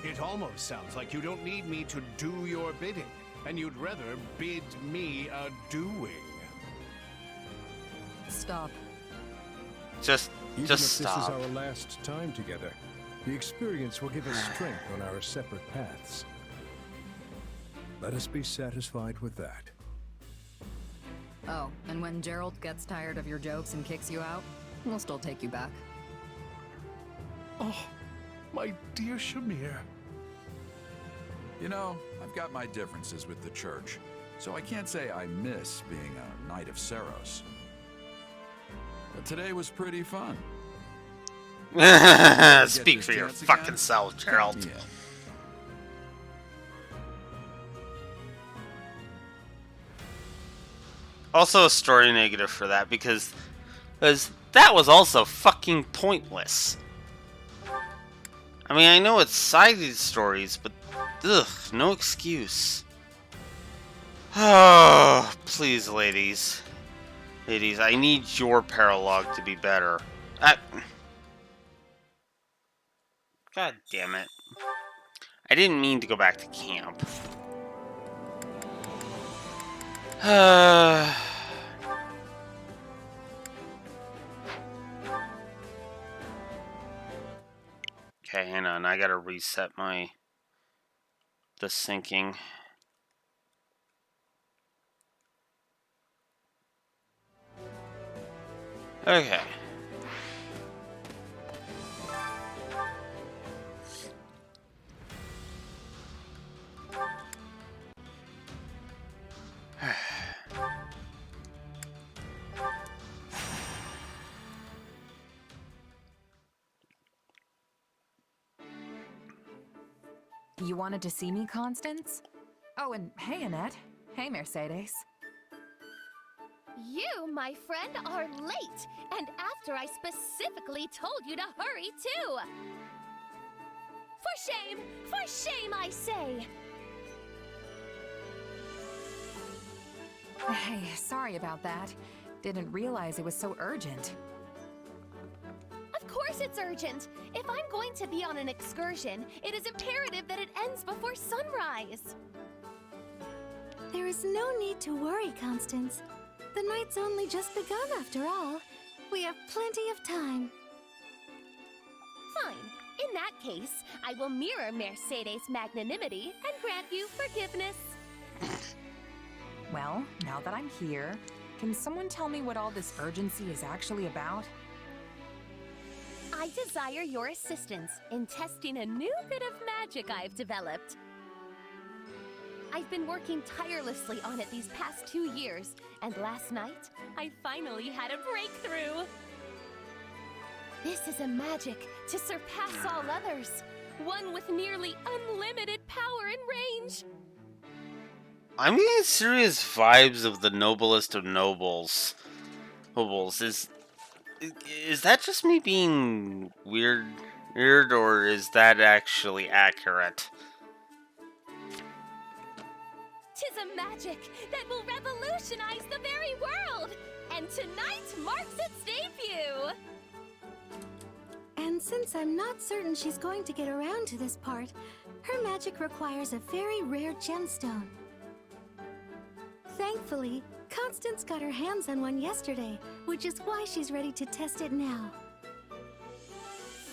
It almost sounds like you don't need me to do your bidding, and you'd rather bid me a doing. Stop. Just Even if stop. this is our last time together, the experience will give us strength on our separate paths. Let us be satisfied with that. Oh, and when Gerald gets tired of your jokes and kicks you out, we'll still take you back. Oh, my dear Shamir. You know, I've got my differences with the church, so I can't say I miss being a Knight of Saros. But today was pretty fun. Speak for your fucking self, Gerald. Yeah. Also a story negative for that, because that was also fucking pointless. I mean, I know it's sided stories, but ugh, no excuse. Oh, please, ladies. Ladies, I need your paralogue to be better. God damn it. I didn't mean to go back to camp. Okay, hang on. I gotta reset the syncing. Okay. You wanted to see me, Constance? Oh, and hey, Annette. Hey, Mercedes. You, my friend, are late, and after I specifically told you to hurry, too! For shame, I say! Hey, sorry about that. Didn't realize it was so urgent. Of course it's urgent! If I'm going to be on an excursion, it is imperative that it ends before sunrise! There is no need to worry, Constance. The night's only just begun after all. We have plenty of time. Fine. In that case, I will mirror Mercedes' magnanimity and grant you forgiveness. Well, now that I'm here, Can someone tell me what all this urgency is actually about? I desire your assistance in testing a new bit of magic I've developed. I've been working tirelessly on it these past 2 years, and last night, I finally had a breakthrough. This is a magic to surpass all others, one with nearly unlimited power and range. I'm getting serious vibes of the noblest of nobles. Is that just me being weird, or is that actually accurate? 'Tis a magic that will revolutionize the very world, and tonight marks its debut. And since I'm not certain she's going to get around to this part, her magic requires a very rare gemstone. Thankfully, Constance got her hands on one yesterday, which is why she's ready to test it now.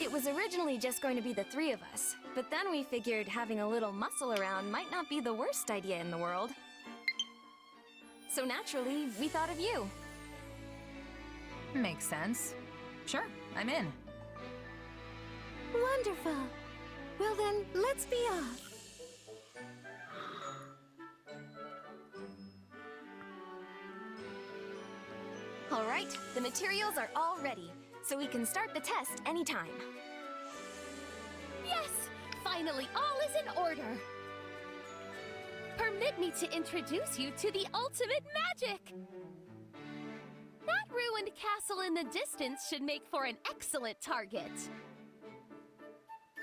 It was originally just going to be the 3 of us, but then we figured having a little muscle around might not be the worst idea in the world. So naturally, we thought of you. Makes sense. Sure, I'm in. Wonderful. Well then, let's be off. All right, the materials are all ready, so we can start the test anytime. Yes! Finally, all is in order. Permit me to introduce you to the ultimate magic. That ruined castle in the distance should make for an excellent target.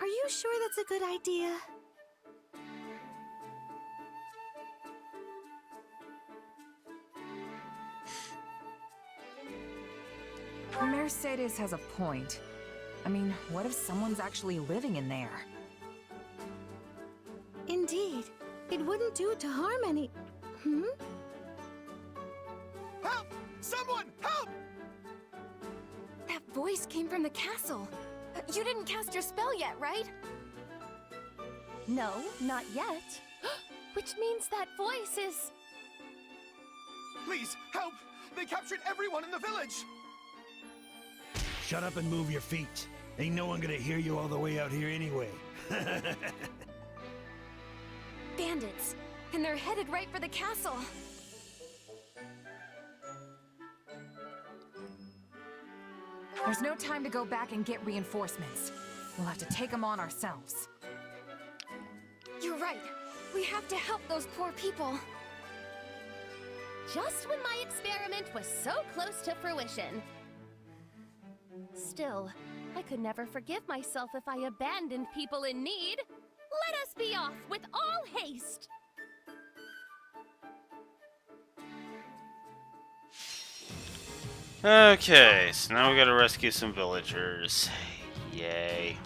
Are you sure that's a good idea? Mercedes has a point. I mean, what if someone's actually living in there? Indeed. It wouldn't do to harm any... Help! Someone, help! That voice came from the castle. You didn't cast your spell yet, right? No, not yet. Which means that voice is... Please, help! They captured everyone in the village! Shut up and move your feet. Ain't no one gonna hear you all the way out here anyway. Bandits, and they're headed right for the castle. There's no time to go back and get reinforcements. We'll have to take them on ourselves. You're right. We have to help those poor people. Just when my experiment was so close to fruition. Still, I could never forgive myself if I abandoned people in need. Let us be off with all haste! Okay, so now we gotta rescue some villagers. Yay.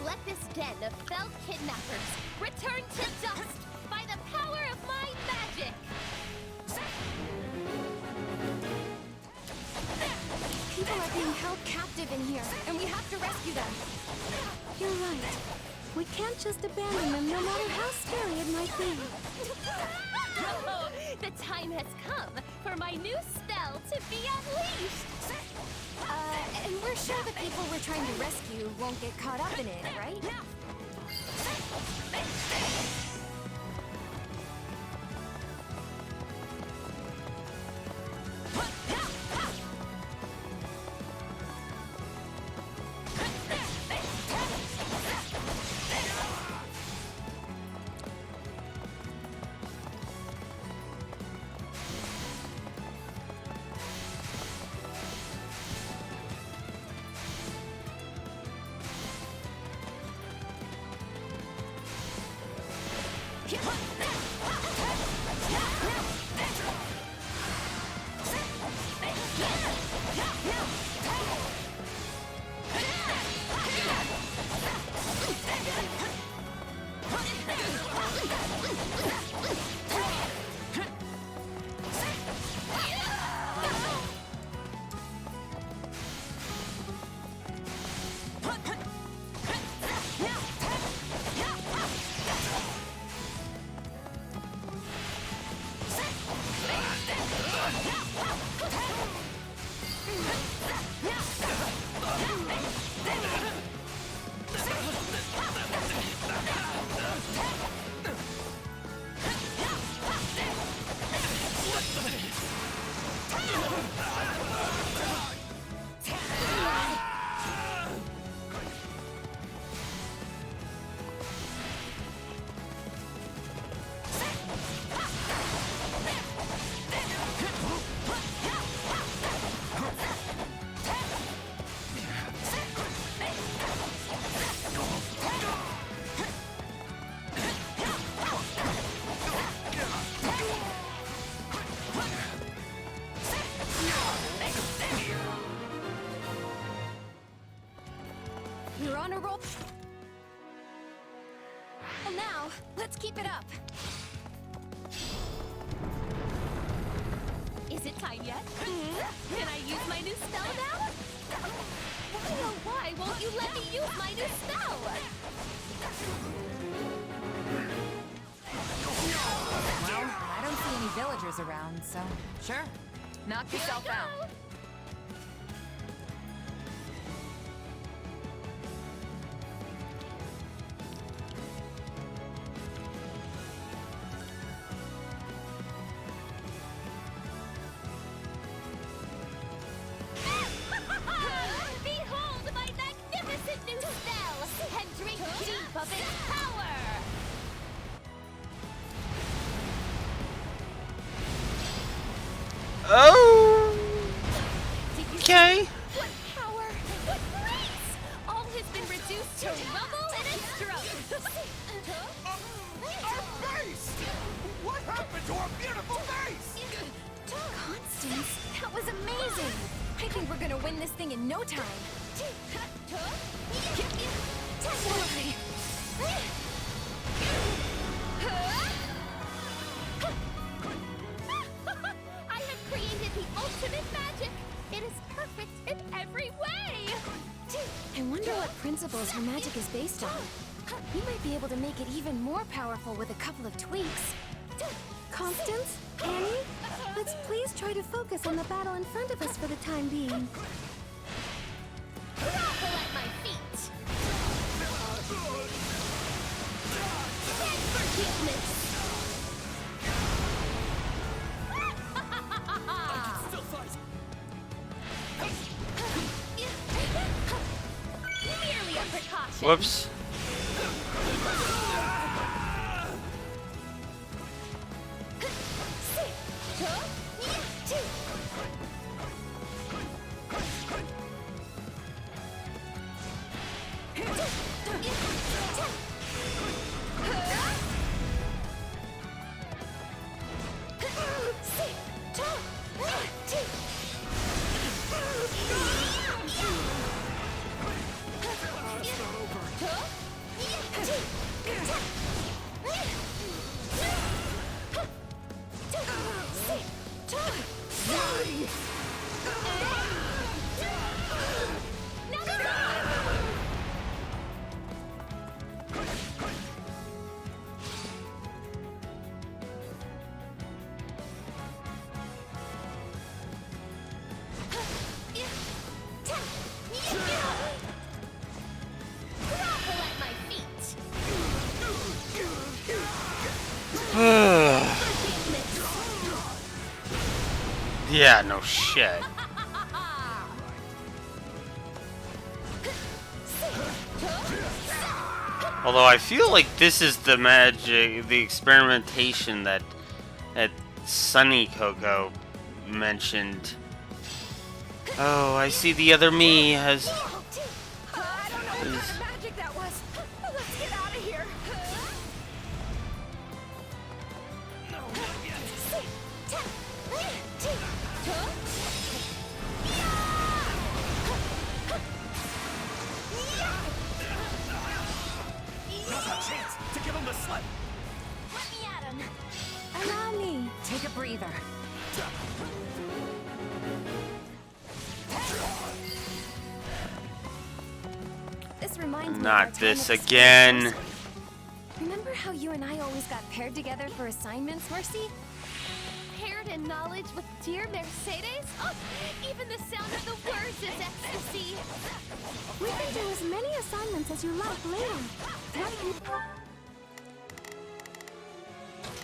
Let this den of felled kidnappers return to dust by the power of my magic! People are being held captive in here, and we have to rescue them. You're right. We can't just abandon them no matter how scary it might be. Oh, the time has come for my new spell to be unleashed! And we're sure the people we're trying to rescue won't get caught up in it, right? roll. Well, now, let's keep it up. Is it time yet? Can I use my new spell now? Why oh why won't you let me use my new spell? Well, I don't see any villagers around, so sure. Knock yourself out. Behold my magnificent new spell, and drink deep of its power! Oh! Okay. What power! What grace! All has been reduced to rubble and a stroke! Our face! What happened to our beautiful face? Constance, that was amazing. I think we're gonna win this thing in no time. Definitely. I have created the ultimate magic! It is perfect in every way! I wonder what principles her magic is based on. We might be able to make it even more powerful with a couple of tweaks. Constance? Annie? Let's please try to focus on the battle in front of us for the time being. Grovel at my feet! Beg forgiveness! Still fight. Merely a precaution! Whoops. Grovel at my feet! Yeah, no shit. Although I feel like this is the magic, the experimentation that Sunny Coco mentioned. Oh, I see the other me has. I don't know what kind of magic that was. Let's get out of here. Now's our chance to give him the slip. Let me at him. Allow me. Take a breather. This reminds me of our Not time this at the again. school. Remember how you and I always got paired together for assignments, Mercy? Paired in knowledge with dear Mercedes? Oh, even the sound of the words is ecstasy! We can do as many assignments as you like later.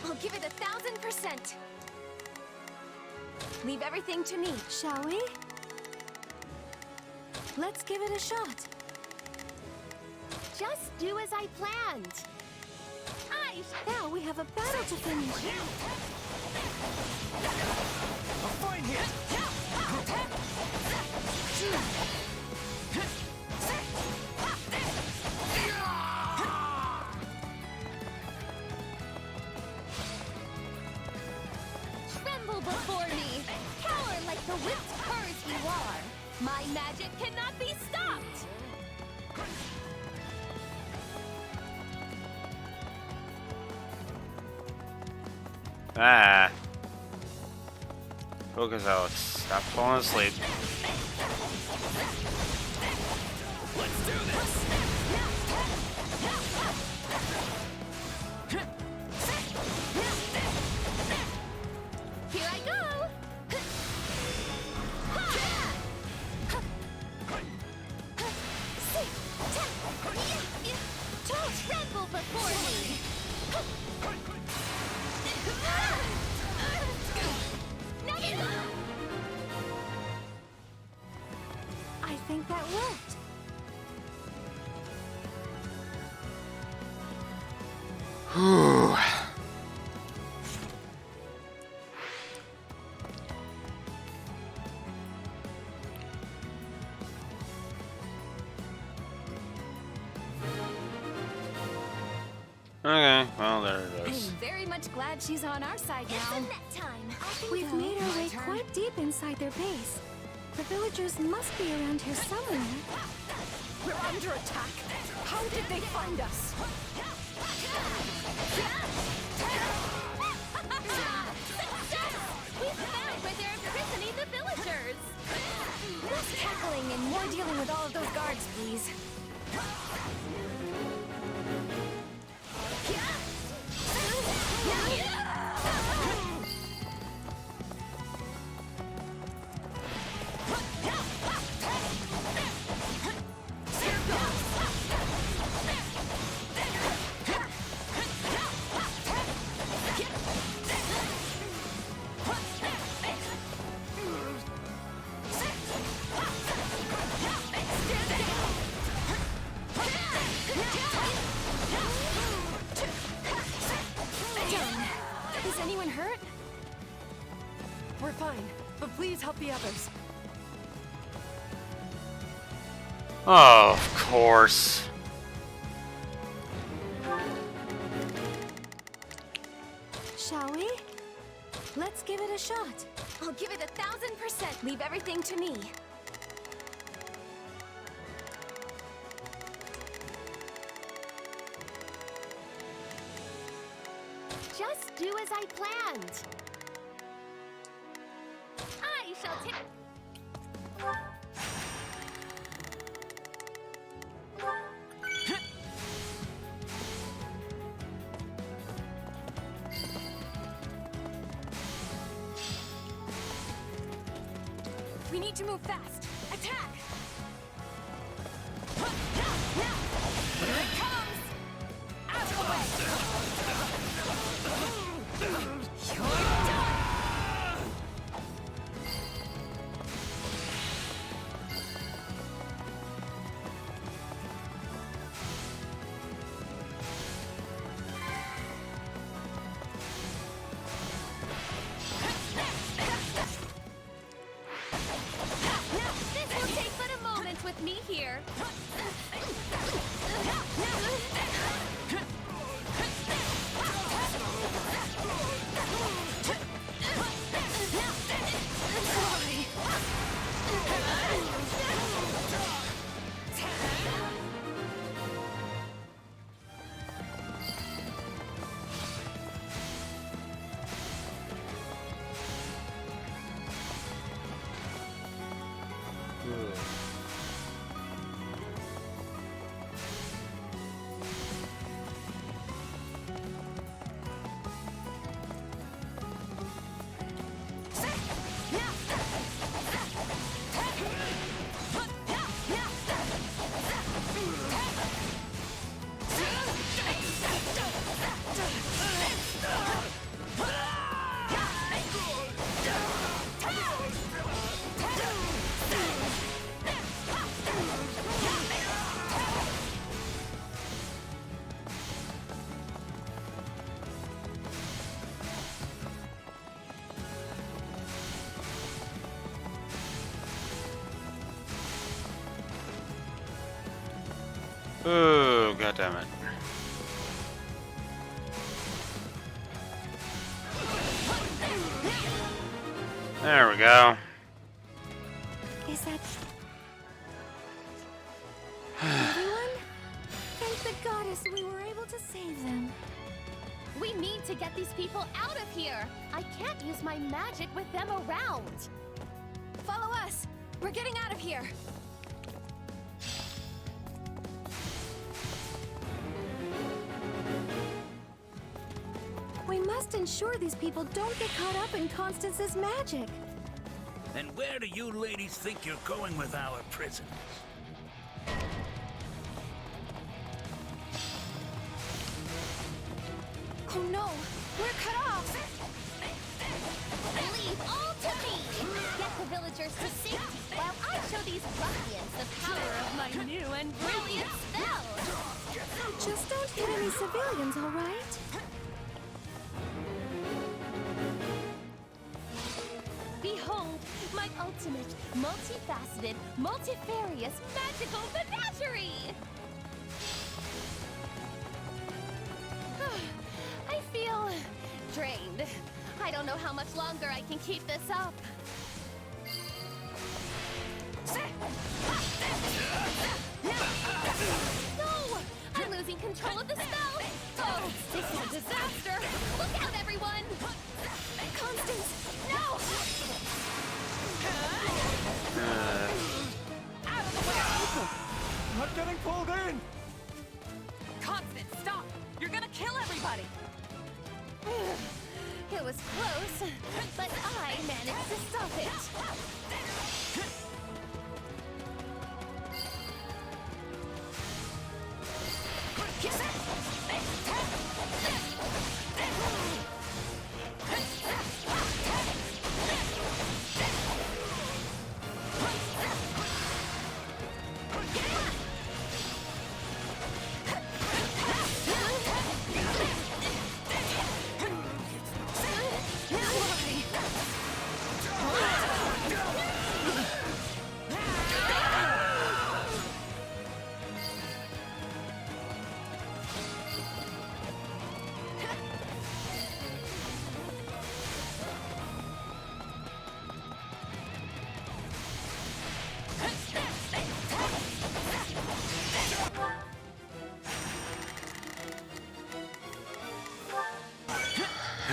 I'll give it 1,000%. Leave everything to me. Shall we? Let's give it a shot. Just do as I planned. Now we have a battle to finish. A fine hit. Tremble before me! Cower like the whipped curs you are! My magic cannot be stopped! Ah. Focus, Alex. Stop falling asleep. Let's do this! Here I go! Don't tremble before me! I think that worked. Whew. Okay, well, there it is. I'm very much glad she's on our side now. We've made our way quite deep inside their base. The villagers must be around here somewhere. We're under attack. How did they find us? We found where they're imprisoning the villagers! Less tackling and more dealing with all of those guards, please. Is anyone hurt? We're fine, but please help the others. Oh, of course. Shall we? Let's give it a shot. I'll give it 1000%. Leave everything to me. Just do as I planned. I shall take... We need to move fast. Attack! Here it comes! Out of the way! You're done! This will take but a moment with me here. Ooh, goddammit. There we go. Is that... everyone? Thank the goddess we were able to save them. We need to get these people out of here. I can't use my magic with them around. Follow us. We're getting out of here. We must ensure these people don't get caught up in Constance's magic. And where do you ladies think you're going with our prisoners? Oh no, we're cut off. Leave all to me. Get the villagers to safety while I show these ruffians the power of my new and brilliant spell. Just don't hit any civilians, all right? Behold, my ultimate, multifaceted, multifarious, magical menagerie! I feel drained. I don't know how much longer I can keep this up. No! I'm losing control of the spell! Oh, this is a disaster! Look out, everyone! Constance, no! Out of the way! I'm getting pulled in! Constance, stop! You're gonna kill everybody! It was close, but I managed to stop it.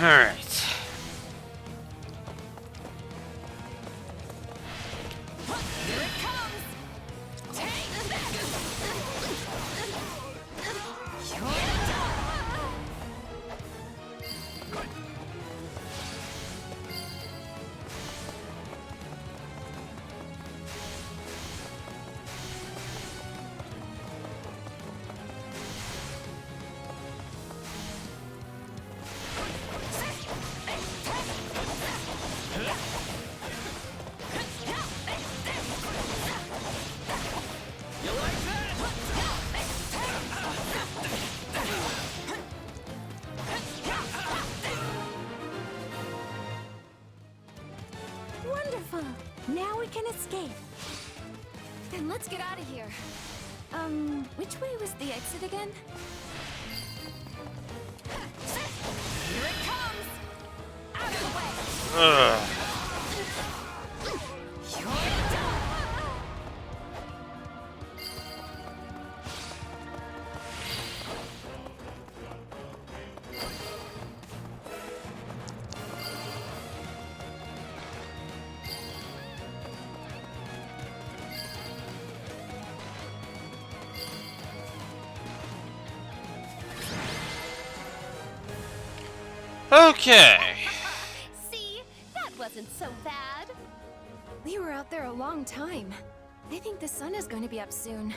Alright. Here it comes! Take Wonderful! Now we can escape. Then let's get out of here. Which way was the exit again? Here it comes! Out of the way! Ugh. Okay. See? That wasn't so bad. We were out there a long time. I think the sun is going to be up soon.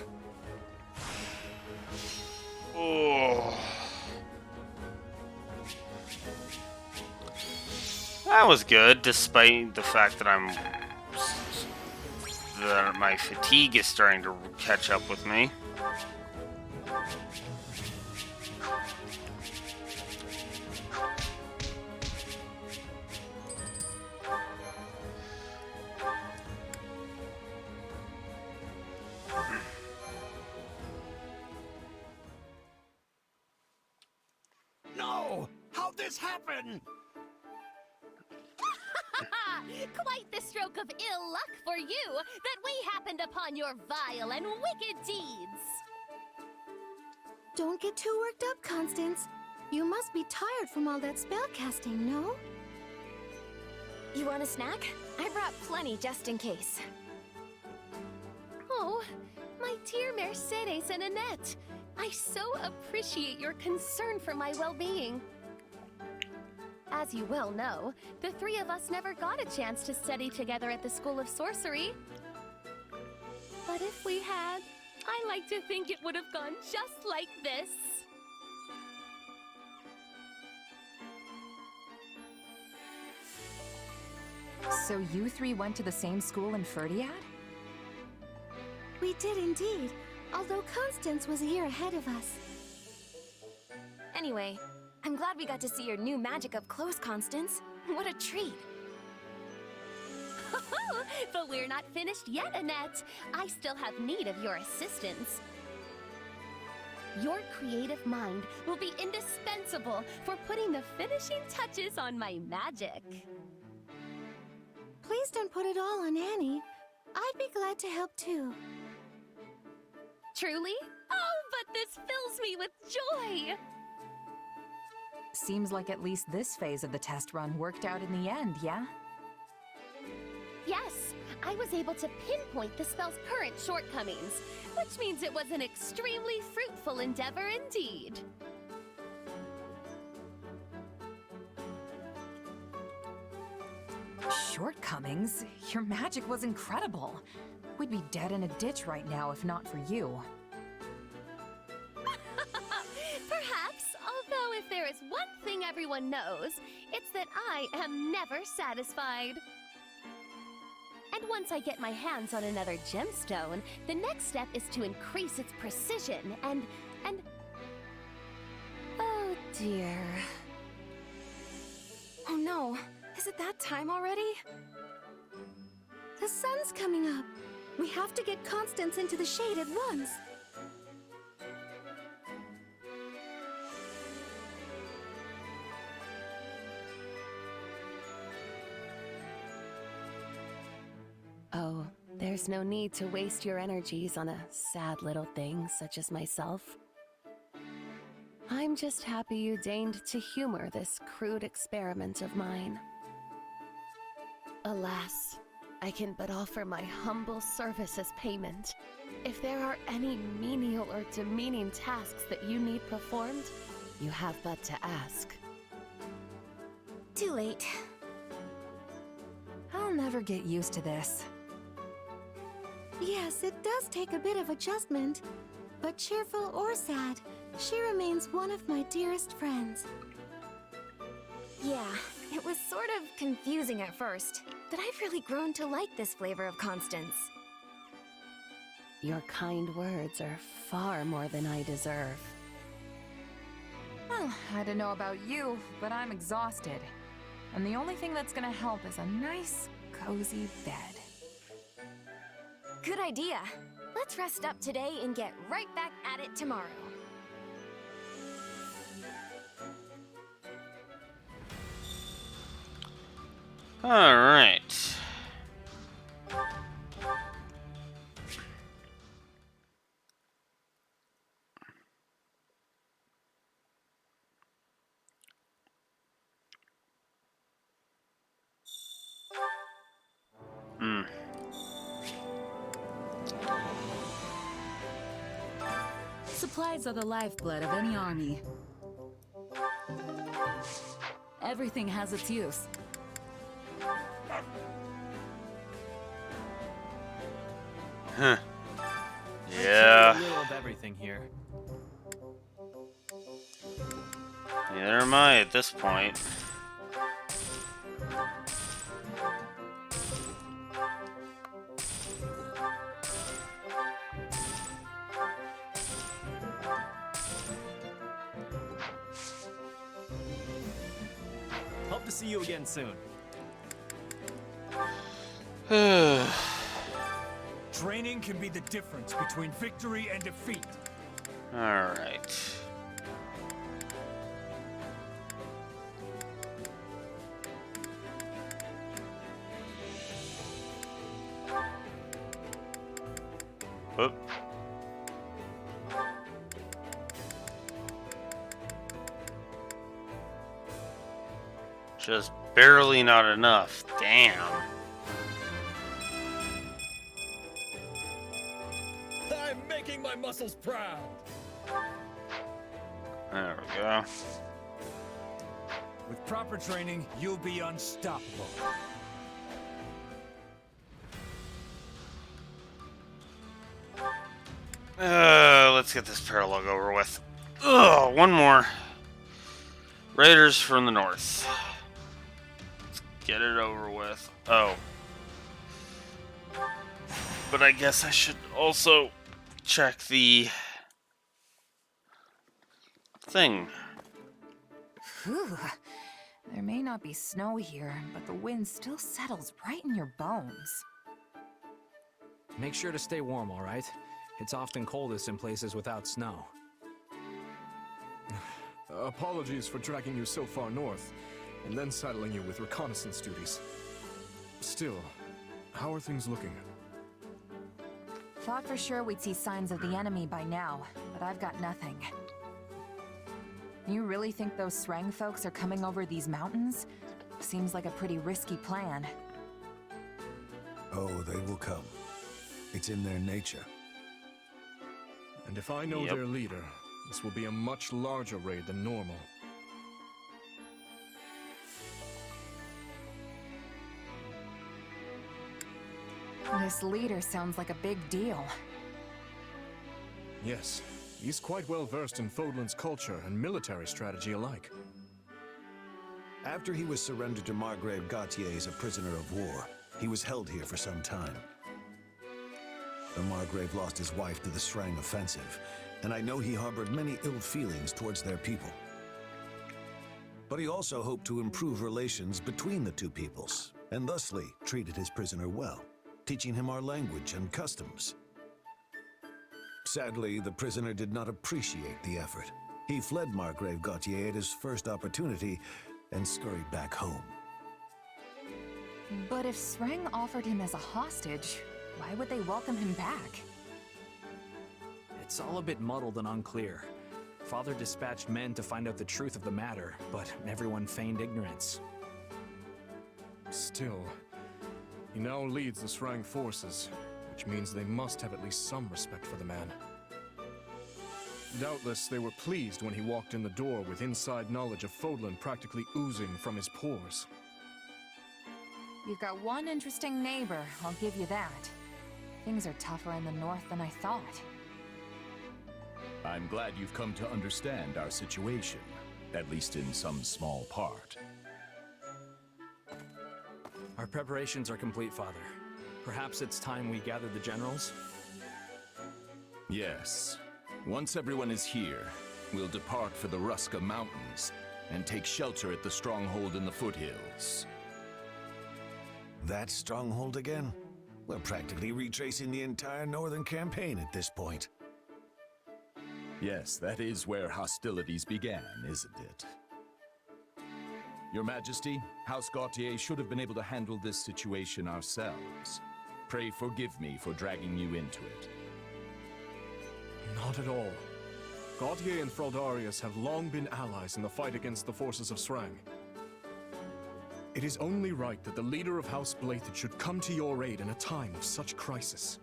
Oh. That was good, despite the fact that my fatigue is starting to catch up with me. No! How'd this happen? Quite the stroke of ill luck for you that we happened upon your vile and wicked deeds. Don't get too worked up, Constance. You must be tired from all that spellcasting, no? You want a snack? I brought plenty just in case. Oh, my dear Mercedes and Annette. I so appreciate your concern for my well-being. As you well know, the three of us never got a chance to study together at the School of Sorcery. But if we had, I like to think it would have gone just like this. So you three went to the same school in Ferdiad? We did indeed, although Constance was a year ahead of us. Anyway, I'm glad we got to see your new magic up close, Constance. What a treat. But we're not finished yet, Annette. I still have need of your assistance. Your creative mind will be indispensable for putting the finishing touches on my magic. Please don't put it all on Annie. I'd be glad to help too. Truly? Oh, but this fills me with joy! Seems like at least this phase of the test run worked out in the end, yeah? Yes, I was able to pinpoint the spell's current shortcomings, which means it was an extremely fruitful endeavor indeed. Shortcomings? Your magic was incredible. We'd be dead in a ditch right now if not for you. Perhaps, although if there is one thing everyone knows, it's that I am never satisfied. And once I get my hands on another gemstone, the next step is to increase its precision and... Oh dear. Oh no, is it that time already? The sun's coming up. We have to get Constance into the shade at once. Oh, there's no need to waste your energies on a sad little thing such as myself. I'm just happy you deigned to humor this crude experiment of mine. Alas, I can but offer my humble service as payment. If there are any menial or demeaning tasks that you need performed, you have but to ask. Too late. I'll never get used to this. Yes, it does take a bit of adjustment. But cheerful or sad, she remains one of my dearest friends. Yeah, it was sort of confusing at first, but I've really grown to like this flavor of Constance. Your kind words are far more than I deserve. Well, I don't know about you, but I'm exhausted. And the only thing that's gonna help is a nice, cozy bed. Good idea. Let's rest up today and get right back at it tomorrow. All right. Supplies are the lifeblood of any army. Everything has its use. Huh. A Yeah. little of everything here. Neither am I at this point. Hope to see you again soon. Training can be the difference between victory and defeat. All right. Oop. Just barely not enough. Damn. I'm making my muscles proud. There we go. With proper training, you'll be unstoppable. Let's get this paralog over with. Ugh, one more. Raiders from the north. Let's get it over with. Oh. But I guess I should also check the thing. Whew. There may not be snow here, but the wind still settles right in your bones. Make sure to stay warm, all right? It's often coldest in places without snow. Apologies for dragging you so far north, and then saddling you with reconnaissance duties. Still, how are things looking? Thought for sure we'd see signs of the enemy by now, but I've got nothing. You really think those Srang folks are coming over these mountains? Seems like a pretty risky plan. Oh, they will come. It's in their nature. And if I know their leader, this will be a much larger raid than normal. This leader sounds like a big deal. Yes, he's quite well versed in Fodlan's culture and military strategy alike. After he was surrendered to Margrave Gautier as a prisoner of war, he was held here for some time. The Margrave lost his wife to the Srang offensive, and I know he harbored many ill feelings towards their people. But he also hoped to improve relations between the two peoples, and thusly treated his prisoner well, teaching him our language and customs. Sadly, the prisoner did not appreciate the effort. He fled Margrave Gautier at his first opportunity and scurried back home. But if Srang offered him as a hostage, why would they welcome him back? It's all a bit muddled and unclear. Father dispatched men to find out the truth of the matter, but everyone feigned ignorance. Still, he now leads the Srang forces, which means they must have at least some respect for the man. Doubtless they were pleased when he walked in the door with inside knowledge of Fodlan practically oozing from his pores. You've got one interesting neighbor, I'll give you that. Things are tougher in the north than I thought. I'm glad you've come to understand our situation, at least in some small part. Our preparations are complete, Father. Perhaps it's time we gather the generals? Yes. Once everyone is here, we'll depart for the Ruska Mountains and take shelter at the stronghold in the foothills. That stronghold again? We're practically retracing the entire northern campaign at this point. Yes, that is where hostilities began, isn't it? Your Majesty, House Gautier should have been able to handle this situation ourselves. Pray forgive me for dragging you into it. Not at all. Gautier and Fraldarius have long been allies in the fight against the forces of Srang. It is only right that the leader of House Blathid should come to your aid in a time of such crisis.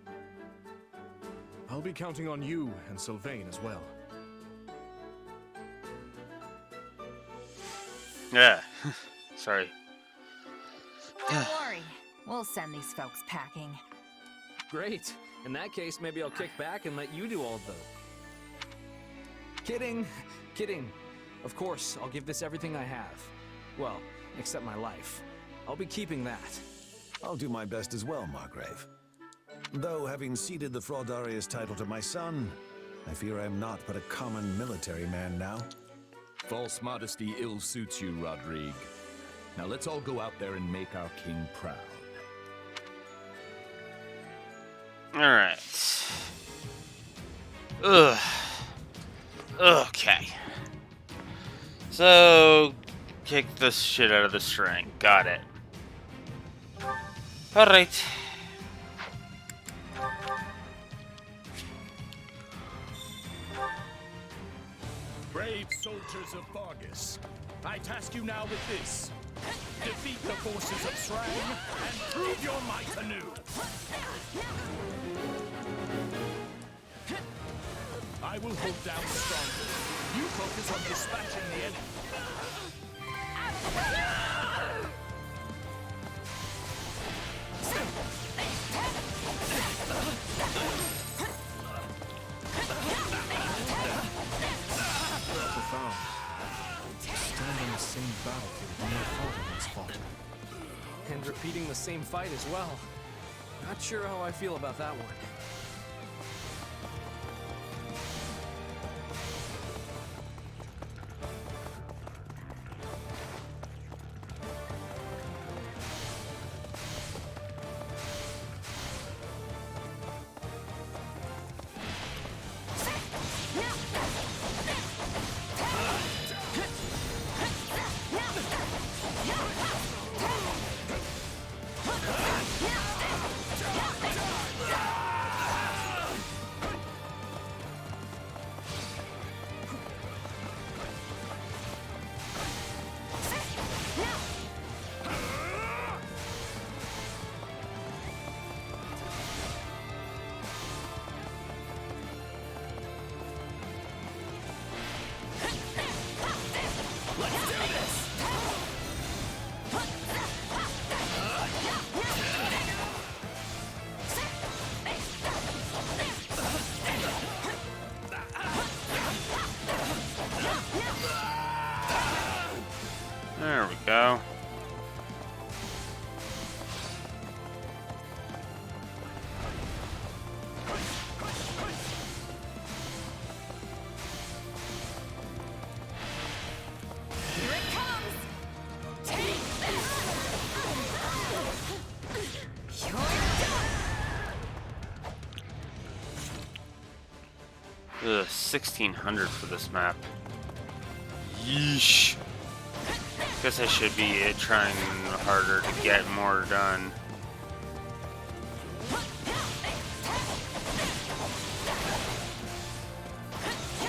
I'll be counting on you and Sylvain as well. Yeah. Sorry. Don't worry. We'll send these folks packing. Great. In that case, maybe I'll kick back and let you do all the... Kidding. Kidding. Of course, I'll give this everything I have. Well, except my life. I'll be keeping that. I'll do my best as well, Margrave. Though, having ceded the Fraldarius title to my son, I fear I am not but a common military man now. False modesty ill suits you, Rodrigue. Now let's all go out there and make our king proud. Alright. Ugh. Okay. So, kick this shit out of the string. Got it. Alright. Brave soldiers of Vargas, I task you now with this. Defeat the forces of Srang and prove your might anew. I will hold down the stronghold. You focus on dispatching the enemy. Profound. Stand on the same battlefield when my father once fought. And repeating the same fight as well. Not sure how I feel about that one. There we go. Here it comes! Take this! You're Ugh, 1600 for this map. Yeesh. Guess I should be trying harder to get more done.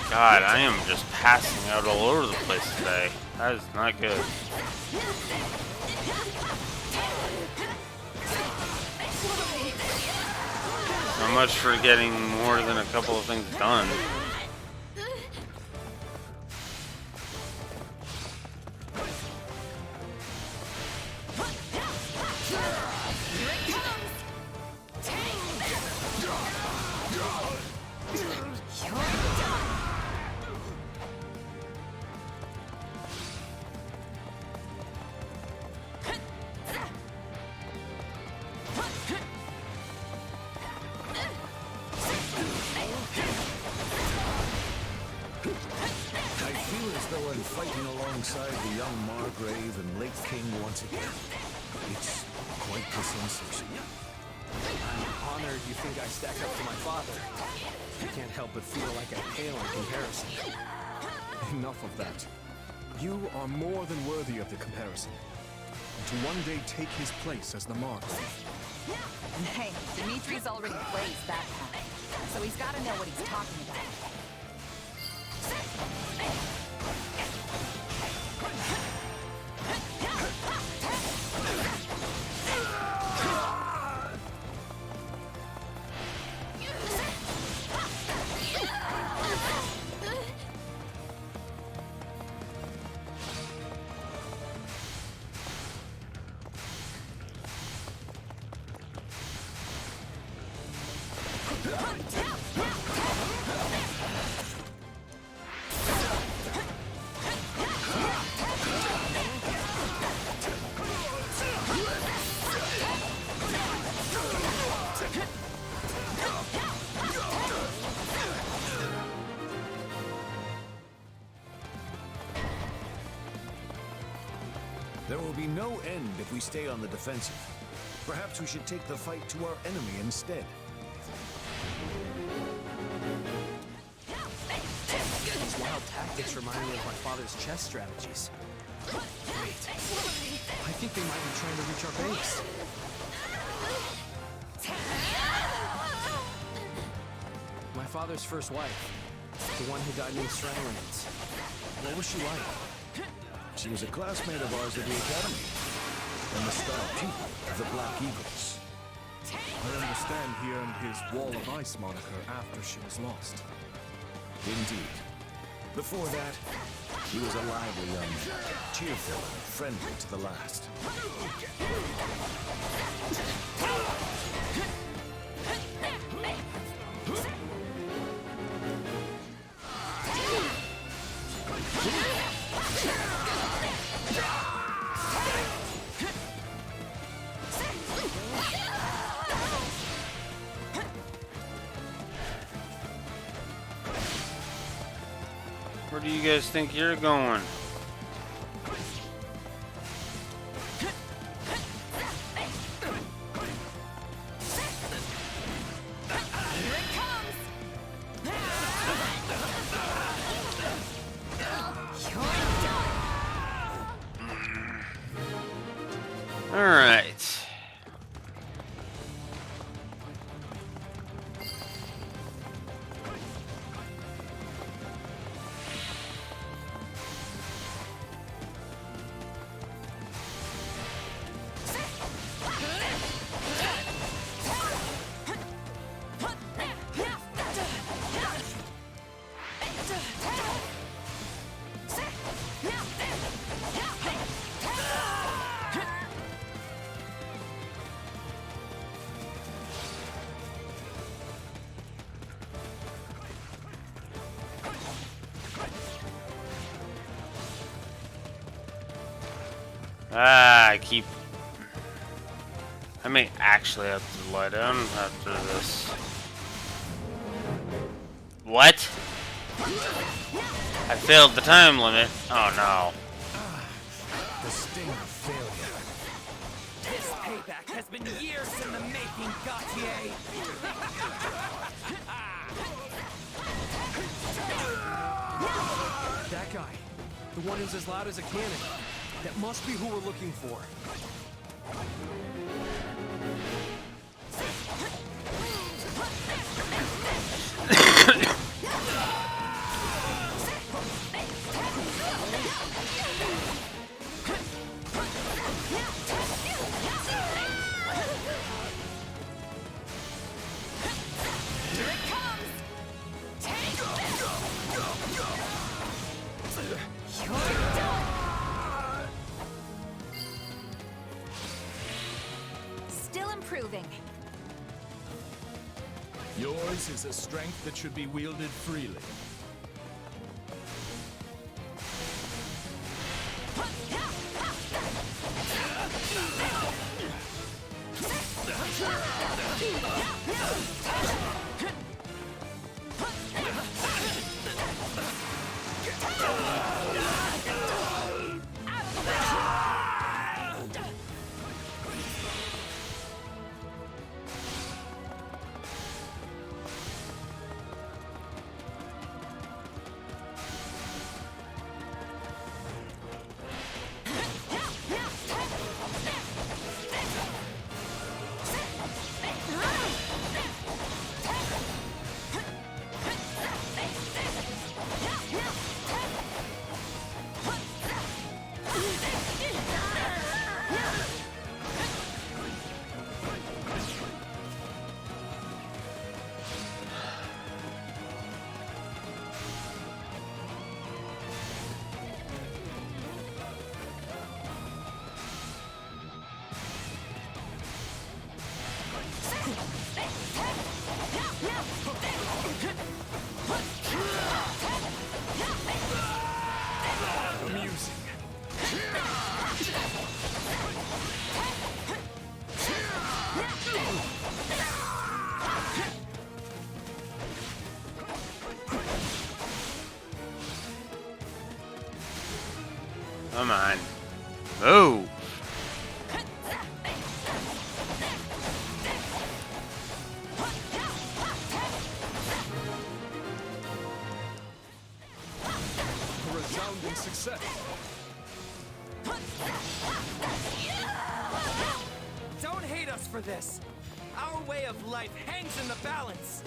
God, I am just passing out all over the place today. That is not good. So much for getting more than a couple of things done. Fighting alongside the young Margrave and late King once again. It's quite the sensation. I'm honored you think I stack up to my father. I can't help but feel like I pale in comparison. Enough of that. You are more than worthy of the comparison. And to one day take his place as the Margrave. Hey, Dimitri's already blazed that path, so he's got to know what he's talking about. There will be no end if we stay on the defensive. Perhaps we should take the fight to our enemy instead. These wild tactics remind me of my father's chess strategies. Wait, I think they might be trying to reach our base. My father's first wife, the one who died in the Stranglements. What was she like? She was a classmate of ours at the academy. and the star pupil of the Black Eagles. I understand he earned his Wall of Ice moniker after she was lost. Indeed. Before that, he was a lively young man, cheerful and friendly to the last. Where do you guys think you're going? All right. I may actually have to lie down after this. What? I failed the time limit. Oh no. The sting of failure. This payback has been years in the making, Gautier. That guy. The one who's as loud as a cannon. That must be who we're looking for. Yours is a strength that should be wielded freely. Come on. Move. A resounding success. Don't hate us for this. Our way of life hangs in the balance.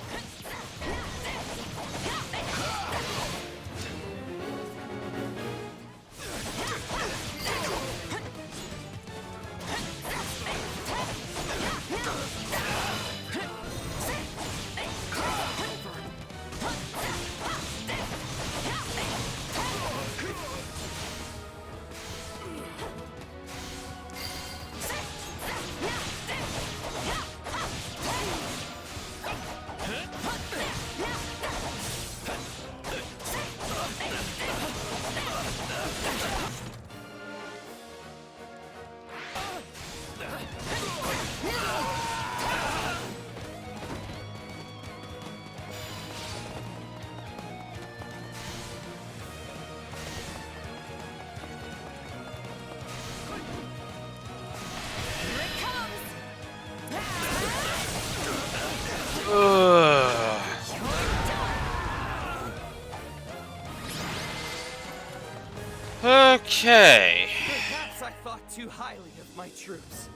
Okay. Perhaps I thought too highly of my troops.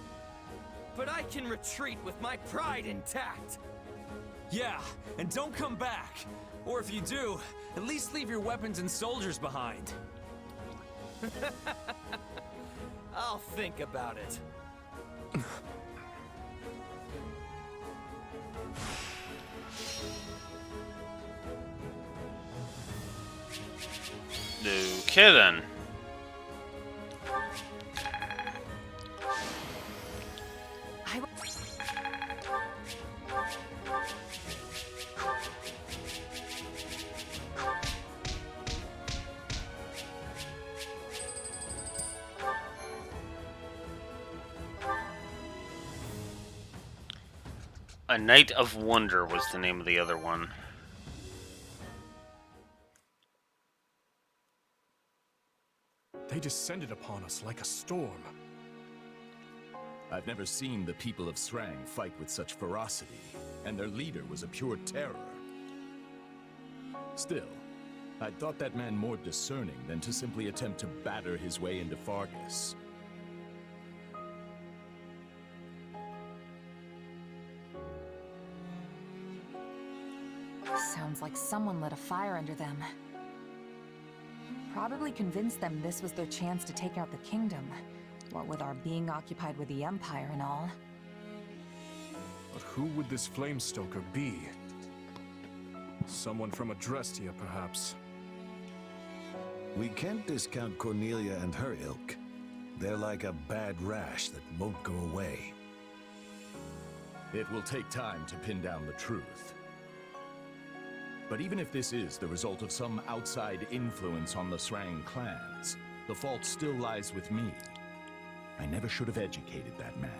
But I can retreat with my pride intact. Yeah, and don't come back. Or if you do, at least leave your weapons and soldiers behind. I'll think about it. Okay then. A Night of Wonder was the name of the other one. They descended upon us like a storm. I've never seen the people of Srang fight with such ferocity, and their leader was a pure terror. Still, I thought that man more discerning than to simply attempt to batter his way into Fargus. Sounds like someone lit a fire under them. Probably convinced them this was their chance to take out the kingdom, what with our being occupied with the Empire and all. But who would this Flamestoker be? Someone from Adrestia, perhaps. We can't discount Cornelia and her ilk. They're like a bad rash that won't go away. It will take time to pin down the truth. But even if this is the result of some outside influence on the Srang clans, the fault still lies with me. I never should have educated that man.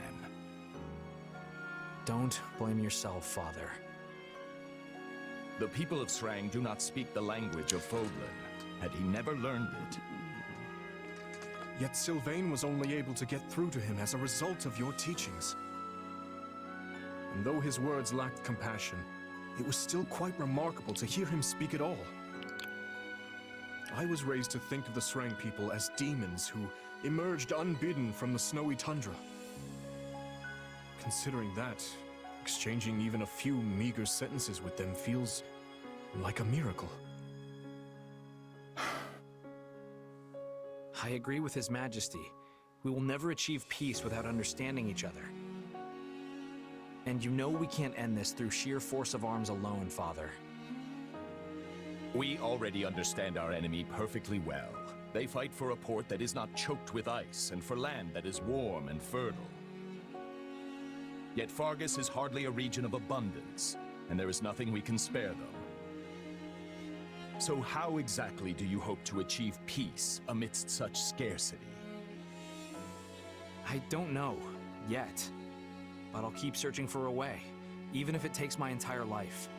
Don't blame yourself, Father. The people of Srang do not speak the language of Fodlan. Had he never learned it? Yet Sylvain was only able to get through to him as a result of your teachings. And though his words lacked compassion, it was still quite remarkable to hear him speak at all. I was raised to think of the Srang people as demons who emerged unbidden from the snowy tundra. Considering that, exchanging even a few meager sentences with them feels like a miracle. I agree with His Majesty. We will never achieve peace without understanding each other. And you know we can't end this through sheer force of arms alone, Father. We already understand our enemy perfectly well. They fight for a port that is not choked with ice, and for land that is warm and fertile. Yet Fargus is hardly a region of abundance, and there is nothing we can spare them. So how exactly do you hope to achieve peace amidst such scarcity? I don't know, yet. But I'll keep searching for a way, even if it takes my entire life.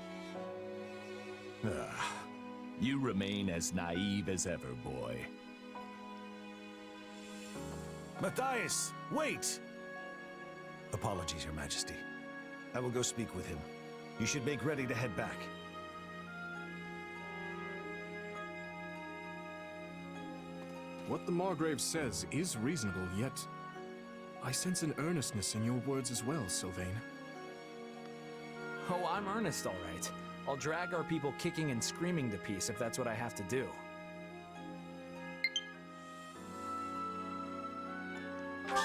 You remain as naive as ever, boy. Matthias, wait! Apologies, Your Majesty. I will go speak with him. You should make ready to head back. What the Margrave says is reasonable, yet I sense an earnestness in your words as well, Sylvain. Oh, I'm earnest, all right. I'll drag our people kicking and screaming to peace if that's what I have to do.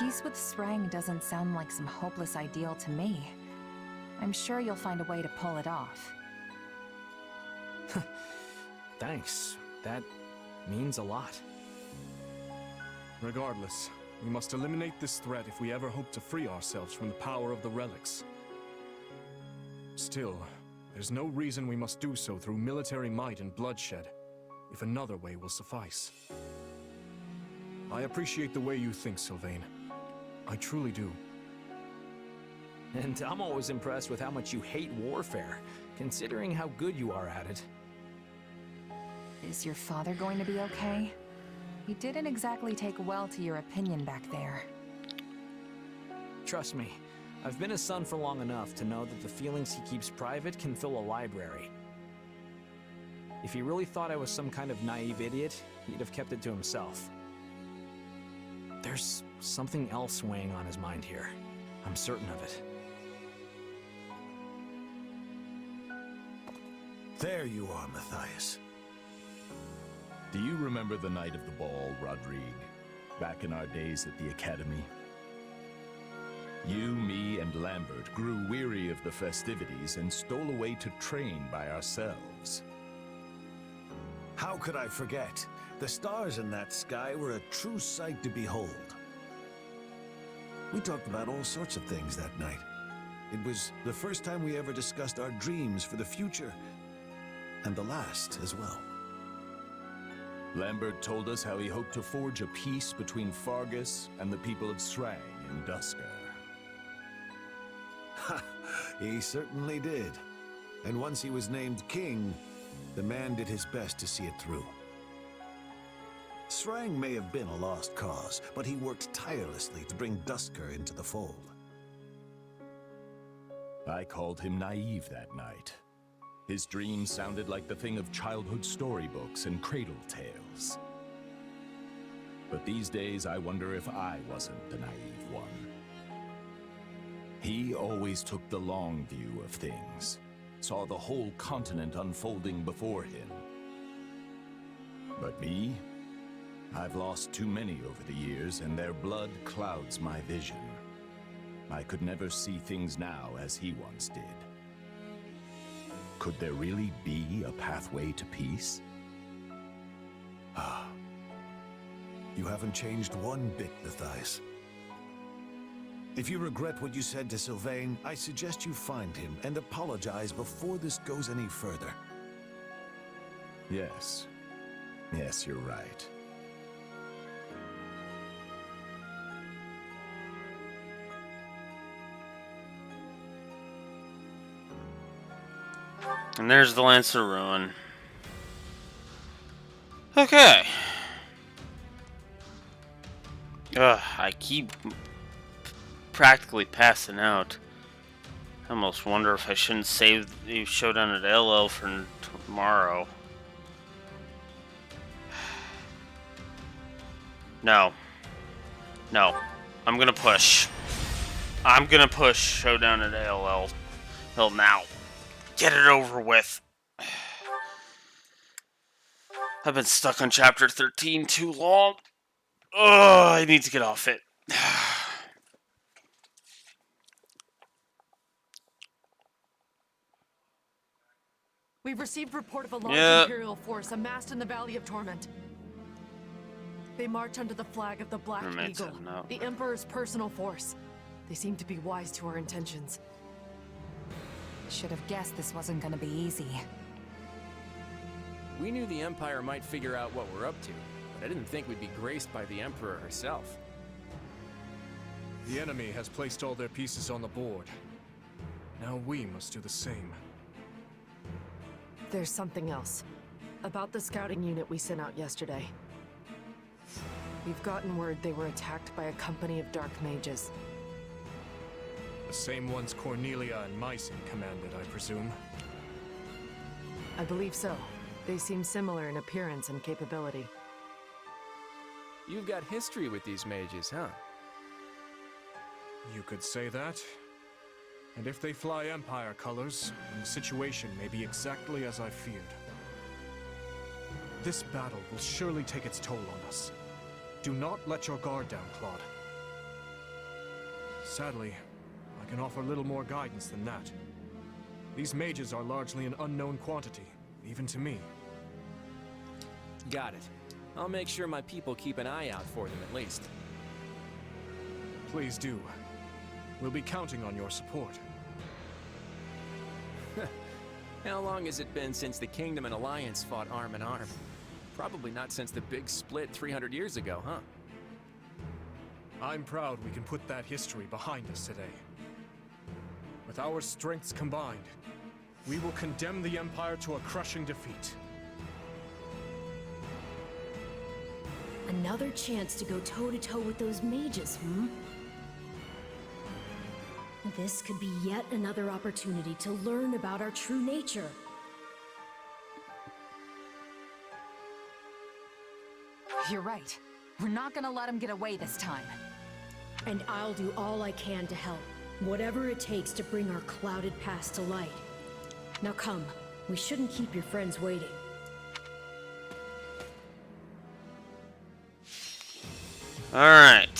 Peace with Srang doesn't sound like some hopeless ideal to me. I'm sure you'll find a way to pull it off. Thanks. That means a lot. Regardless, we must eliminate this threat if we ever hope to free ourselves from the power of the relics. Still, there's no reason we must do so through military might and bloodshed, if another way will suffice. I appreciate the way you think, Sylvain. I truly do. And I'm always impressed with how much you hate warfare, considering how good you are at it. Is your father going to be okay? He didn't exactly take well to your opinion back there. Trust me, I've been a son for long enough to know that the feelings he keeps private can fill a library. If he really thought I was some kind of naive idiot, he'd have kept it to himself. There's something else weighing on his mind here. I'm certain of it. There you are, Matthias. Do you remember the night of the ball, Rodrigue? Back in our days at the Academy? You, me, and Lambert grew weary of the festivities and stole away to train by ourselves. How could I forget? The stars in that sky were a true sight to behold. We talked about all sorts of things that night. It was the first time we ever discussed our dreams for the future, and the last as well. Lambert told us how he hoped to forge a peace between Fargus and the people of Srang in Duskar. Ha! He certainly did. And once he was named king, the man did his best to see it through. Srang may have been a lost cause, but he worked tirelessly to bring Duskar into the fold. I called him naive that night. His dreams sounded like the thing of childhood storybooks and cradle tales. But these days, I wonder if I wasn't the naive one. He always took the long view of things, saw the whole continent unfolding before him. But me? I've lost too many over the years, and their blood clouds my vision. I could never see things now as he once did. Could there really be a pathway to peace? Ah. You haven't changed one bit, Matthias. If you regret what you said to Sylvain, I suggest you find him and apologize before this goes any further. Yes. Yes, you're right. And there's the Lance of Ruin. Okay. I keep practically passing out. I almost wonder if I shouldn't save the showdown at LL for tomorrow. No. No. I'm gonna push. I'm gonna push showdown at ALL. Hell, now. Get it over with. I've been stuck on chapter 13 too long. Oh, I need to get off it. We've received report of a large Imperial force amassed in the Valley of Torment. They march under the flag of the Black Eagle, the Emperor's personal force. They seem to be wise to our intentions. Should have guessed this wasn't gonna be easy. We knew the Empire might figure out what we're up to, but I didn't think we'd be graced by the Emperor herself. The enemy has placed all their pieces on the board. Now we must do the same. There's something else. About the scouting unit we sent out yesterday. We've gotten word they were attacked by a company of dark mages. The same ones Cornelia and Mycen commanded, I presume. I believe so. They seem similar in appearance and capability. You've got history with these mages, huh? You could say that. And if they fly Empire colors, then the situation may be exactly as I feared. This battle will surely take its toll on us. Do not let your guard down, Claude. Sadly, I can offer little more guidance than that. These mages are largely an unknown quantity, even to me. Got it. I'll make sure my people keep an eye out for them at least. Please do. We'll be counting on your support. How long has it been since the Kingdom and Alliance fought arm in arm? Probably not since the big split 300 years ago, huh? I'm proud we can put that history behind us today. With our strengths combined, we will condemn the Empire to a crushing defeat. Another chance to go toe-to-toe with those mages, hmm? This could be yet another opportunity to learn about our true nature. You're right. We're not gonna let him get away this time. And I'll do all I can to help. Whatever it takes to bring our clouded past to light. Now come, we shouldn't keep your friends waiting. Alright.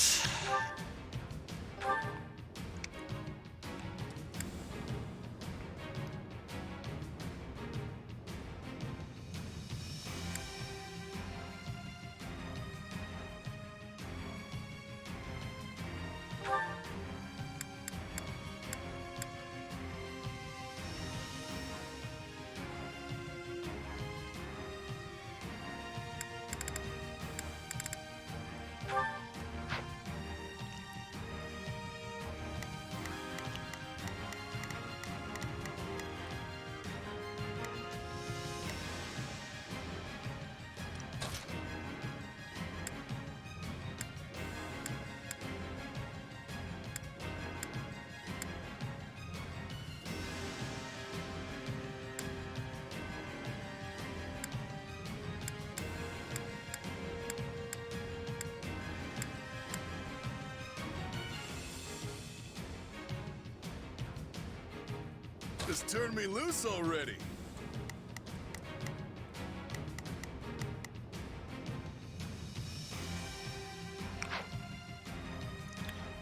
Just turn me loose already.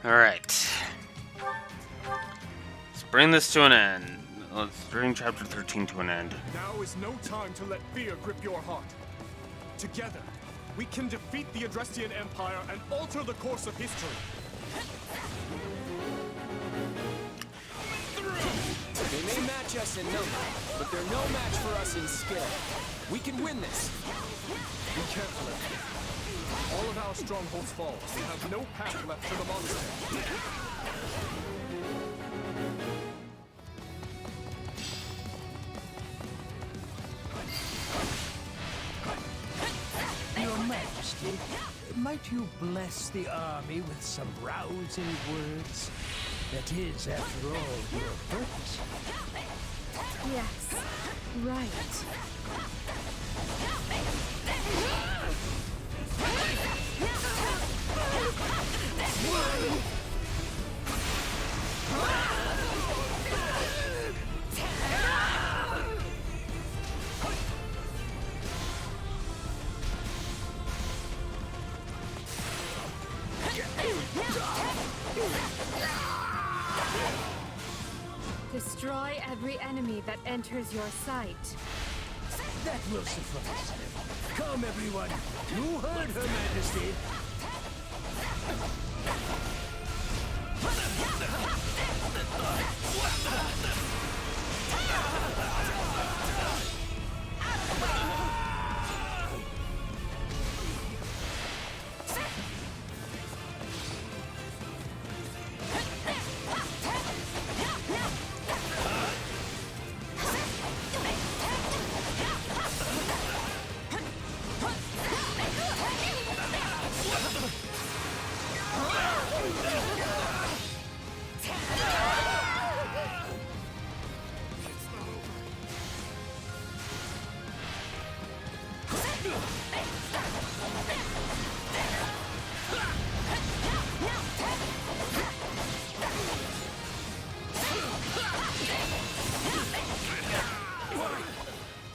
Alright. Let's bring this to an end. Let's bring chapter 13 to an end. Now is no time to let fear grip your heart. Together, we can defeat the Adrestian Empire and alter the course of history. They may match us in number, but they're no match for us in skill. We can win this. Be careful. All of our strongholds fall. We have no path left to the monster. Your Majesty, might you bless the army with some rousing words? That is, after all, your purpose. Yes, right. Destroy every enemy that enters your sight. That will suffice. Come, everyone. You heard Her Majesty.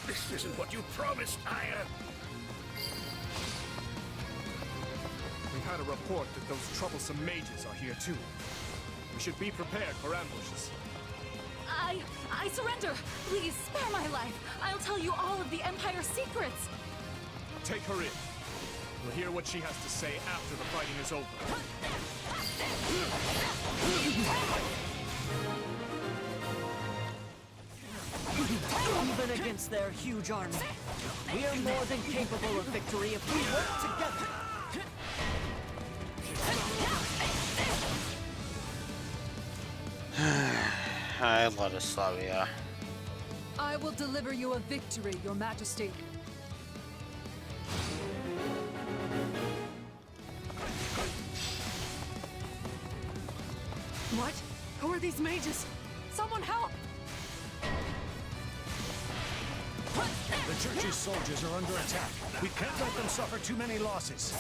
This isn't what you promised, Aya. We had a report that those troublesome mages are here too. We should be prepared for ambushes. I surrender! Please, spare my life! I'll tell you all of the Empire's secrets! Take her in. We'll hear what she has to say after the fighting is over. Even against their huge army, we are more than capable of victory if we work together. Hi, Vladislavia. I will deliver you a victory, Your Majesty. What? Who are these mages? Someone help! The church's soldiers are under attack. We can't let them suffer too many losses.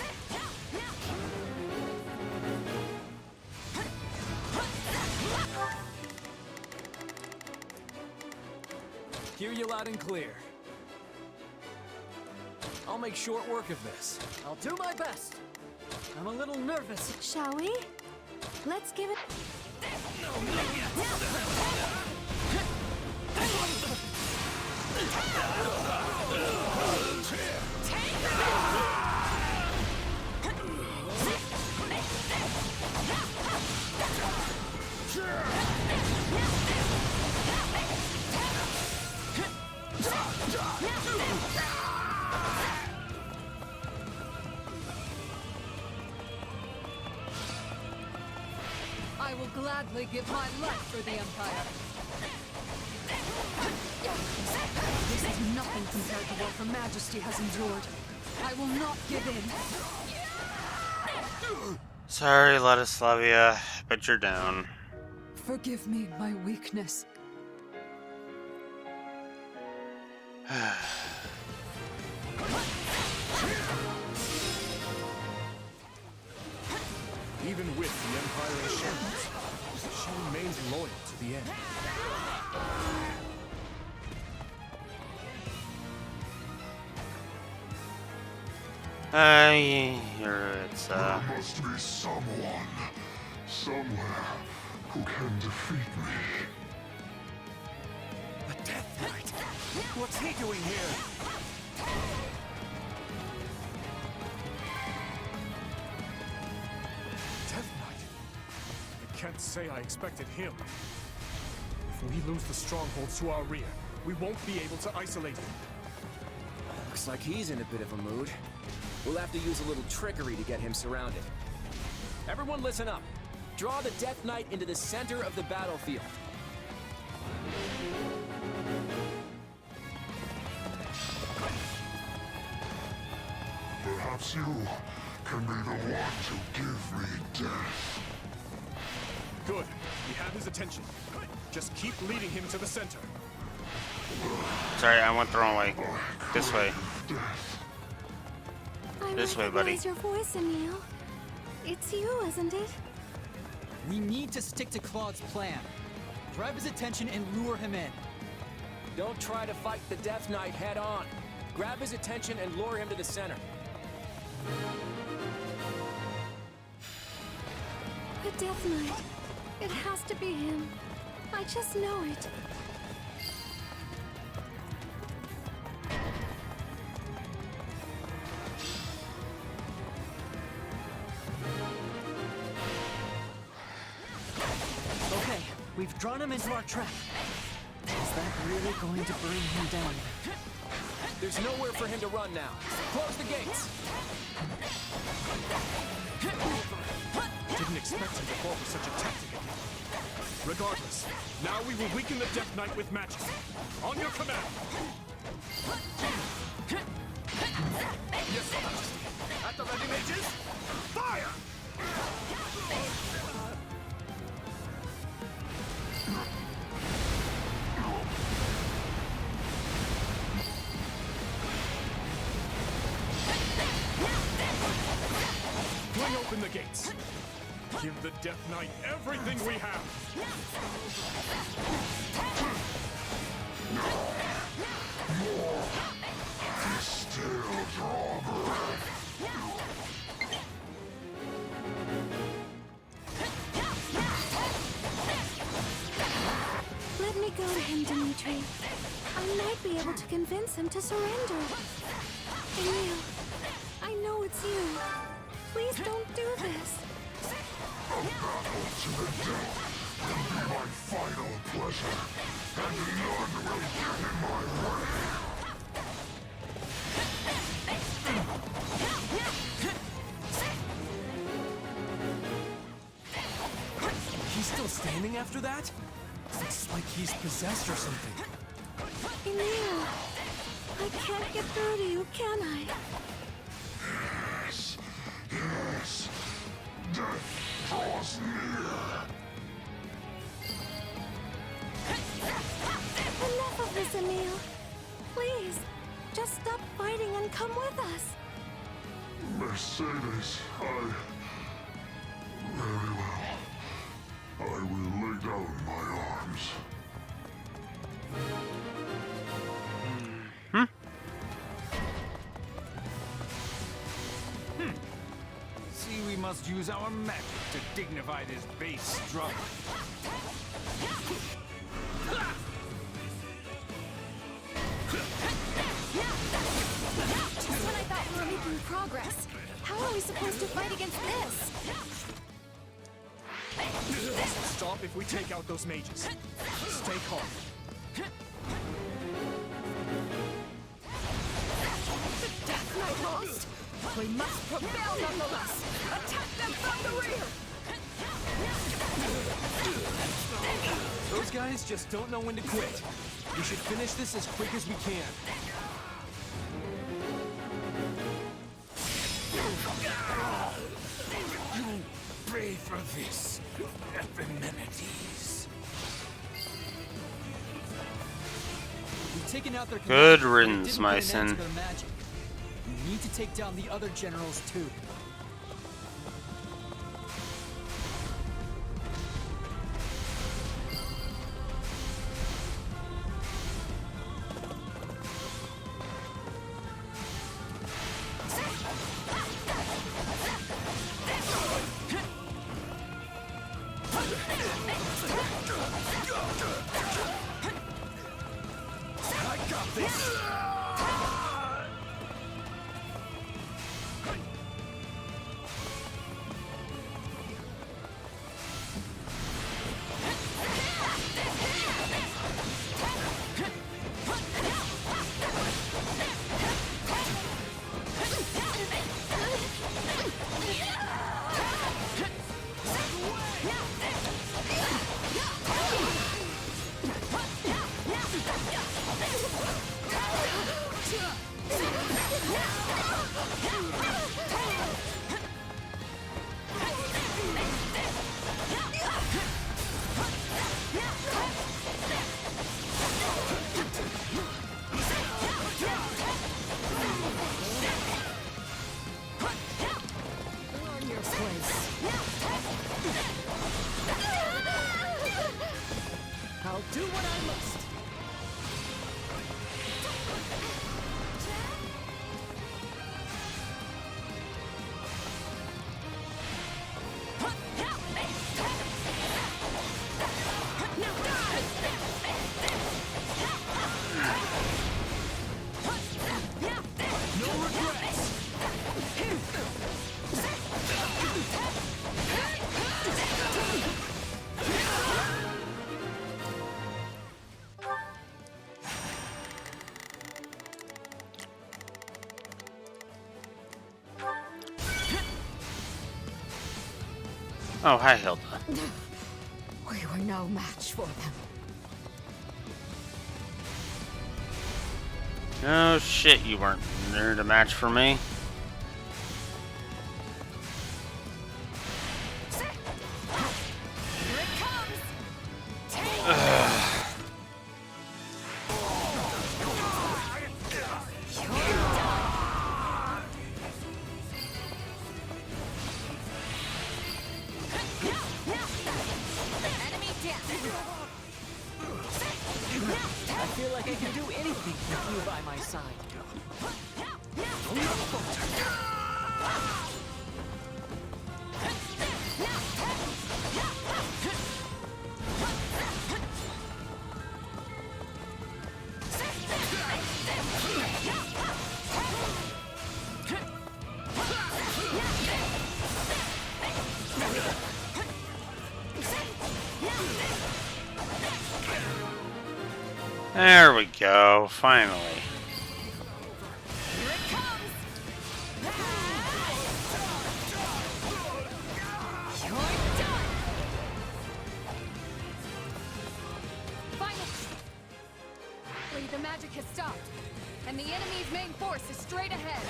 Hear you loud and clear. I'll make short work of this. I'll do my best. I'm a little nervous. Shall we? Let's give it... I will gladly give my life for the Empire. This is nothing compared to what Her Majesty has endured. I will not give in. Sorry, Ladislavia, but you're down. Forgive me my weakness. Even with the Empire in shambles, she remains loyal to the end. It's There must be someone, somewhere, who can defeat me. The Death Knight! What's he doing here? Death Knight? I can't say I expected him. If we lose the strongholds to our rear, we won't be able to isolate him. Looks like he's in a bit of a mood. We'll have to use a little trickery to get him surrounded. Everyone listen up. Draw the Death Knight into the center of the battlefield. Perhaps you can be the one to give me death. Good. We have his attention. Just keep leading him to the center. Sorry, I went the wrong way. This way. This way, buddy. I recognize your voice, Emil. It's you, isn't it? We need to stick to Claude's plan. Grab his attention and lure him in. Don't try to fight the Death Knight head on. Grab his attention and lure him to the center. The Death Knight. It has to be him. I just know it. Okay, we've drawn him into our trap. Is that really going to bring him down? There's nowhere for him to run now. Close the gates. Didn't expect him to fall for such a tactic again. Regardless, now we will weaken the Death Knight with magic. On your command. Yes, Your Majesty. At the ready, mages. Fire! Fling open the gates. Give the Death Knight everything we have. More. Still draw breath. Let me go to him, Dimitri. I might be able to convince him to surrender. Emil, I know it's you. Please don't do this. A battle to the death will be my final pleasure, and none will get in my way. He's still standing after that? Looks like he's possessed or something. Emil, I can't get through to you, can I? Yes, yes. Death draws near. Enough of this, Emil. Please, Mercedes, very well. I will lay down my arms. See, we must use our magic to dignify this base struggle. Just when I thought we were making progress. How are we supposed to fight against this? Stop if we take out those mages. Stay calm. Death Knight lost! We must prevail nonetheless! Attack them from the rear! Those guys just don't know when to quit. We should finish this as quick as we can. You pray for this, Epimenides. We've taken out their Good commanders, but it riddance, didn't my put an end to son. their magic. We need to take down the other generals too. I got this! I'll do what I must. Oh, hi, Hilda. We were no match for them. Oh shit, you weren't there to match for me. I feel like I can do anything with you by my side. There we go, finally. The magic has stopped, and the enemy's main force is straight ahead.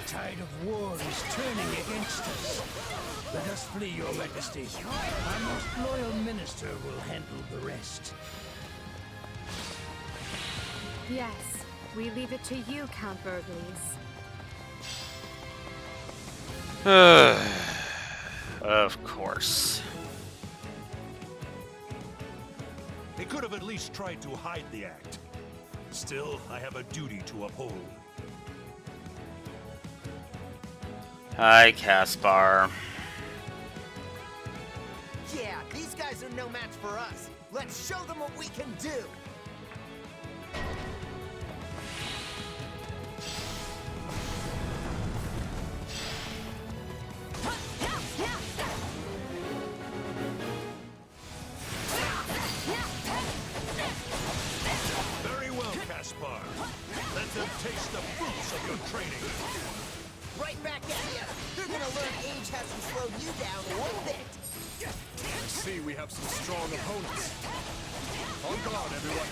The tide of war is turning against us. Let us flee, Your Majesty. Our most loyal minister will handle the rest. Yes, we leave it to you, Count Burgleys. Of course. They could have at least tried to hide the act. Still, I have a duty to uphold. Hi, Caspar. Yeah, these guys are no match for us. Let's show them what we can do. Very well, Caspar. Let them taste the fruits of your training. Right back at you. They're gonna learn age hasn't slowed you down one bit. I see we have some strong opponents. On guard, everyone.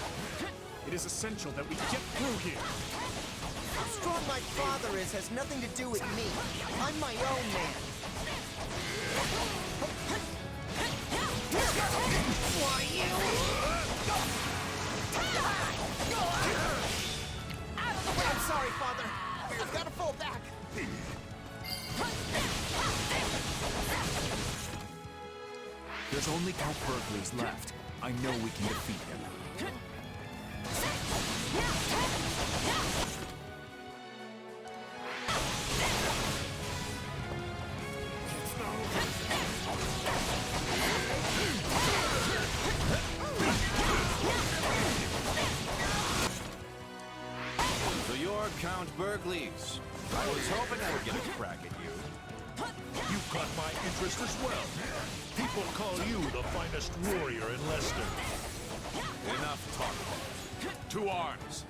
It is essential that we get through here. How strong my father is has nothing to do with me. I'm my own man. Why you? Out of the way! I'm sorry, Father. I've got to fall back. There's only Count Berkeley's left. I know we can defeat him. So you're Count Berkeley's. I was hoping I would get a crack at you. You caught my interest as well. People call you the finest warrior in Leicester. Enough talk. To arms.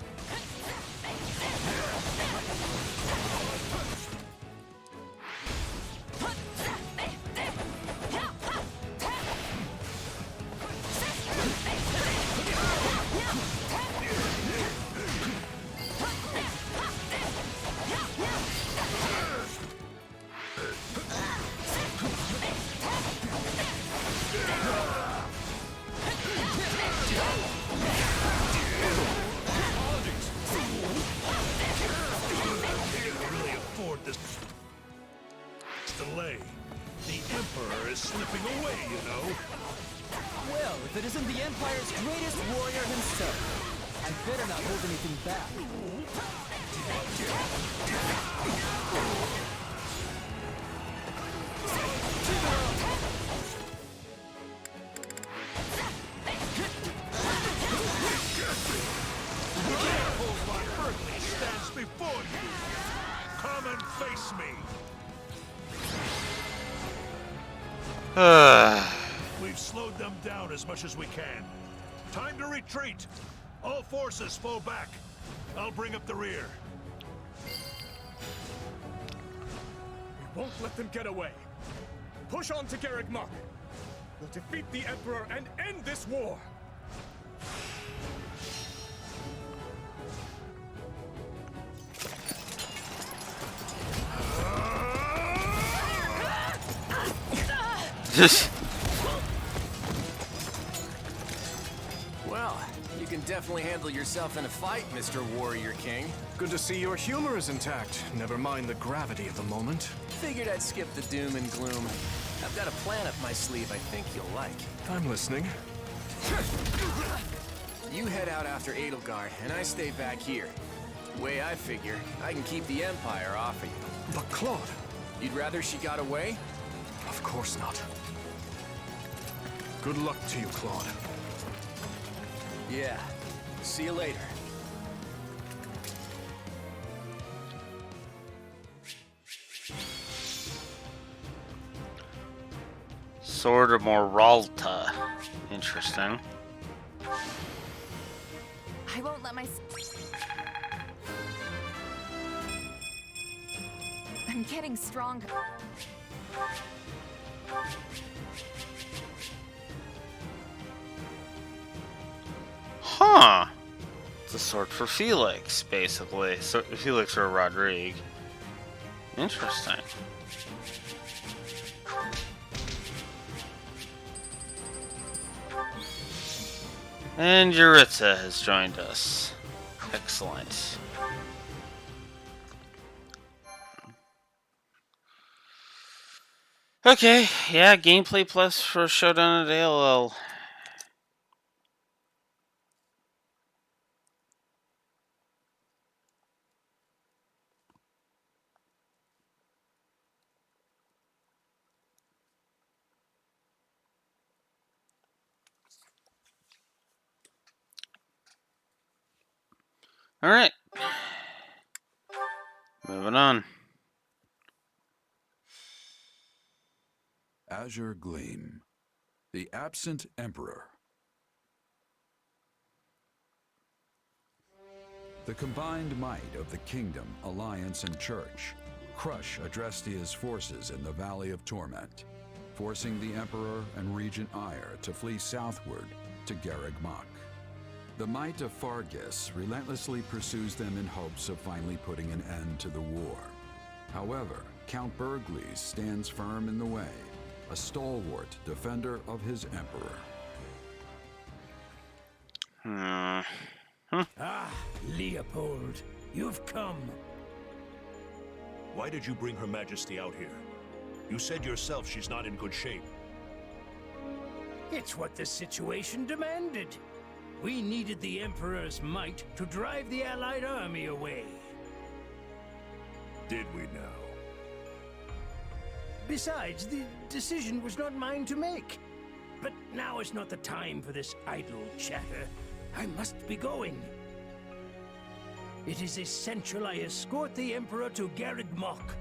Delay. The Emperor is slipping away, you know. Well, if it isn't the Empire's greatest warrior himself, I better not hold anything back. Old Berkeley stands before you. Come and face me. We've slowed them down as much as we can. Time to retreat. All forces fall back. I'll bring up the rear. We won't let them get away. Push on to Garreg Mach. We'll defeat the Emperor and end this war. Well, you can definitely handle yourself in a fight, Mr. Warrior King. Good to see your humor is intact. Never mind the gravity of the moment. Figured I'd skip the doom and gloom. I've got a plan up my sleeve I think you'll like. I'm listening. You head out after Edelgard, and I stay back here. Way I figure, I can keep the Empire off of you. But Claude... You'd rather she got away? Of course not. Good luck to you, Claude. Yeah. See you later. Sword of Moralta. Interesting. I won't let my... I'm getting stronger. Huh. It's a sword for Felix, basically. So Felix or Rodrigue. Interesting. And Yuritsa has joined us. Excellent. Okay, yeah, gameplay plus for Showdown at ALL. Alright. Moving on. Azure Gleam. The Absent Emperor. The combined might of the Kingdom, Alliance, and Church crush Adrestia's forces in the Valley of Torment, forcing the Emperor and Regent Ire to flee southward to Garreg Mach. The might of Fargus relentlessly pursues them in hopes of finally putting an end to the war. However, Count Bergles stands firm in the way, a stalwart defender of his Emperor. Ah, Leopold, you've come. Why did you bring Her Majesty out here? You said yourself she's not in good shape. It's what the situation demanded. We needed the Emperor's might to drive the Allied army away. Did we now? Besides, the decision was not mine to make. But now is not the time for this idle chatter. I must be going. It is essential I escort the Emperor to Garreg Mach.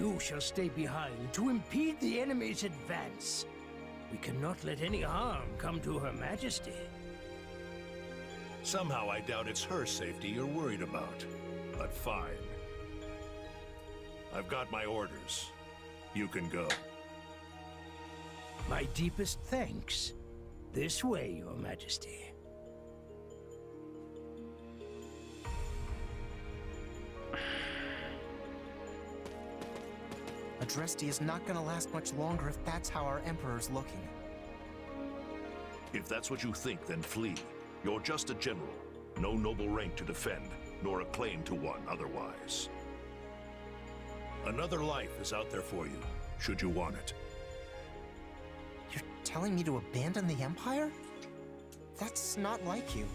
You shall stay behind to impede the enemy's advance. We cannot let any harm come to Her Majesty. Somehow I doubt it's her safety you're worried about. But fine. I've got my orders. You can go. My deepest thanks. This way, Your Majesty. Adresti is not gonna last much longer if that's how our Emperor's looking. If that's what you think, then flee. You're just a general. No noble rank to defend, nor a claim to one otherwise. Another life is out there for you, should you want it. You're telling me to abandon the Empire? That's not like you.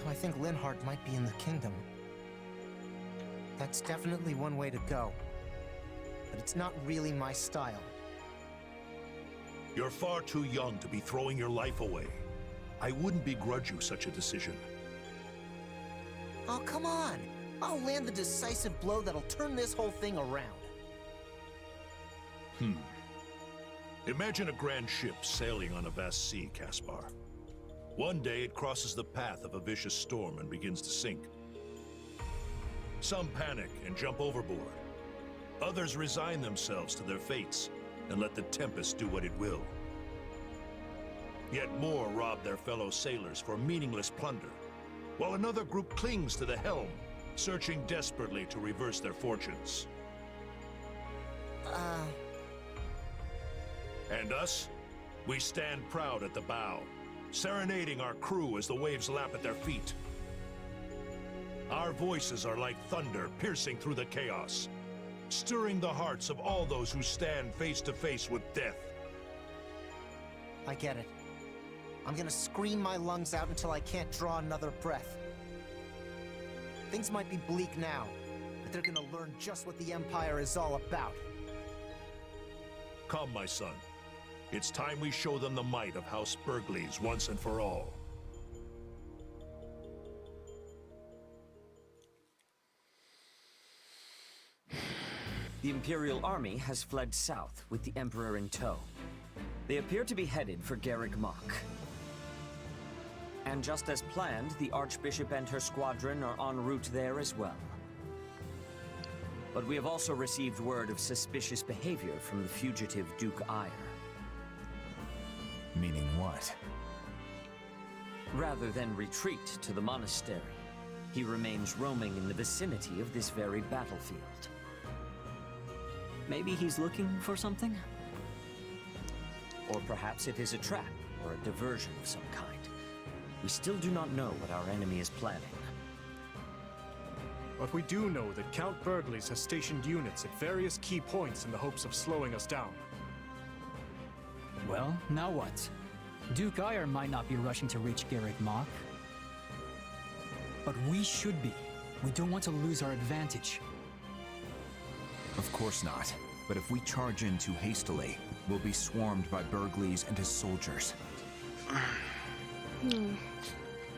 Though I think Linhardt might be in the Kingdom. That's definitely one way to go. But it's not really my style. You're far too young to be throwing your life away. I wouldn't begrudge you such a decision. Oh, come on! I'll land the decisive blow that'll turn this whole thing around. Imagine a grand ship sailing on a vast sea, Caspar. One day it crosses the path of a vicious storm and begins to sink. Some panic and jump overboard. Others resign themselves to their fates and let the tempest do what it will. Yet more rob their fellow sailors for meaningless plunder, while another group clings to the helm, searching desperately to reverse their fortunes. And us? We stand proud at the bow, serenading our crew as the waves lap at their feet. Our voices are like thunder piercing through the chaos, stirring the hearts of all those who stand face to face with death. I get it. I'm gonna scream my lungs out until I can't draw another breath. Things might be bleak now, but they're gonna learn just what the Empire is all about. Come, my son. It's time we show them the might of House Bergles once and for all. The Imperial army has fled south with the Emperor in tow. They appear to be headed for Garreg Mach. And just as planned, the Archbishop and her squadron are en route there as well. But we have also received word of suspicious behavior from the fugitive Duke Ire. Meaning what? Rather than retreat to the monastery, he remains roaming in the vicinity of this very battlefield. Maybe he's looking for something? Or perhaps it is a trap or a diversion of some kind. We still do not know what our enemy is planning. But we do know that Count Burgleys has stationed units at various key points in the hopes of slowing us down. Well, now what? Duke Ire might not be rushing to reach Garrick Mach. But we should be. We don't want to lose our advantage. Of course not. But if we charge in too hastily, we'll be swarmed by Burgleys and his soldiers.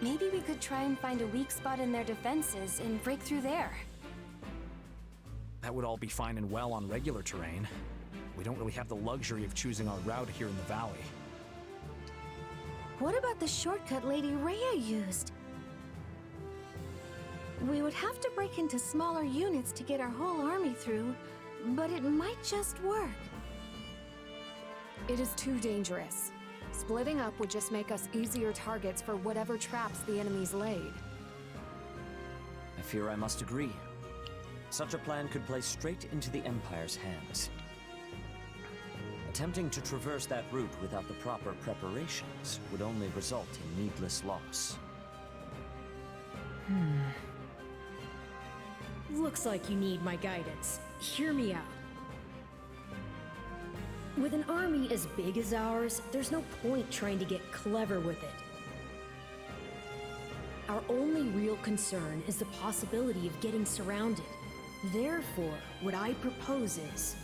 Maybe we could try and find a weak spot in their defenses and break through there. That would all be fine and well on regular terrain. We don't really have the luxury of choosing our route here in the valley. What about the shortcut Lady Rhea used? We would have to break into smaller units to get our whole army through, but it might just work. It is too dangerous. Splitting up would just make us easier targets for whatever traps the enemies laid. I fear I must agree. Such a plan could play straight into the Empire's hands. Attempting to traverse that route without the proper preparations would only result in needless loss. Looks like you need my guidance. Hear me out. With an army as big as ours, there's no point trying to get clever with it. Our only real concern is the possibility of getting surrounded. Therefore, what I propose is...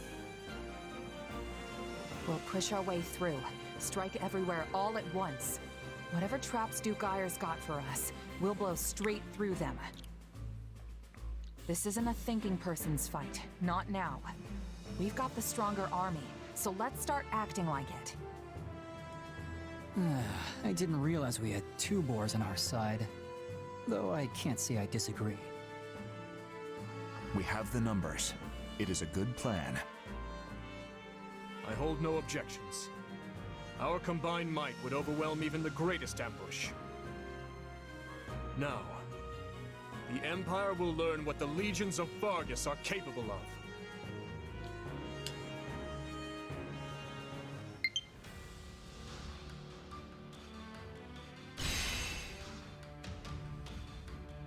We'll push our way through, strike everywhere all at once. Whatever traps Duke Ire's got for us, we'll blow straight through them. This isn't a thinking person's fight, not now. We've got the stronger army, so let's start acting like it. I didn't realize we had 2 boars on our side. Though I can't say I disagree. We have the numbers. It is a good plan. I hold no objections. Our combined might would overwhelm even the greatest ambush. Now, the Empire will learn what the legions of Vargas are capable of.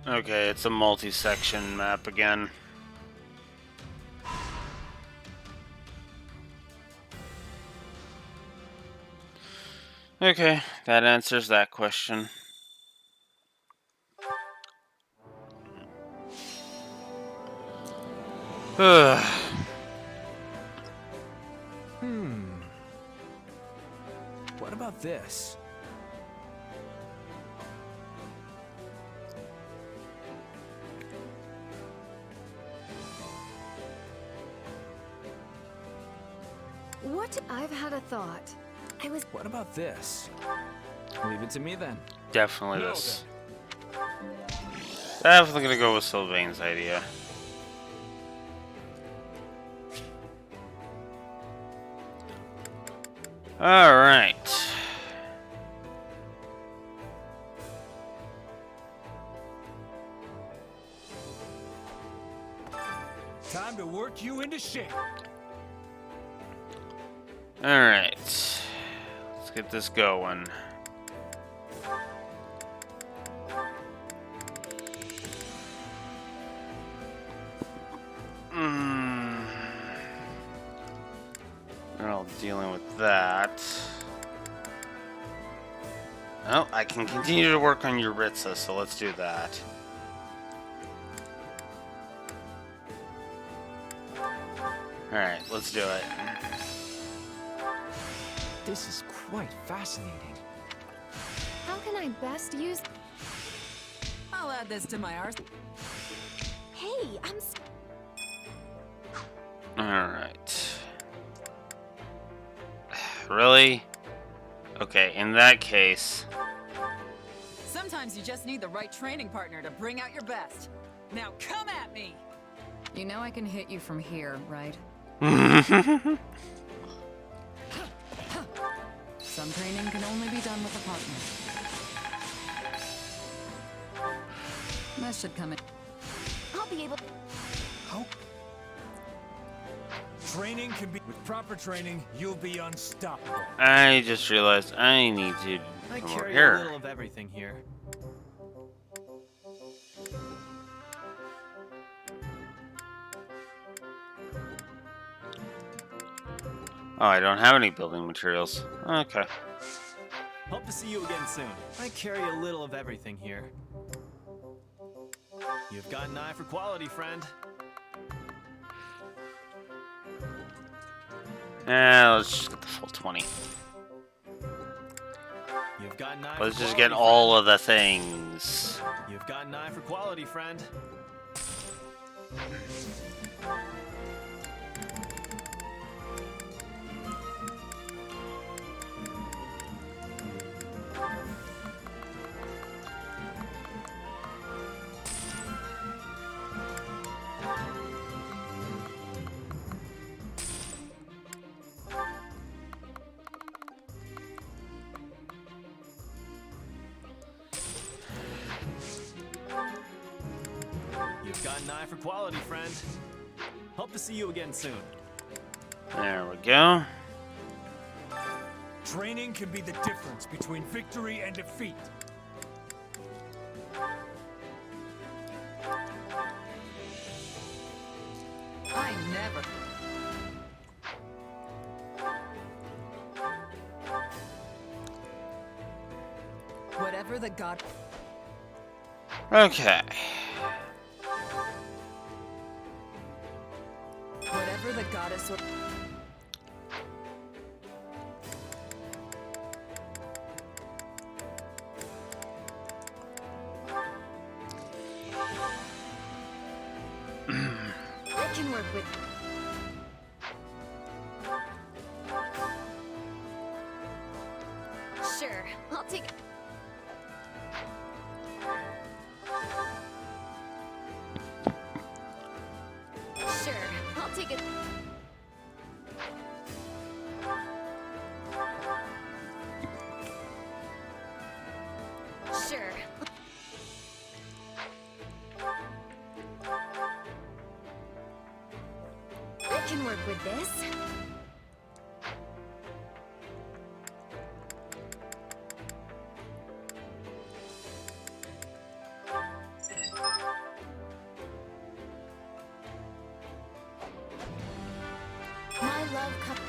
Okay, it's a multi-section map again. Okay, that answers that question. What about this? What? I've had a thought. What about this? Leave it to me then. Definitely this. Definitely gonna go with Sylvain's idea. Alright. Time to work you into shape. Alright. Let's get this going. We're all dealing with that. Well, I can continue to work on Yuritsa, so let's do that. Alright, let's do it. This is quite fascinating. How can I best use... I'll add this to my arsenal. Hey, Alright. Really? Okay, in that case... Sometimes you just need the right training partner to bring out your best. Now come at me! You know I can hit you from here, right? Some training can only be done with a partner. That should come in. I'll be able... How? Training can be... With proper training, you'll be unstoppable. I just realized I need to I come over carry here. a little of everything here. Oh, I don't have any building materials. Okay. Hope to see you again soon. I carry a little of everything here. You've got an eye for quality, friend. Let's just get the full 20. You've got an eye Let's for just quality, get all friend. of the things. You've got an eye for quality, friend. You've got an eye for quality, friend. Hope to see you again soon. There we go. Training can be the difference between victory and defeat. I never. Whatever the god. Okay. Whatever the goddess or. I can work with. Sure, I'll take. Sure, I'll take it. Sure. I can work with this. My love cup.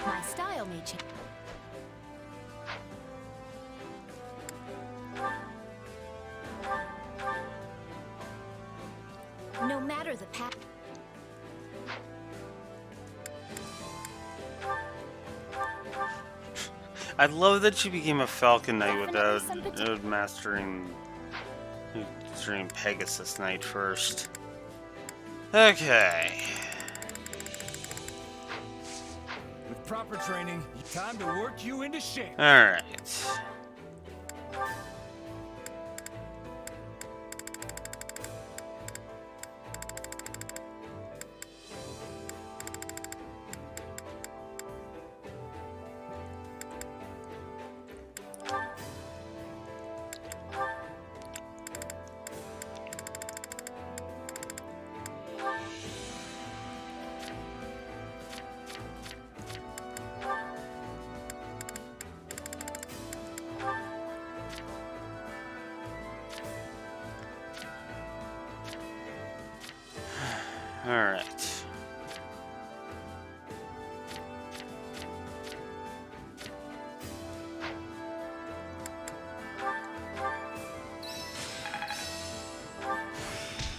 My style may change. No matter the path. I love that she became a Falcon Knight without mastering Pegasus Knight first. Okay. With proper training, time to work you into shape. Alright. Alright.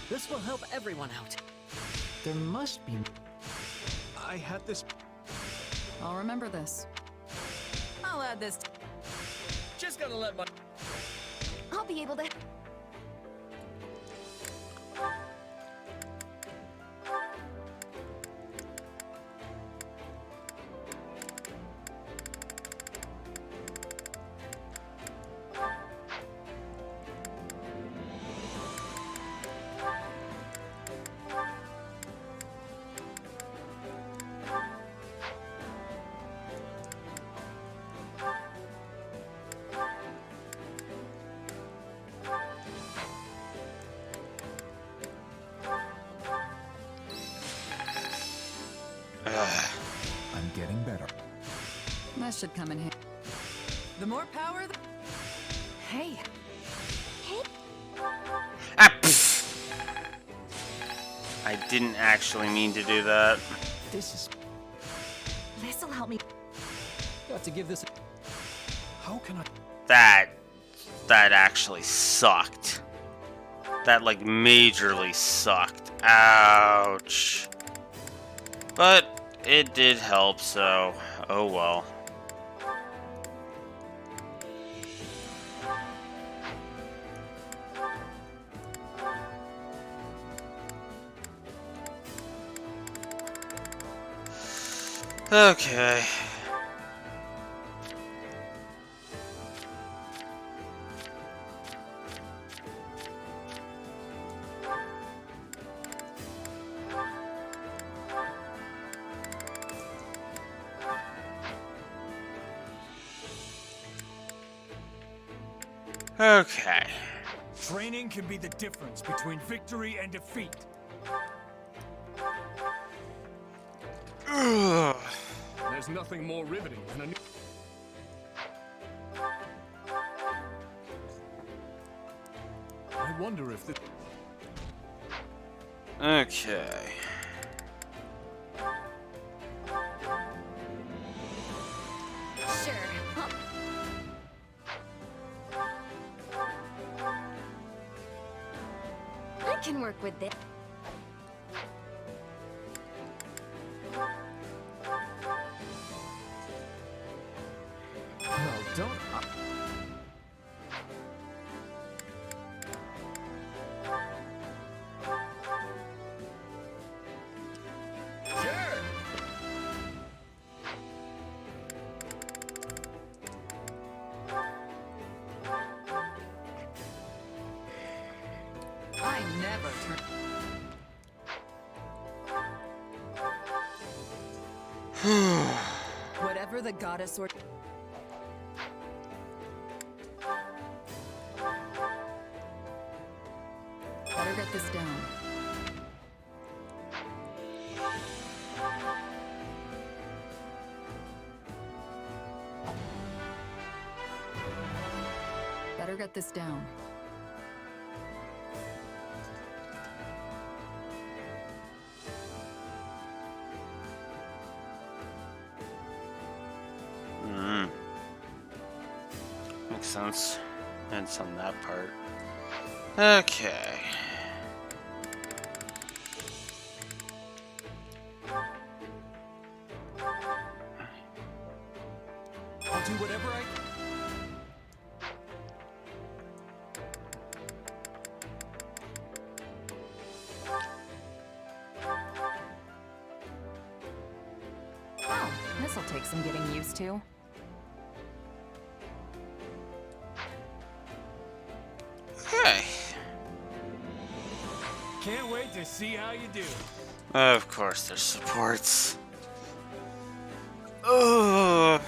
This will help everyone out. There must be. I had this. I'll remember this. I'll add this. Just gotta let my. I'll be able to. I'm getting better. That should come in handy. The more power, the... Hey. Hey. Ah, pfft. I didn't actually mean to do that. This'll help me. Got to give this. How can I? That actually sucked. That like majorly sucked. Ouch. But it did help, so oh well. Okay. Okay. Training can be the difference between victory and defeat. There's nothing more riveting than a new... I wonder if this... Okay. Sure. Huh. I can work with this. Well, don't. I never turn. Whatever the goddess or. Better get this down. Better get this down. Makes sense. And some that part. Okay. I'll do whatever I... Oh, this'll take some getting used to. Okay. Can't wait to see how you do. Of course, there's supports. Ugh.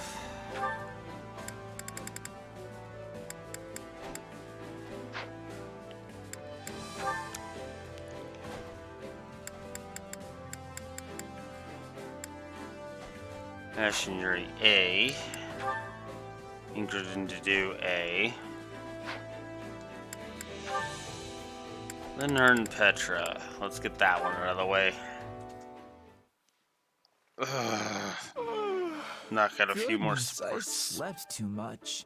Machinery A. Ingredient to do A. Then earn Petra. Let's get that one out of the way. Knock out a few more Goodness, I supports. slept too much.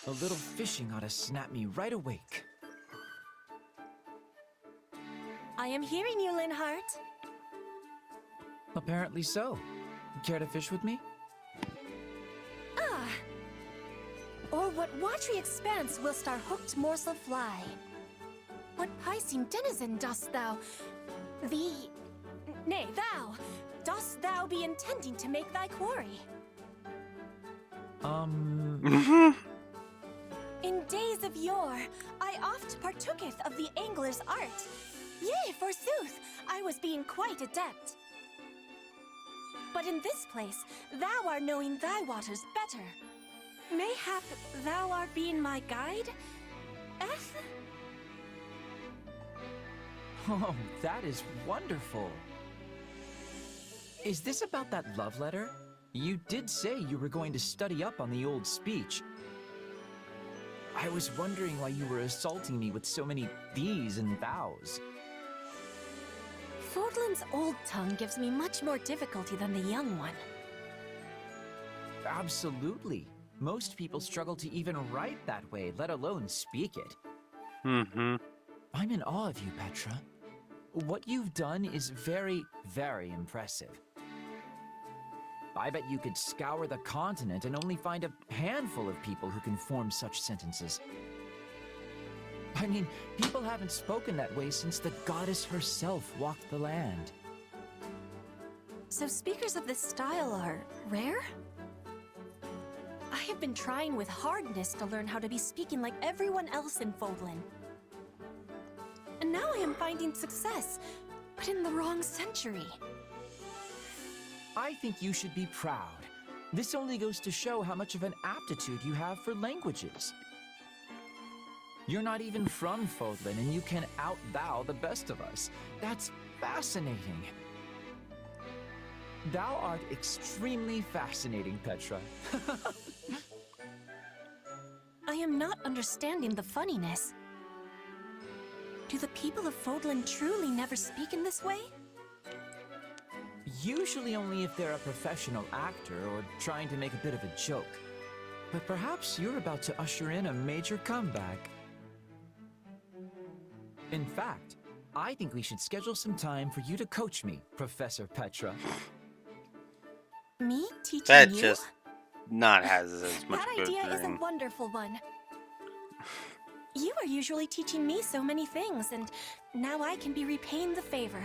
A little fishing ought to snap me right awake. I am hearing you, Linhart. Apparently so. Care to fish with me? Ah. Or what watery expanse whilst our hooked morsel fly? What Piscine denizen dost thou... Nay, thou! Dost thou be intending to make thy quarry? In days of yore, I oft partooketh of the angler's art. Yea, forsooth, I was being quite adept. But in this place, thou art knowing thy waters better. Mayhap thou art being my guide, Eth? Oh, that is wonderful. Is this about that love letter? You did say you were going to study up on the old speech. I was wondering why you were assaulting me with so many these and thous. Fodlan's old tongue gives me much more difficulty than the young one. Absolutely. Most people struggle to even write that way, let alone speak it. Mm-hmm. I'm in awe of you, Petra. What you've done is very, very impressive. I bet you could scour the continent and only find a handful of people who can form such sentences. I mean, people haven't spoken that way since the goddess herself walked the land. So speakers of this style are rare? I have been trying with hardness to learn how to be speaking like everyone else in Fodlan. And now I am finding success, but in the wrong century. I think you should be proud. This only goes to show how much of an aptitude you have for languages. You're not even from Fodlan, and you can out-thou the best of us. That's fascinating. Thou art extremely fascinating, Petra. I am not understanding the funniness. Do the people of Fodlan truly never speak in this way? Usually only if they're a professional actor or trying to make a bit of a joke. But perhaps you're about to usher in a major comeback. In fact, I think we should schedule some time for you to coach me, Professor Petra. Me teaching That you? just not has as much That good idea is a thing. wonderful one. You are usually teaching me so many things, and now I can be repaying the favor.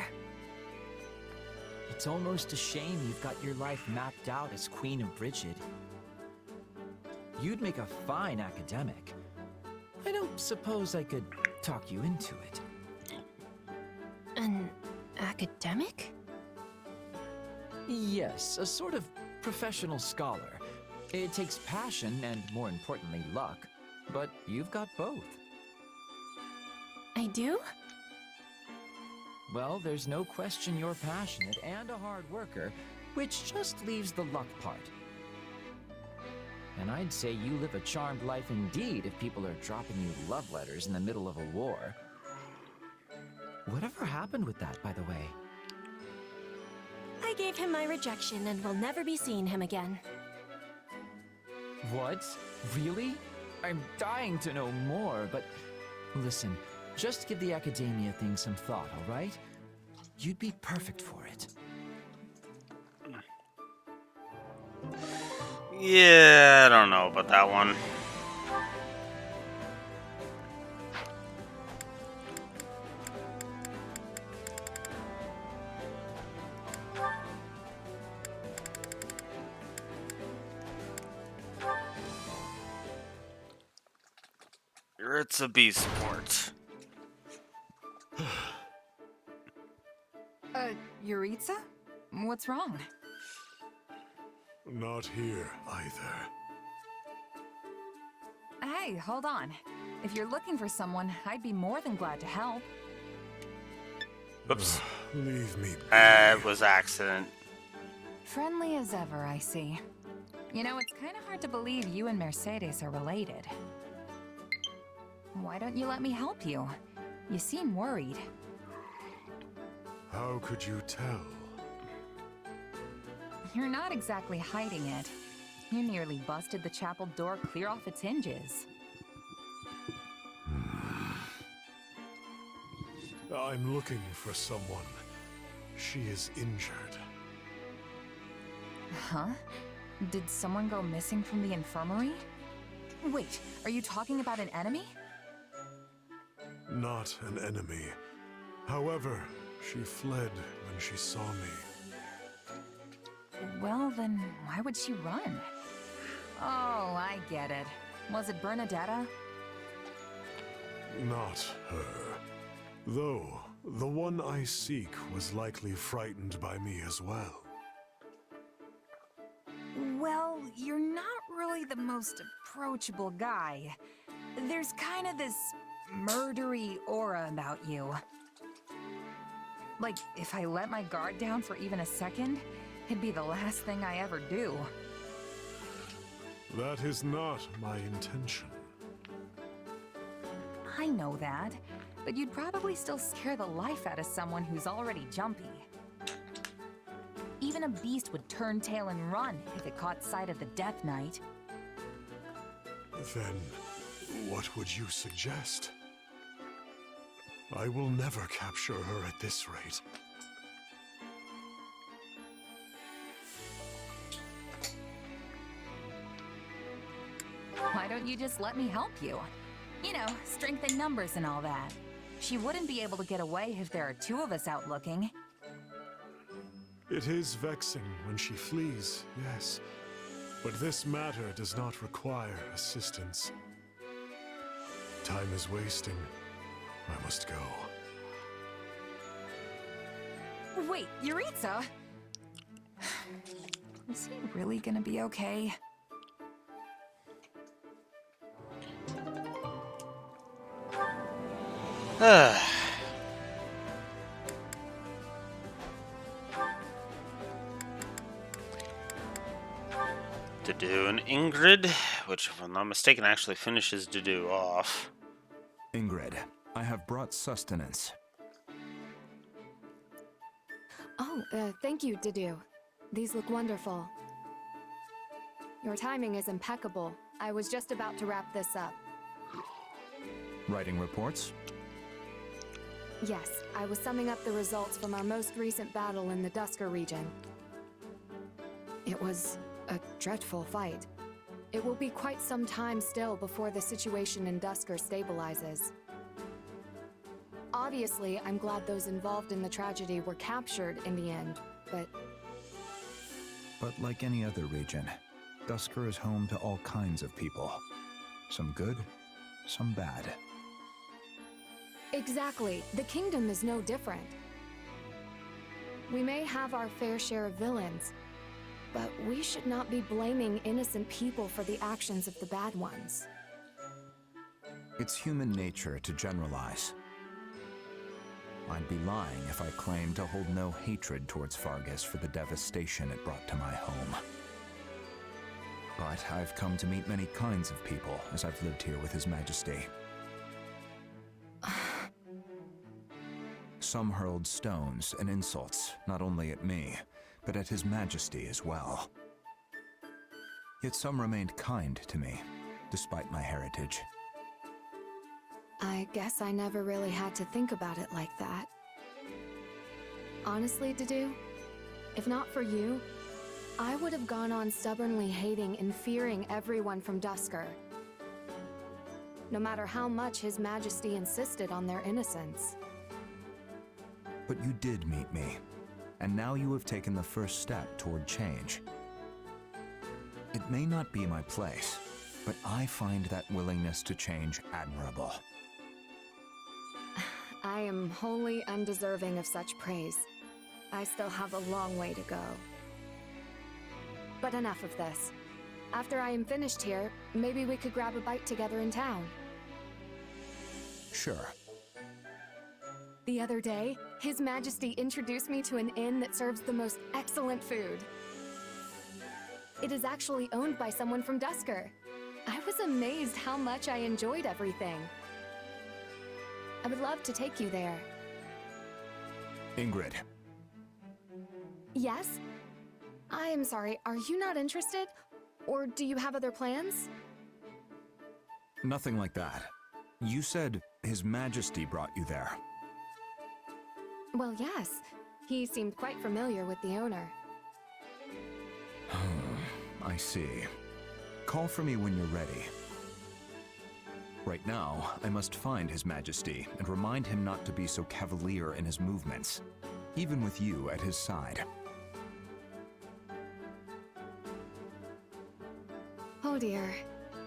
It's almost a shame you've got your life mapped out as Queen of Brigid. You'd make a fine academic. I don't suppose I could talk you into it. An academic? Yes, a sort of professional scholar. It takes passion and, more importantly, luck. But you've got both. I do? Well, there's no question you're passionate and a hard worker, which just leaves the luck part. And I'd say you live a charmed life indeed if people are dropping you love letters in the middle of a war. Whatever happened with that, by the way? I gave him my rejection and will never be seeing him again. What? Really? I'm dying to know more, but listen, just give the academia thing some thought, all right? You'd be perfect for it. Yeah, I don't know about that one. It's a B sport. Yuritsa? What's wrong? Not here, either. Hey, hold on. If you're looking for someone, I'd be more than glad to help. Oops. Leave me. It was accident. Friendly as ever, I see. You know, it's kind of hard to believe you and Mercedes are related. Why don't you let me help you? You seem worried. How could you tell? You're not exactly hiding it. You nearly busted the chapel door clear off its hinges. I'm looking for someone. She is injured. Huh? Did someone go missing from the infirmary? Wait, are you talking about an enemy? Not an enemy. However, she fled when she saw me. Well, then why would she run? Oh, I get it. Was it Bernadetta? Not her. Though, the one I seek was likely frightened by me as well. Well, you're not really the most approachable guy. There's kind of this murdery aura about you. Like, if I let my guard down for even a second, it'd be the last thing I ever do. That is not my intention. I know that, but you'd probably still scare the life out of someone who's already jumpy. Even a beast would turn tail and run if it caught sight of the Death Knight. Then, what would you suggest? I will never capture her at this rate. Why don't you just let me help you? You know, strength in numbers and all that. She wouldn't be able to get away if there are two of us out looking. It is vexing when she flees, yes. But this matter does not require assistance. Time is wasting. I must go. Wait, Yuritsa? Is he really gonna be okay? Dedue and Ingrid, which, if I'm not mistaken, actually finishes Dedue off. Ingrid, I have brought sustenance. Oh, thank you, Dedue. These look wonderful. Your timing is impeccable. I was just about to wrap this up. Writing reports? Yes, I was summing up the results from our most recent battle in the Dusker region. It was a dreadful fight. It will be quite some time still before the situation in Dusker stabilizes. Obviously, I'm glad those involved in the tragedy were captured in the end, but... But like any other region, Dusker is home to all kinds of people. Some good, some bad. Exactly. The kingdom is no different. We may have our fair share of villains, but we should not be blaming innocent people for the actions of the bad ones. It's human nature to generalize. I'd be lying if I claimed to hold no hatred towards Fargus for the devastation it brought to my home. But I've come to meet many kinds of people as I've lived here with His Majesty. Some hurled stones and insults, not only at me, but at His Majesty as well. Yet some remained kind to me, despite my heritage. I guess I never really had to think about it like that. Honestly, Dedue, if not for you, I would have gone on stubbornly hating and fearing everyone from Dusker. No matter how much His Majesty insisted on their innocence. But you did meet me, and now you have taken the first step toward change. It may not be my place, but I find that willingness to change admirable. I am wholly undeserving of such praise. I still have a long way to go. But enough of this. After I am finished here, maybe we could grab a bite together in town. Sure. The other day, His Majesty introduced me to an inn that serves the most excellent food. It is actually owned by someone from Dusker. I was amazed how much I enjoyed everything. I would love to take you there. Ingrid. Yes? I am sorry, are you not interested? Or do you have other plans? Nothing like that. You said His Majesty brought you there. Well, yes. He seemed quite familiar with the owner. I see. Call for me when you're ready. Right now, I must find His Majesty and remind him not to be so cavalier in his movements, even with you at his side. Oh dear.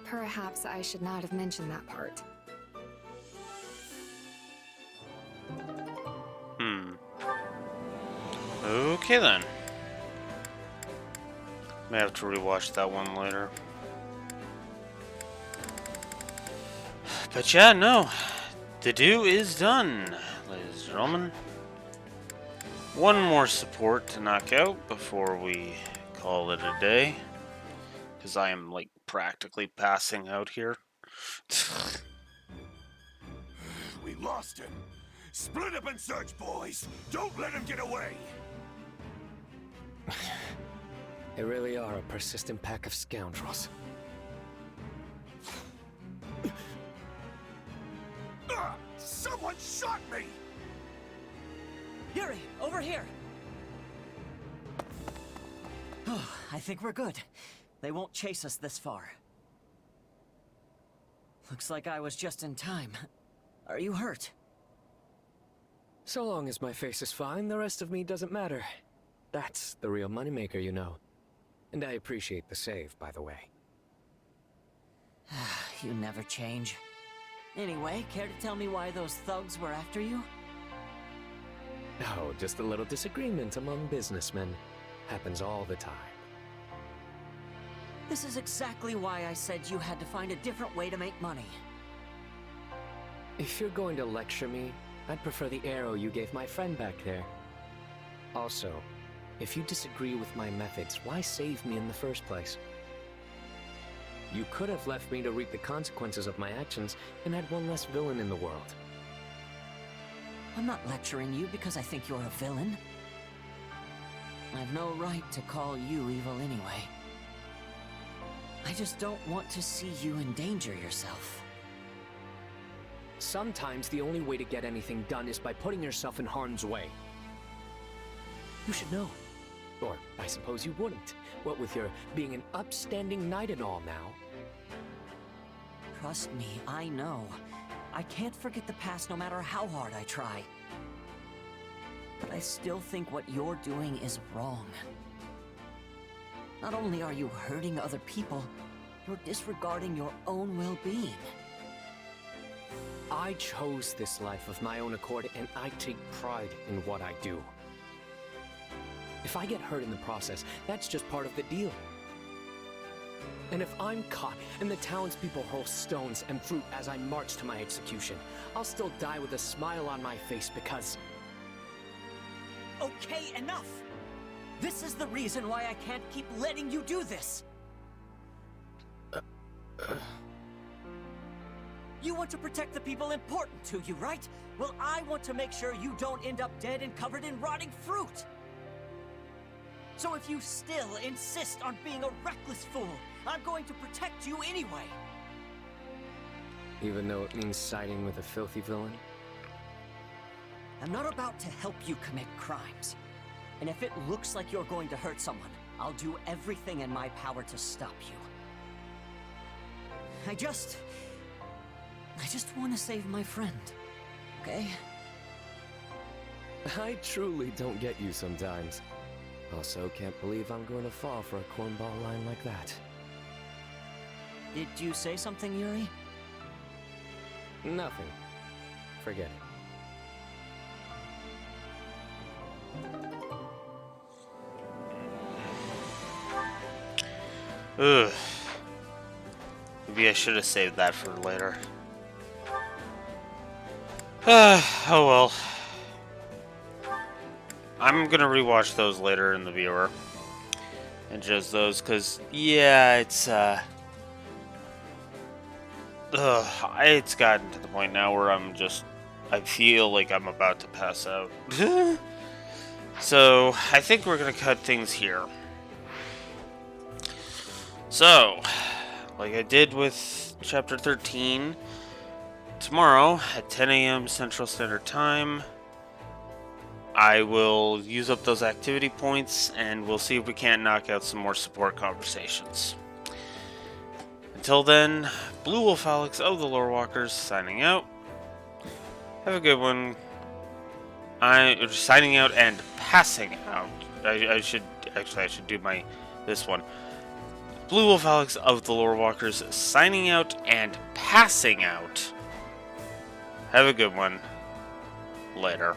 Perhaps I should not have mentioned that part. Okay then. May have to rewatch that one later. But yeah, no. Dedue is done, ladies and gentlemen. One more support to knock out before we call it a day. Because I am, like, practically passing out here. We lost him. Split up and search, boys. Don't let him get away. They really are a persistent pack of scoundrels. Someone shot me! Yuri, over here! Oh, I think we're good. They won't chase us this far. Looks like I was just in time. Are you hurt? So long as my face is fine, the rest of me doesn't matter. That's the real moneymaker, you know. And I appreciate the save, by the way. You never change. Anyway, care to tell me why those thugs were after you? Oh, just a little disagreement among businessmen. Happens all the time. This is exactly why I said you had to find a different way to make money. If you're going to lecture me, I'd prefer the arrow you gave my friend back there. Also, if you disagree with my methods, why save me in the first place? You could have left me to reap the consequences of my actions and had one less villain in the world. I'm not lecturing you because I think you're a villain. I've no right to call you evil anyway. I just don't want to see you endanger yourself. Sometimes the only way to get anything done is by putting yourself in harm's way. You should know. Or I suppose you wouldn't. What with your being an upstanding knight and all now. Trust me, I know. I can't forget the past no matter how hard I try. But I still think what you're doing is wrong. Not only are you hurting other people, you're disregarding your own well-being. I chose this life of my own accord, and I take pride in what I do. If I get hurt in the process, that's just part of the deal. And if I'm caught and the townspeople hurl stones and fruit as I march to my execution, I'll still die with a smile on my face because... Okay, enough! This is the reason why I can't keep letting you do this! You want to protect the people important to you, right? Well, I want to make sure you don't end up dead and covered in rotting fruit! So if you still insist on being a reckless fool, I'm going to protect you anyway! Even though it means siding with a filthy villain? I'm not about to help you commit crimes. And if it looks like you're going to hurt someone, I'll do everything in my power to stop you. I just want to save my friend, okay? I truly don't get you sometimes. Also, can't believe I'm going to fall for a cornball line like that. Did you say something, Yuri? Nothing. Forget it. Ugh. Maybe I should have saved that for later. Oh well. I'm gonna rewatch those later in the viewer. And just those, cause yeah, it's it's gotten to the point now where I feel like I'm about to pass out. So I think we're gonna cut things here. So, like I did with Chapter 13, tomorrow at 10 a.m. Central Standard Time, I will use up those activity points, and we'll see if we can't knock out some more support conversations. Until then, Blue Wolf Alex of the Lore Walkers signing out. Have a good one. I'm signing out and passing out. I should do this one. Blue Wolf Alex of the Lore Walkers signing out and passing out. Have a good one. Later.